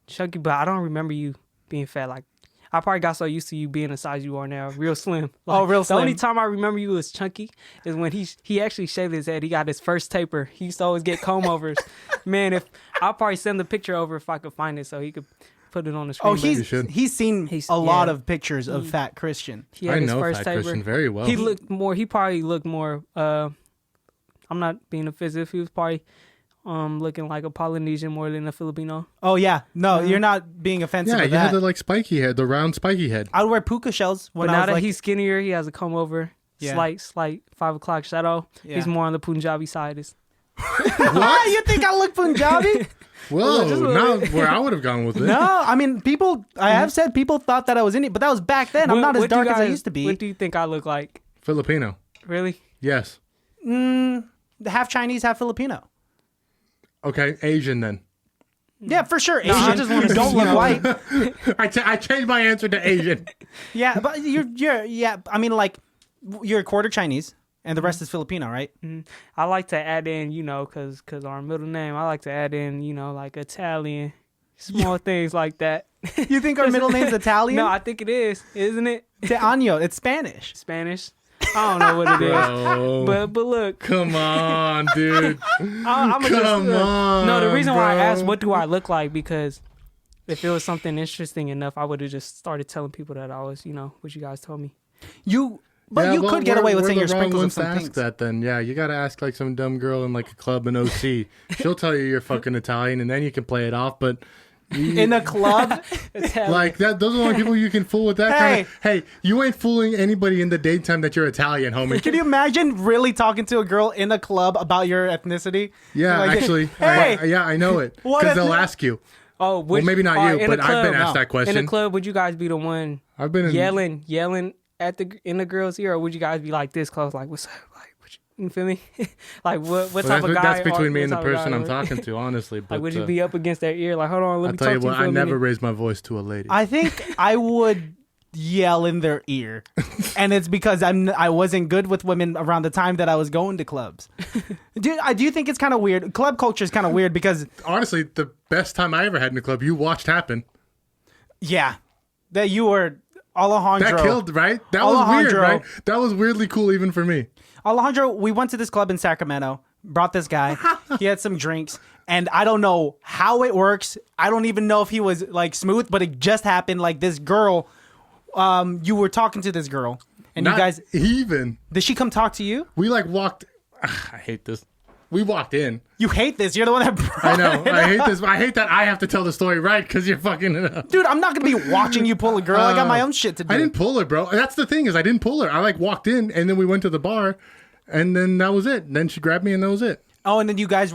[SPEAKER 3] chunky, but I don't remember you being fat. Like I probably got so used to you being the size you are now, real slim. Like,
[SPEAKER 4] real
[SPEAKER 3] The only
[SPEAKER 4] slim.
[SPEAKER 3] time I remember you was chunky is when he actually shaved his head. He got his first taper. He used to always get comb overs. Man, if I'll probably send the picture over if I could find it so he could put it on the screen.
[SPEAKER 4] Oh,
[SPEAKER 3] but
[SPEAKER 2] You should.
[SPEAKER 4] he's seen
[SPEAKER 3] He's-
[SPEAKER 4] a lot
[SPEAKER 3] yeah.
[SPEAKER 4] of pictures of fat Christian.
[SPEAKER 3] he had
[SPEAKER 2] I
[SPEAKER 3] his
[SPEAKER 2] know
[SPEAKER 3] first
[SPEAKER 2] Fat
[SPEAKER 3] taper.
[SPEAKER 2] Christian very well.
[SPEAKER 3] He looked more. He probably looked more. I'm not being offensive. He was probably looking like a Polynesian more than a Filipino.
[SPEAKER 4] Oh yeah, no, you're not being offensive.
[SPEAKER 2] yeah,
[SPEAKER 4] with
[SPEAKER 2] you had
[SPEAKER 4] that.
[SPEAKER 2] the like spiky head, the round spiky head.
[SPEAKER 4] I would wear puka shells when
[SPEAKER 3] But
[SPEAKER 4] I
[SPEAKER 3] now
[SPEAKER 4] was
[SPEAKER 3] that
[SPEAKER 4] like,
[SPEAKER 3] he's skinnier, he has a comb over.
[SPEAKER 4] Yeah.
[SPEAKER 3] Slight 5 o'clock shadow.
[SPEAKER 4] Yeah.
[SPEAKER 3] He's more on the Punjabi side.
[SPEAKER 4] what? You think I look Punjabi?
[SPEAKER 2] Whoa,
[SPEAKER 3] just a
[SPEAKER 2] not where I would have gone with it.
[SPEAKER 4] No, I mean people. I have said people thought that I was Indian, but that was back then. I'm not as dark as I used to be.
[SPEAKER 3] What do you think I look like?
[SPEAKER 2] Filipino.
[SPEAKER 3] Really?
[SPEAKER 2] Yes.
[SPEAKER 4] Half Chinese, half Filipino.
[SPEAKER 2] Okay, Asian then.
[SPEAKER 4] Yeah, for sure. Asian.
[SPEAKER 3] I just wanna
[SPEAKER 4] you don't
[SPEAKER 3] see,
[SPEAKER 4] look
[SPEAKER 3] you know.
[SPEAKER 4] white.
[SPEAKER 2] I changed my answer to Asian.
[SPEAKER 4] Yeah, but you're yeah. I mean, like you're a quarter Chinese, and the rest is Filipino, right?
[SPEAKER 3] I like to add in, cause our middle name. I like to add in, like Italian, small things like that.
[SPEAKER 4] You think our middle name's Italian?
[SPEAKER 3] No, I think it is, isn't it?
[SPEAKER 4] De Año. It's Spanish.
[SPEAKER 3] Spanish. I don't know what it is.
[SPEAKER 2] Bro.
[SPEAKER 3] But look,
[SPEAKER 2] Come on, dude.
[SPEAKER 3] I'm
[SPEAKER 2] Come on.
[SPEAKER 3] No, the reason why I
[SPEAKER 2] bro.
[SPEAKER 3] asked what do I look like because if it was something interesting enough, I would have just started telling people that I was, what you guys told me.
[SPEAKER 4] But
[SPEAKER 2] Yeah,
[SPEAKER 4] you
[SPEAKER 2] well,
[SPEAKER 4] could get away with
[SPEAKER 2] we're
[SPEAKER 4] saying
[SPEAKER 2] the
[SPEAKER 4] your
[SPEAKER 2] wrong
[SPEAKER 4] sprinkles of
[SPEAKER 2] ones to
[SPEAKER 4] some
[SPEAKER 2] ask
[SPEAKER 4] things.
[SPEAKER 2] that then. Yeah, you got to ask like some dumb girl in like a club in OC. She'll tell you you're fucking Italian, and then you can play it off. But
[SPEAKER 4] In a club,
[SPEAKER 2] like that, those are the only people you can fool with that kind of. Hey, you ain't fooling anybody in the daytime that you're Italian, homie.
[SPEAKER 4] can you imagine really talking to a girl in a club about your ethnicity?
[SPEAKER 2] Yeah,
[SPEAKER 4] Like,
[SPEAKER 2] actually,
[SPEAKER 4] hey,
[SPEAKER 2] I know it
[SPEAKER 4] what
[SPEAKER 2] because they'll
[SPEAKER 4] ethnic-
[SPEAKER 2] ask you.
[SPEAKER 3] Oh,
[SPEAKER 2] Well, maybe not you, but I've been asked that
[SPEAKER 3] In
[SPEAKER 2] question.
[SPEAKER 3] the club, would you guys be the one
[SPEAKER 2] I've been in,
[SPEAKER 3] yelling at in the girls' ear, or would you guys be like this close, like what's up, like you feel me? Like what
[SPEAKER 2] Well,
[SPEAKER 3] type of guy?
[SPEAKER 2] that's between
[SPEAKER 3] or
[SPEAKER 2] me
[SPEAKER 3] what
[SPEAKER 2] and the
[SPEAKER 3] type of
[SPEAKER 2] person
[SPEAKER 3] guy
[SPEAKER 2] I'm
[SPEAKER 3] are-
[SPEAKER 2] talking to, honestly. But
[SPEAKER 3] Like would you be up against their ear, like hold on, let
[SPEAKER 2] I'll
[SPEAKER 3] me
[SPEAKER 2] tell
[SPEAKER 3] talk
[SPEAKER 2] you
[SPEAKER 3] to you
[SPEAKER 2] what,
[SPEAKER 3] for
[SPEAKER 2] I
[SPEAKER 3] a
[SPEAKER 2] never
[SPEAKER 3] minute?
[SPEAKER 2] raised my voice to a lady.
[SPEAKER 4] I think I would yell in their ear, and it's because I wasn't good with women around the time that I was going to clubs. Do you think it's kind of weird? Club culture is kind of weird because
[SPEAKER 2] Honestly, the best time I ever had in the club, you watched happen.
[SPEAKER 4] yeah, that you were Alejandro.
[SPEAKER 2] That killed, right? That was weird,
[SPEAKER 4] Alejandro.
[SPEAKER 2] right? That was weirdly cool even for me.
[SPEAKER 4] Alejandro, we went to this club in Sacramento, brought this guy. He had some drinks, and I don't know how it works. I don't even know if he was like smooth, but it just happened. Like this girl, you were talking to this girl, and
[SPEAKER 2] Not
[SPEAKER 4] you guys,
[SPEAKER 2] even.
[SPEAKER 4] did she come talk to you?
[SPEAKER 2] We like walked. I hate this. We walked in.
[SPEAKER 4] You hate this. You're the one that brought
[SPEAKER 2] I know.
[SPEAKER 4] it
[SPEAKER 2] I
[SPEAKER 4] up.
[SPEAKER 2] hate this. I hate that I have to tell the story right because you're fucking it up.
[SPEAKER 4] Dude, I'm not gonna be watching you pull a girl. I got my own shit to do.
[SPEAKER 2] I didn't pull her, bro. That's the thing is I didn't pull her. I like walked in and then we went to the bar, and then that was it. Then she grabbed me and that was it.
[SPEAKER 4] Oh, and then you guys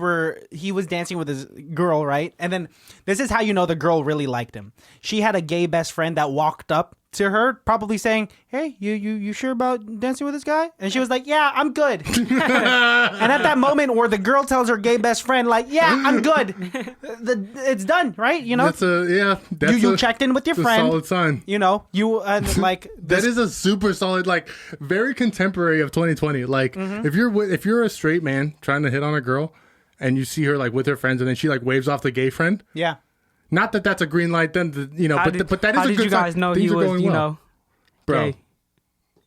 [SPEAKER 4] he was dancing with his girl, right? And then this is how you know the girl really liked him. She had a gay best friend that walked up to her, probably saying, "Hey, you sure about dancing with this guy?" And she was like, "Yeah, I'm good." And at that moment where the girl tells her gay best friend, like, "Yeah, I'm good," it's done, right? You know, you checked in with your friend.
[SPEAKER 2] Solid sign.
[SPEAKER 4] You know, you like
[SPEAKER 2] that is a super solid, like very contemporary of 2020. Like if you're a straight man trying to hit on a girl, and you see her like with her friends, and then she like waves off the gay friend.
[SPEAKER 4] Yeah.
[SPEAKER 2] Not that that's a green light, then you know, but that is a good sign.
[SPEAKER 3] How did you guys know he was, you know,
[SPEAKER 2] bro?
[SPEAKER 3] Gay?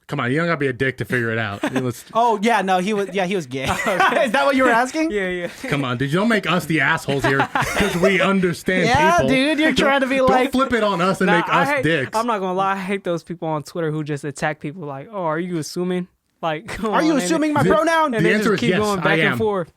[SPEAKER 2] Come on, you don't gotta be a dick to figure it out.
[SPEAKER 4] Oh yeah, no, he was gay. Is that what you were asking?
[SPEAKER 3] Yeah.
[SPEAKER 2] Come on, dude, you don't make us the assholes here because we understand people.
[SPEAKER 4] Dude, you're trying to be
[SPEAKER 2] don't
[SPEAKER 4] like,
[SPEAKER 2] flip it on us and make us dicks.
[SPEAKER 3] I'm not gonna lie, I hate those people on Twitter who just attack people like, "Oh, are you assuming?" Like,
[SPEAKER 4] are you assuming my pronoun?
[SPEAKER 3] And
[SPEAKER 2] the
[SPEAKER 3] they
[SPEAKER 2] answer
[SPEAKER 3] just
[SPEAKER 2] is
[SPEAKER 3] keep
[SPEAKER 2] yes,
[SPEAKER 3] going back
[SPEAKER 2] I am.
[SPEAKER 3] and forth.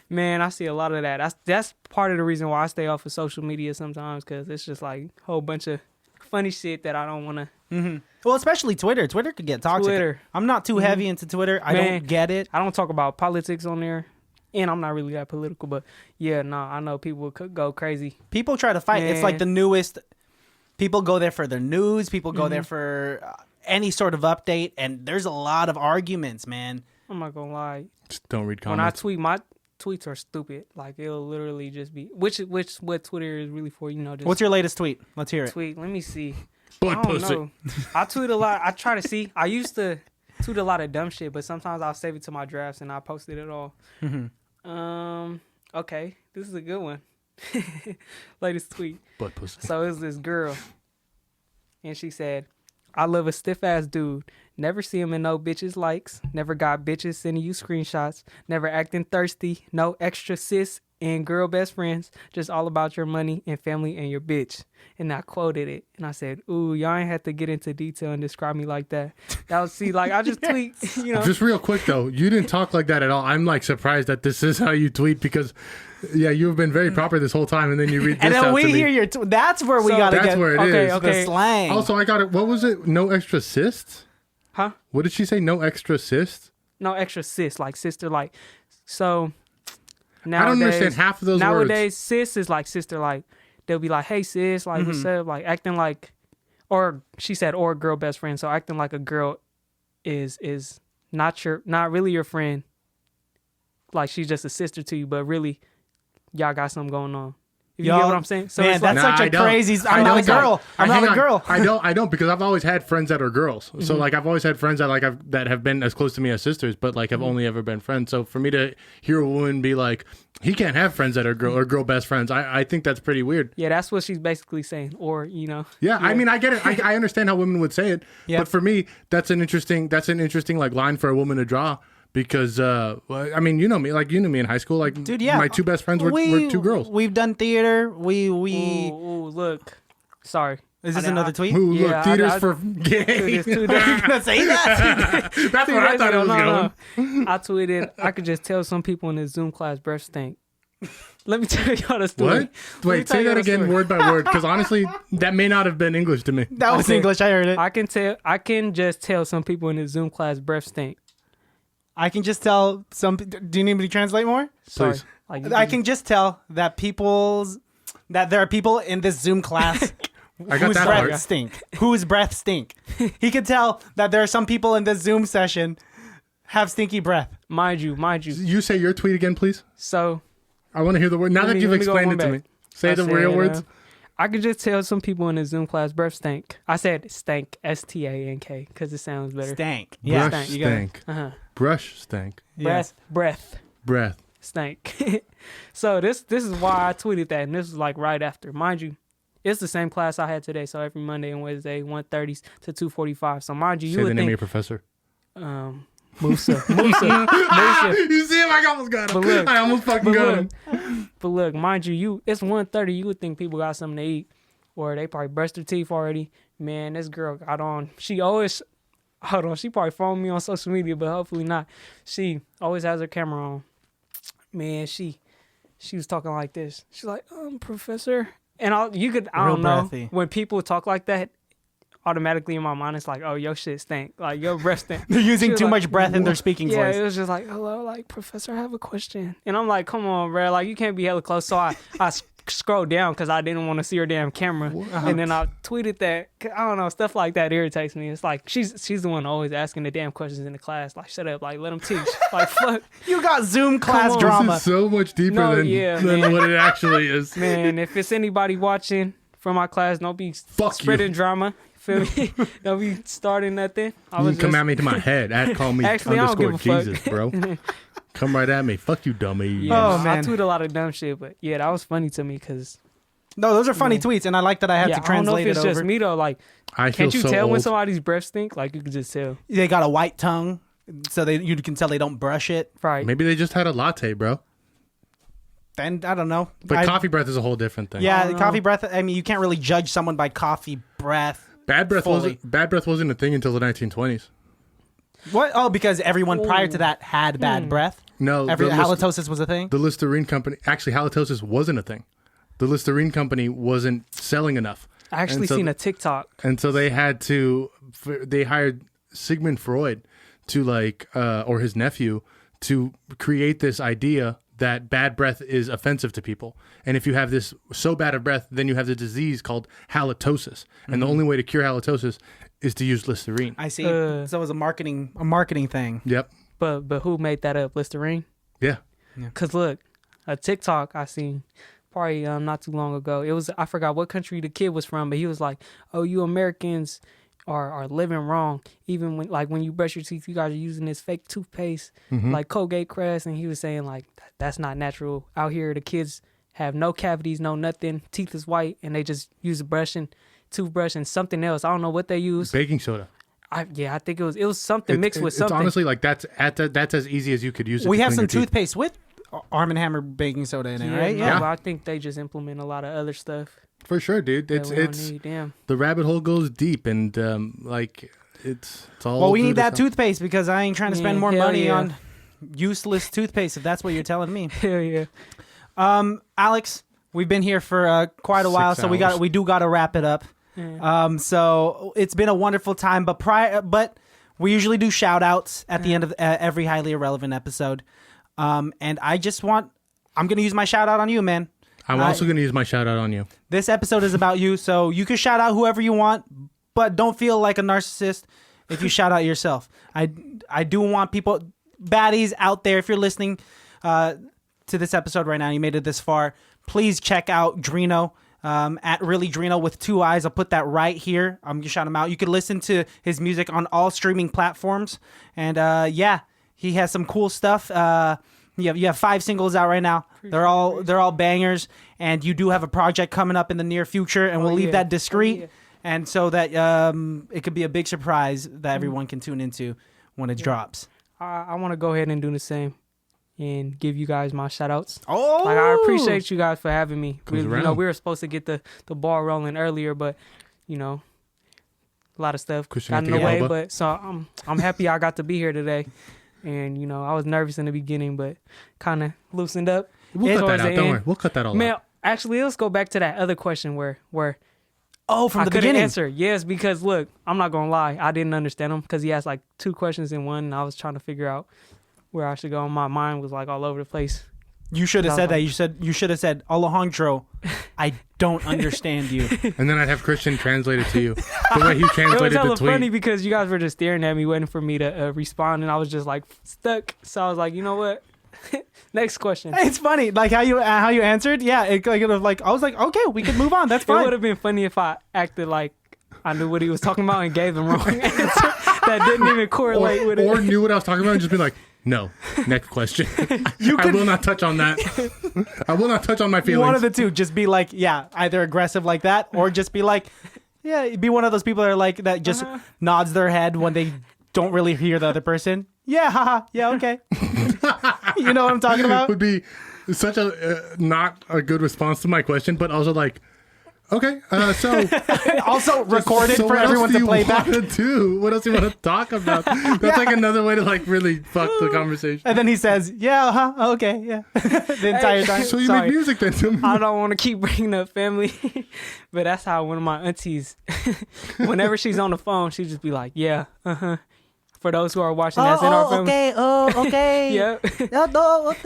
[SPEAKER 3] Man, I see a lot of that. That's part of the reason why I stay off of social media sometimes, because it's just like a whole bunch of funny shit that I don't want to.
[SPEAKER 4] Mm-hmm. Well, especially Twitter. Twitter could get toxic.
[SPEAKER 3] Twitter.
[SPEAKER 4] I'm not too heavy into Twitter. I don't get it.
[SPEAKER 3] I don't talk about politics on there, and I'm not really that political. But yeah, no, I know people could go crazy.
[SPEAKER 4] People try to fight.
[SPEAKER 3] Man.
[SPEAKER 4] It's like the newest. People go there for their news. People go there for any sort of update, and there's a lot of arguments, man.
[SPEAKER 3] I'm not gonna lie.
[SPEAKER 2] Just don't read
[SPEAKER 3] When I
[SPEAKER 2] comments.
[SPEAKER 3] tweet, my tweets are stupid. Like it'll literally just be what Twitter is really for. You know, just
[SPEAKER 4] What's your latest tweet? Let's hear it.
[SPEAKER 3] tweet. Let me see.
[SPEAKER 2] Butt
[SPEAKER 3] I don't
[SPEAKER 2] pussy.
[SPEAKER 3] know. I tweet a lot. I try to see. I used to tweet a lot of dumb shit, but sometimes I'll save it to my drafts and I post it at all. Okay, this is a good one. Latest tweet.
[SPEAKER 2] Butt pussy.
[SPEAKER 3] So it's this girl, and she said, "I love a stiff ass dude. Never see him in no bitches likes. Never got bitches sending you screenshots. Never acting thirsty. No extra sis and girl best friends. Just all about your money and family and your bitch." And I quoted it, and I said, "Ooh, y'all ain't have to get into detail and describe me like that." That was like I just tweet, you know.
[SPEAKER 2] Just real quick though, you didn't talk like that at all. I'm like surprised that this is how you tweet because, yeah, you've been very proper this whole time, and then you read this
[SPEAKER 4] And then
[SPEAKER 2] out
[SPEAKER 4] we
[SPEAKER 2] to me.
[SPEAKER 4] hear your. That's where we gotta
[SPEAKER 2] That's
[SPEAKER 4] get.
[SPEAKER 2] where it is.
[SPEAKER 3] Okay.
[SPEAKER 4] The slang.
[SPEAKER 2] Also, I got it. What was it? No extra cysts?
[SPEAKER 3] Huh?
[SPEAKER 2] What did she say? No extra cysts?
[SPEAKER 3] No extra sis, like sister, like so.
[SPEAKER 2] I don't understand half of those
[SPEAKER 3] nowadays,
[SPEAKER 2] words.
[SPEAKER 3] sis is like sister, like they'll be like, "Hey sis, like what's up?" Like acting like, or she said, or girl best friend. So acting like a girl is not really your friend. Like she's just a sister to you, but really, y'all got something going on. If you get what I'm saying? So
[SPEAKER 4] man,
[SPEAKER 3] it's like,
[SPEAKER 4] that's such a crazy. I'm not a girl. I'm not a girl.
[SPEAKER 2] I don't because I've always had friends that are girls. So like I've always had friends that that have been as close to me as sisters, but like have only ever been friends. So for me to hear a woman be like, he can't have friends that are girl best friends, I think that's pretty weird.
[SPEAKER 3] yeah, that's what she's basically saying. Or
[SPEAKER 2] Yeah, I mean, I get it. I understand how women would say it, but for me, that's an interesting like line for a woman to draw. Because, I mean, you know me in high school. Like,
[SPEAKER 4] Dude, yeah.
[SPEAKER 2] my two best friends were two girls.
[SPEAKER 4] We've done theater.
[SPEAKER 3] Ooh, look. Sorry.
[SPEAKER 4] Is this another tweet?
[SPEAKER 2] Who
[SPEAKER 3] Yeah,
[SPEAKER 2] look, theaters
[SPEAKER 3] I-
[SPEAKER 2] for gay.
[SPEAKER 3] It's 2 days.
[SPEAKER 4] Gonna say that?
[SPEAKER 2] That's what I thought it was going.
[SPEAKER 3] No. I tweeted, I could just tell some people in this Zoom class breath stink. Let me tell y'all the story.
[SPEAKER 2] What? Wait, say that again word by word, because honestly, that may not have been English to me.
[SPEAKER 4] That was English. I heard it.
[SPEAKER 3] I can just tell some people in this Zoom class breath stink.
[SPEAKER 4] I can just tell some. Do you need me to translate more?
[SPEAKER 3] Sorry.
[SPEAKER 2] Please.
[SPEAKER 3] Like,
[SPEAKER 4] I can just tell that there are people in this Zoom class
[SPEAKER 2] I got
[SPEAKER 4] whose
[SPEAKER 2] that
[SPEAKER 4] breath
[SPEAKER 2] part.
[SPEAKER 4] stink. Whose breath stink. He could tell that there are some people in this Zoom session have stinky breath.
[SPEAKER 3] Mind you.
[SPEAKER 2] You say your tweet again, please.
[SPEAKER 3] So
[SPEAKER 2] I want to hear the word. Now
[SPEAKER 3] Let
[SPEAKER 2] that
[SPEAKER 3] me-
[SPEAKER 2] you've
[SPEAKER 3] let me go
[SPEAKER 2] explained
[SPEAKER 3] one
[SPEAKER 2] it to
[SPEAKER 3] back.
[SPEAKER 2] me. Say the real words.
[SPEAKER 3] I could just tell some people in the Zoom class breath stink. I said stank, STANK, because it sounds better.
[SPEAKER 4] Stank.
[SPEAKER 3] Yeah.
[SPEAKER 2] Brush
[SPEAKER 3] stank. You got it.
[SPEAKER 2] stank.
[SPEAKER 3] Uh-huh.
[SPEAKER 2] Brush stank.
[SPEAKER 3] Breath.
[SPEAKER 2] Breath.
[SPEAKER 3] Stank. So this is why I tweeted that, and this was like right after. Mind you, it's the same class I had today, so every Monday and Wednesday, 1:30 to 2:45. So mind you,
[SPEAKER 2] Say
[SPEAKER 3] you
[SPEAKER 2] the
[SPEAKER 3] would
[SPEAKER 2] name of
[SPEAKER 3] think
[SPEAKER 2] your professor.
[SPEAKER 3] Musa.
[SPEAKER 2] You see him? I almost got him.
[SPEAKER 3] But look,
[SPEAKER 2] I almost fucking got him.
[SPEAKER 3] But look, mind you, it's 1:30. You would think people got something to eat, or they probably brushed their teeth already. Man, this girl got on. She always, hold on, she probably followed me on social media, but hopefully not. She always has her camera on. Man, she was talking like this. She's like, professor. And I don't know,
[SPEAKER 4] breathy.
[SPEAKER 3] when people talk like that, automatically in my mind, it's like, oh, your shit stink. Like, your breath stink.
[SPEAKER 4] They're using
[SPEAKER 3] She was
[SPEAKER 4] too
[SPEAKER 3] like,
[SPEAKER 4] much breath in their speaking
[SPEAKER 3] yeah,
[SPEAKER 4] voice.
[SPEAKER 3] it was just like, hello, like, professor, I have a question. And I'm like, come on, bro. Like, you can't be hella close. So I scroll down because I didn't want to see her damn camera. And then I tweeted that. I don't know, stuff like that irritates me. It's like she's the one always asking the damn questions in the class. Like, shut up, like let them teach. Like, fuck.
[SPEAKER 4] You got Zoom class
[SPEAKER 3] on.
[SPEAKER 4] drama.
[SPEAKER 2] This is so much deeper than what it actually is.
[SPEAKER 3] Man, if it's anybody watching from my class, don't be
[SPEAKER 2] Fuck
[SPEAKER 3] spreading
[SPEAKER 2] you.
[SPEAKER 3] drama. Feel me? Don't be starting nothing.
[SPEAKER 2] You can come at me to my head at call me
[SPEAKER 3] Actually, I don't
[SPEAKER 2] underscore
[SPEAKER 3] give a fuck.
[SPEAKER 2] Jesus, bro. Come right at me. Fuck you, dummy.
[SPEAKER 3] Yeah,
[SPEAKER 4] Oh,
[SPEAKER 3] I
[SPEAKER 4] man.
[SPEAKER 3] tweet a lot of dumb shit, but yeah, that was funny to me because
[SPEAKER 4] No, those are funny tweets, and I like that I had to
[SPEAKER 3] I don't know
[SPEAKER 4] translate
[SPEAKER 3] if it's
[SPEAKER 4] it over.
[SPEAKER 3] just me though. Like,
[SPEAKER 2] I feel
[SPEAKER 3] can't you
[SPEAKER 2] so
[SPEAKER 3] tell when
[SPEAKER 2] old.
[SPEAKER 3] somebody's breath stink? Like, you could just tell.
[SPEAKER 4] They got a white tongue, so you can tell they don't brush it.
[SPEAKER 3] Right.
[SPEAKER 2] Maybe they just had a latte, bro.
[SPEAKER 4] Then I don't know.
[SPEAKER 2] But coffee breath is a whole different thing.
[SPEAKER 4] Yeah,
[SPEAKER 3] I don't
[SPEAKER 4] coffee breath. I mean, you can't really judge someone by coffee breath.
[SPEAKER 2] Bad breath
[SPEAKER 4] Fully.
[SPEAKER 2] wasn't a thing until the 1920s.
[SPEAKER 4] What? Oh, because everyone prior to that had bad breath.
[SPEAKER 2] No,
[SPEAKER 4] Halitosis was a thing.
[SPEAKER 2] the Listerine company. Actually, halitosis wasn't a thing. The Listerine company wasn't selling enough.
[SPEAKER 3] I actually
[SPEAKER 2] And so-
[SPEAKER 3] seen a TikTok.
[SPEAKER 2] And so they hired Sigmund Freud to or his nephew to create this idea that bad breath is offensive to people. And if you have this so bad of breath, then you have the disease called halitosis. And the only way to cure halitosis is to use Listerine.
[SPEAKER 4] I see. So it was a marketing thing.
[SPEAKER 2] Yep.
[SPEAKER 3] But who made that up? Listerine?
[SPEAKER 2] Yeah.
[SPEAKER 3] Cause look, a TikTok I seen probably not too long ago. It was, I forgot what country the kid was from, but he was like, "Oh, you Americans are living wrong. Even when you brush your teeth, you guys are using this fake toothpaste like Colgate Crest." And he was saying like, that's not natural. Out here, the kids have no cavities, no nothing. Teeth is white, and they just use a toothbrush and something else. I don't know what they use.
[SPEAKER 2] Baking soda.
[SPEAKER 3] I think it was something mixed with something.
[SPEAKER 2] It's honestly like that's as easy as you could use it.
[SPEAKER 4] We
[SPEAKER 2] to
[SPEAKER 4] have
[SPEAKER 2] clean
[SPEAKER 4] some
[SPEAKER 2] your teeth.
[SPEAKER 4] toothpaste with Arm & Hammer baking soda in it, right?
[SPEAKER 3] No,
[SPEAKER 2] Yeah.
[SPEAKER 3] but I think they just implement a lot of other stuff.
[SPEAKER 2] For sure, dude.
[SPEAKER 3] that
[SPEAKER 2] It's
[SPEAKER 3] we don't
[SPEAKER 2] it's
[SPEAKER 3] need. Damn.
[SPEAKER 2] the rabbit hole goes deep, and it's all.
[SPEAKER 4] Well, we
[SPEAKER 2] through
[SPEAKER 4] need that
[SPEAKER 2] this-
[SPEAKER 4] toothpaste because I ain't trying to spend more
[SPEAKER 3] hell
[SPEAKER 4] money
[SPEAKER 3] yeah.
[SPEAKER 4] on useless toothpaste. If that's what you're telling me.
[SPEAKER 3] Hell yeah.
[SPEAKER 4] Alex, we've been here for quite a while,
[SPEAKER 2] 6
[SPEAKER 4] so we
[SPEAKER 2] hours.
[SPEAKER 4] do got to wrap it up. So it's been a wonderful time, but we usually do shout outs at the end of every highly irrelevant episode. And I'm going to use my shout out on you, man.
[SPEAKER 2] I'm also going to use my shout out on you.
[SPEAKER 4] This episode is about you, so you can shout out whoever you want, but don't feel like a narcissist if you shout out yourself. I do want people, baddies out there, if you're listening to this episode right now, you made it this far, please check out Driino. At Really Driino with 2 eyes. I'll put that right here. I'm gonna shout him out. You can listen to his music on all streaming platforms. And he has some cool stuff. You have 5 singles out right now. They're all bangers. And you do have a project coming up in the near future, and we'll leave that discreet. And so that it could be a big surprise that everyone can tune into when it drops.
[SPEAKER 3] I want to go ahead and do the same and give you guys my shout outs.
[SPEAKER 4] Oh,
[SPEAKER 3] Like, I appreciate you guys for having me.
[SPEAKER 2] Comes
[SPEAKER 3] We
[SPEAKER 2] around.
[SPEAKER 3] were supposed to get the ball rolling earlier, but a lot of stuff
[SPEAKER 2] Christian
[SPEAKER 3] got in
[SPEAKER 2] had
[SPEAKER 3] the
[SPEAKER 2] to
[SPEAKER 3] way.
[SPEAKER 2] get
[SPEAKER 3] But so I'm happy I got to be here today. And I was nervous in the beginning, but kind of loosened up.
[SPEAKER 2] We'll cut
[SPEAKER 3] towards
[SPEAKER 2] that out.
[SPEAKER 3] the
[SPEAKER 2] Don't
[SPEAKER 3] end.
[SPEAKER 2] worry. We'll cut that all
[SPEAKER 3] Man,
[SPEAKER 2] out.
[SPEAKER 3] actually, let's go back to that other question where
[SPEAKER 4] from
[SPEAKER 3] I
[SPEAKER 4] the
[SPEAKER 3] couldn't
[SPEAKER 4] beginning.
[SPEAKER 3] answer. Yes, because look, I'm not gonna lie, I didn't understand him because he asked like 2 questions in one, and I was trying to figure out where I should go. My mind was like all over the place.
[SPEAKER 4] You should have said that. You should have said, Alejandro, I don't understand you.
[SPEAKER 2] And then I'd have Christian translate it to you the way he
[SPEAKER 3] It was
[SPEAKER 2] translated the
[SPEAKER 3] hella
[SPEAKER 2] tweet.
[SPEAKER 3] funny because you guys were just staring at me, waiting for me to respond, and I was just like stuck. So I was like, you know what? Next question.
[SPEAKER 4] It's funny, like how you answered. Yeah, I was like, okay, we can move on. That's
[SPEAKER 3] It would
[SPEAKER 4] fine.
[SPEAKER 3] have been funny if I acted like I knew what he was talking about and gave the wrong answer that didn't even correlate with it.
[SPEAKER 2] Or knew what I was talking about and just be like, no, next question. I will not touch on that. I will not touch on my feelings.
[SPEAKER 4] One of the two, just be like, yeah, either aggressive like that, or just be like, yeah, be one of those people that are like that just nods their head when they don't really hear the other person. Yeah, haha, yeah, okay. You know what I'm talking about?
[SPEAKER 2] Would be such a not a good response to my question, but also like, okay, so
[SPEAKER 4] Also recorded
[SPEAKER 2] so
[SPEAKER 4] for
[SPEAKER 2] what else
[SPEAKER 4] everyone
[SPEAKER 2] do
[SPEAKER 4] to
[SPEAKER 2] you
[SPEAKER 4] play back.
[SPEAKER 2] wanna do? What else do you want to talk about? That's like another way to like really fuck the conversation.
[SPEAKER 4] And then he says, yeah, okay, yeah. The entire time.
[SPEAKER 2] So you
[SPEAKER 3] Sorry.
[SPEAKER 2] make music then?
[SPEAKER 3] I don't want to keep bringing up family, but that's how one of my aunties, whenever she's on the phone, she just be like, yeah, For those who are watching, that's in our family.
[SPEAKER 4] okay.
[SPEAKER 3] Yeah.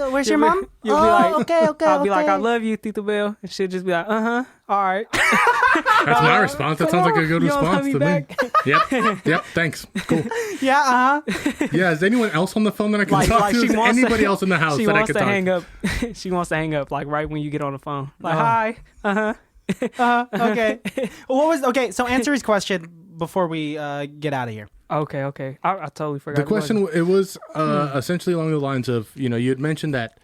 [SPEAKER 4] Where's your mom?
[SPEAKER 3] You'll be like,
[SPEAKER 4] okay.
[SPEAKER 3] I'll be like, I love you, Tita Bell. And she'll just be like, all right.
[SPEAKER 2] That's my response. That sounds like a good
[SPEAKER 3] You don't love
[SPEAKER 2] response
[SPEAKER 3] me
[SPEAKER 2] to
[SPEAKER 3] back?
[SPEAKER 2] me. Yep. Thanks. Cool.
[SPEAKER 4] Yeah,
[SPEAKER 2] Yeah. Is anyone else on the phone that I can talk to? Is anybody else in the house
[SPEAKER 3] She
[SPEAKER 2] that I
[SPEAKER 3] wants
[SPEAKER 2] can
[SPEAKER 3] to
[SPEAKER 2] talk
[SPEAKER 3] hang
[SPEAKER 2] to?
[SPEAKER 3] up. She wants to hang up like right when you get on the phone. Like, hi.
[SPEAKER 4] Okay. So answer his question before we get out of here.
[SPEAKER 3] Okay. I totally forgot.
[SPEAKER 2] The question, it was essentially along the lines of, you had mentioned that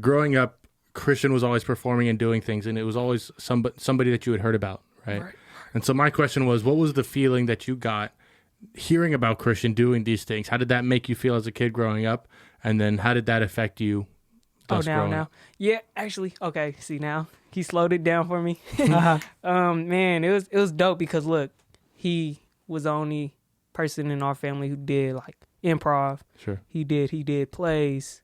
[SPEAKER 2] growing up, Christian was always performing and doing things, and it was always somebody that you had heard about, right? And so my question was, what was the feeling that you got hearing about Christian doing these things? How did that make you feel as a kid growing up? And then how did that affect you growing up?
[SPEAKER 3] Yeah, actually, okay, see now, he slowed it down for me. Man, it was dope because look, he was the only person in our family who did like improv.
[SPEAKER 2] Sure.
[SPEAKER 3] He did plays.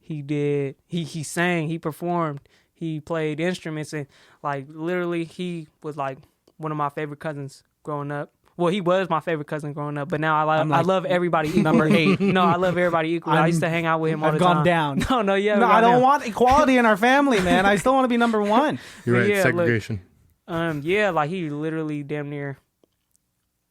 [SPEAKER 3] He sang, he performed, he played instruments, and like literally he was like one of my favorite cousins growing up. Well, he was my favorite cousin growing up, but now I love everybody equally.
[SPEAKER 4] Number 8.
[SPEAKER 3] No, I love everybody equally. I used to hang out with him all the time.
[SPEAKER 4] I've gone down.
[SPEAKER 3] No,
[SPEAKER 4] I don't want equality in our family, man. I still want to be number 1.
[SPEAKER 2] You're right.
[SPEAKER 3] Yeah,
[SPEAKER 2] Segregation.
[SPEAKER 3] Look, like he literally damn near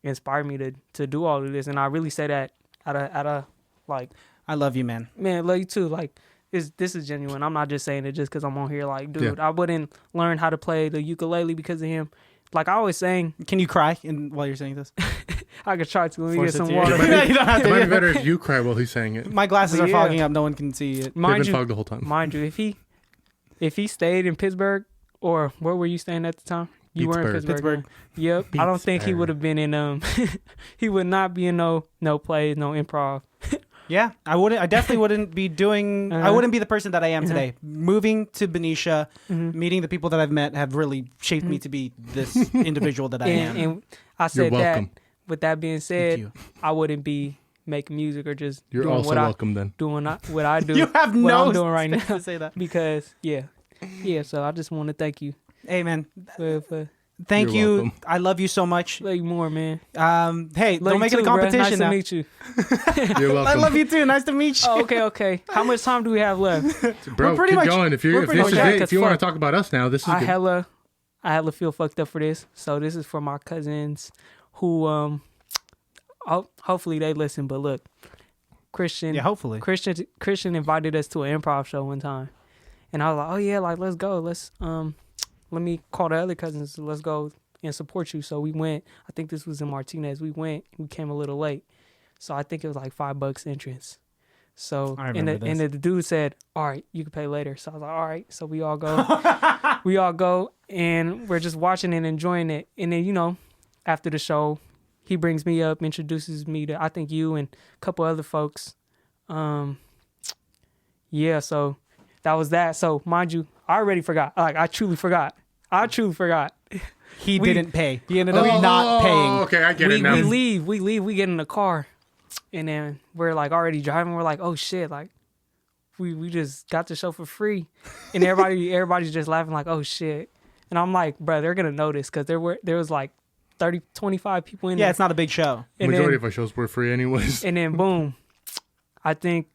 [SPEAKER 3] inspired me to do all of this, and I really say that out of like,
[SPEAKER 4] I love you, man.
[SPEAKER 3] man, love you too. Like, this is genuine. I'm not just saying it just because I'm on here. Like, dude, I wouldn't learn how to play the ukulele because of him. Like I always saying,
[SPEAKER 4] can you cry while you're saying this?
[SPEAKER 3] I could try to. Let me
[SPEAKER 4] Force
[SPEAKER 3] get
[SPEAKER 4] it
[SPEAKER 3] some
[SPEAKER 4] to you.
[SPEAKER 3] water.
[SPEAKER 2] It
[SPEAKER 4] You don't have to.
[SPEAKER 2] might be better if you cry while he's saying it.
[SPEAKER 4] My glasses are
[SPEAKER 3] Yeah.
[SPEAKER 4] fogging up. No one can see it.
[SPEAKER 2] They've
[SPEAKER 3] Mind
[SPEAKER 2] been
[SPEAKER 3] you,
[SPEAKER 2] fogged the whole time.
[SPEAKER 3] mind you, if he stayed in Pittsburgh, or where were you staying at the time? You were in
[SPEAKER 2] Pittsburgh.
[SPEAKER 3] Pittsburgh. Yep. I don't think he would have been in he would not be in no plays, no improv.
[SPEAKER 4] Yeah, I definitely wouldn't be doing. I wouldn't be the person that I am today. Moving to Benicia, meeting the people that I've met have really shaped me to be this individual that I am.
[SPEAKER 3] And I said
[SPEAKER 2] You're
[SPEAKER 3] that.
[SPEAKER 2] welcome.
[SPEAKER 3] With that being
[SPEAKER 4] you.
[SPEAKER 3] said, I wouldn't be making music or just
[SPEAKER 2] You're
[SPEAKER 3] doing
[SPEAKER 2] also welcome then.
[SPEAKER 3] doing what I do.
[SPEAKER 4] You have
[SPEAKER 3] what
[SPEAKER 4] no
[SPEAKER 3] I'm doing right
[SPEAKER 4] space
[SPEAKER 3] now
[SPEAKER 4] to say that.
[SPEAKER 3] because yeah. So I just want to thank you
[SPEAKER 4] Hey, man.
[SPEAKER 3] for
[SPEAKER 4] Thank
[SPEAKER 2] You're
[SPEAKER 4] you.
[SPEAKER 2] welcome.
[SPEAKER 4] I love you so much.
[SPEAKER 3] like more, man.
[SPEAKER 4] Hey,
[SPEAKER 3] Love
[SPEAKER 4] don't
[SPEAKER 3] you
[SPEAKER 4] make it a
[SPEAKER 3] too, bruh.
[SPEAKER 4] competition now.
[SPEAKER 3] Nice to meet you.
[SPEAKER 2] You're welcome.
[SPEAKER 4] I love you too. Nice to meet you.
[SPEAKER 3] Oh, okay. How much time do we have left?
[SPEAKER 2] Bro,
[SPEAKER 4] We're pretty
[SPEAKER 2] keep
[SPEAKER 4] much-
[SPEAKER 2] going. If
[SPEAKER 4] we're pretty much done,
[SPEAKER 2] if you want to talk about us now, this is
[SPEAKER 3] I
[SPEAKER 2] good.
[SPEAKER 3] hella feel fucked up for this. So this is for my cousins who hopefully they listen. But look, Christian.
[SPEAKER 4] Yeah, hopefully.
[SPEAKER 3] Christian invited us to an improv show one time, and I was like, oh yeah, like let's go. Let's let me call the other cousins. Let's go and support you. So we went. I think this was in Martinez. We went. We came a little late, so I think it was like $5 entrance. So
[SPEAKER 4] I
[SPEAKER 3] and
[SPEAKER 4] remember
[SPEAKER 3] the dude said, all right, you can pay later. So I was like, all right. So we all go. And we're just watching and enjoying it. And then after the show, he brings me up, introduces me to I think you and a couple other folks. Yeah. So that was that. So mind you, I already forgot. Like I truly forgot.
[SPEAKER 4] He
[SPEAKER 3] We-
[SPEAKER 4] didn't pay. He ended up not paying.
[SPEAKER 2] Okay, I get it now.
[SPEAKER 3] We leave. We get in the car, and then we're like already driving. We're like, oh shit, like we just got the show for free, and everybody's just laughing like, oh shit. And I'm like, bro, they're gonna notice because there was like 30, 25 people in
[SPEAKER 4] Yeah,
[SPEAKER 3] there.
[SPEAKER 4] it's not a big show.
[SPEAKER 3] And
[SPEAKER 2] Majority
[SPEAKER 3] then,
[SPEAKER 2] of our shows were free anyways.
[SPEAKER 3] and then boom, I think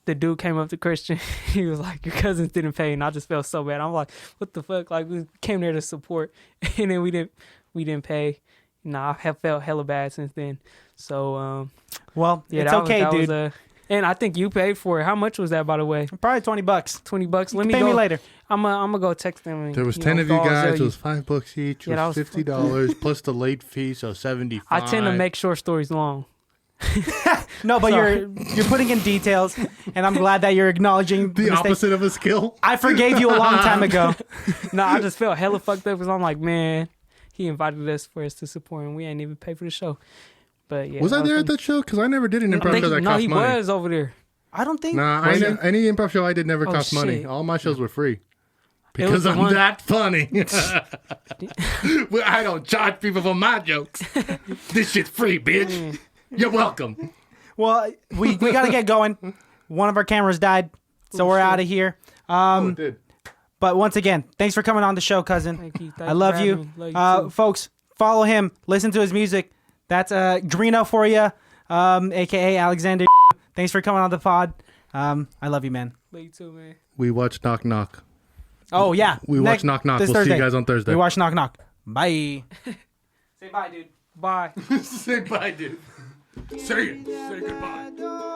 [SPEAKER 3] the dude came up to Christian. He was like, your cousins didn't pay, and I just felt so bad. I'm like, what the fuck? Like we came there to support, and then we didn't pay. I have felt hella bad since then. So
[SPEAKER 4] Well,
[SPEAKER 3] yeah,
[SPEAKER 4] it's
[SPEAKER 3] that was-
[SPEAKER 4] okay,
[SPEAKER 3] that
[SPEAKER 4] dude.
[SPEAKER 3] was, and I think you paid for it. How much was that, by the way?
[SPEAKER 4] Probably $20.
[SPEAKER 3] $20.
[SPEAKER 4] You
[SPEAKER 3] Let
[SPEAKER 4] can
[SPEAKER 3] me
[SPEAKER 4] pay
[SPEAKER 3] go.
[SPEAKER 4] me later.
[SPEAKER 3] I'm gonna go text them. And,
[SPEAKER 2] There was 10 of you
[SPEAKER 3] all
[SPEAKER 2] guys.
[SPEAKER 3] tell
[SPEAKER 2] It
[SPEAKER 3] you.
[SPEAKER 2] was $5 each. It
[SPEAKER 3] Yeah, that
[SPEAKER 2] was
[SPEAKER 3] was
[SPEAKER 2] $50 plus the late fee, so $75.
[SPEAKER 3] I tend to make short stories long.
[SPEAKER 4] No, but
[SPEAKER 3] Sorry.
[SPEAKER 4] you're putting in details, and I'm glad that you're acknowledging
[SPEAKER 2] the
[SPEAKER 4] mistake.
[SPEAKER 2] opposite of a skill.
[SPEAKER 4] I forgave you a long time ago.
[SPEAKER 3] No, I just felt hella fucked up because I'm like, man, he invited us for us to support him. We ain't even pay for the show. But yeah,
[SPEAKER 2] Was I
[SPEAKER 3] that
[SPEAKER 2] there at
[SPEAKER 3] funny.
[SPEAKER 2] that show? Because I never did an
[SPEAKER 3] I
[SPEAKER 2] improv
[SPEAKER 3] think-
[SPEAKER 2] show that
[SPEAKER 3] no,
[SPEAKER 2] cost
[SPEAKER 3] he
[SPEAKER 2] money.
[SPEAKER 3] was over there.
[SPEAKER 4] I don't think.
[SPEAKER 2] Nah,
[SPEAKER 3] Was
[SPEAKER 2] any improv show I did never
[SPEAKER 3] Oh,
[SPEAKER 2] cost money.
[SPEAKER 3] shit.
[SPEAKER 2] All my shows were free.
[SPEAKER 3] It was
[SPEAKER 2] Because
[SPEAKER 3] the
[SPEAKER 2] I'm
[SPEAKER 3] one-
[SPEAKER 2] that funny. Well, I don't charge people for my jokes. This shit's free, bitch. You're welcome.
[SPEAKER 4] Well, we got to get going. One of our cameras died, so we're out of here.
[SPEAKER 2] Oh, it did.
[SPEAKER 4] But once again, thanks for coming on the show, cousin.
[SPEAKER 3] Thank you.
[SPEAKER 4] I love you.
[SPEAKER 3] Love you too.
[SPEAKER 4] Folks, follow him. Listen to his music. That's Driino for you. aka Alexander. Thanks for coming on the pod. I love you, man.
[SPEAKER 3] Love you too, man.
[SPEAKER 2] We watch Knock Knock.
[SPEAKER 4] Oh yeah,
[SPEAKER 2] We watch Knock Knock.
[SPEAKER 4] this
[SPEAKER 2] We'll see you
[SPEAKER 4] Thursday.
[SPEAKER 2] guys on Thursday.
[SPEAKER 4] We watch Knock Knock. Bye. Say bye, dude.
[SPEAKER 3] Bye.
[SPEAKER 2] Say bye, dude. Say it. Say goodbye.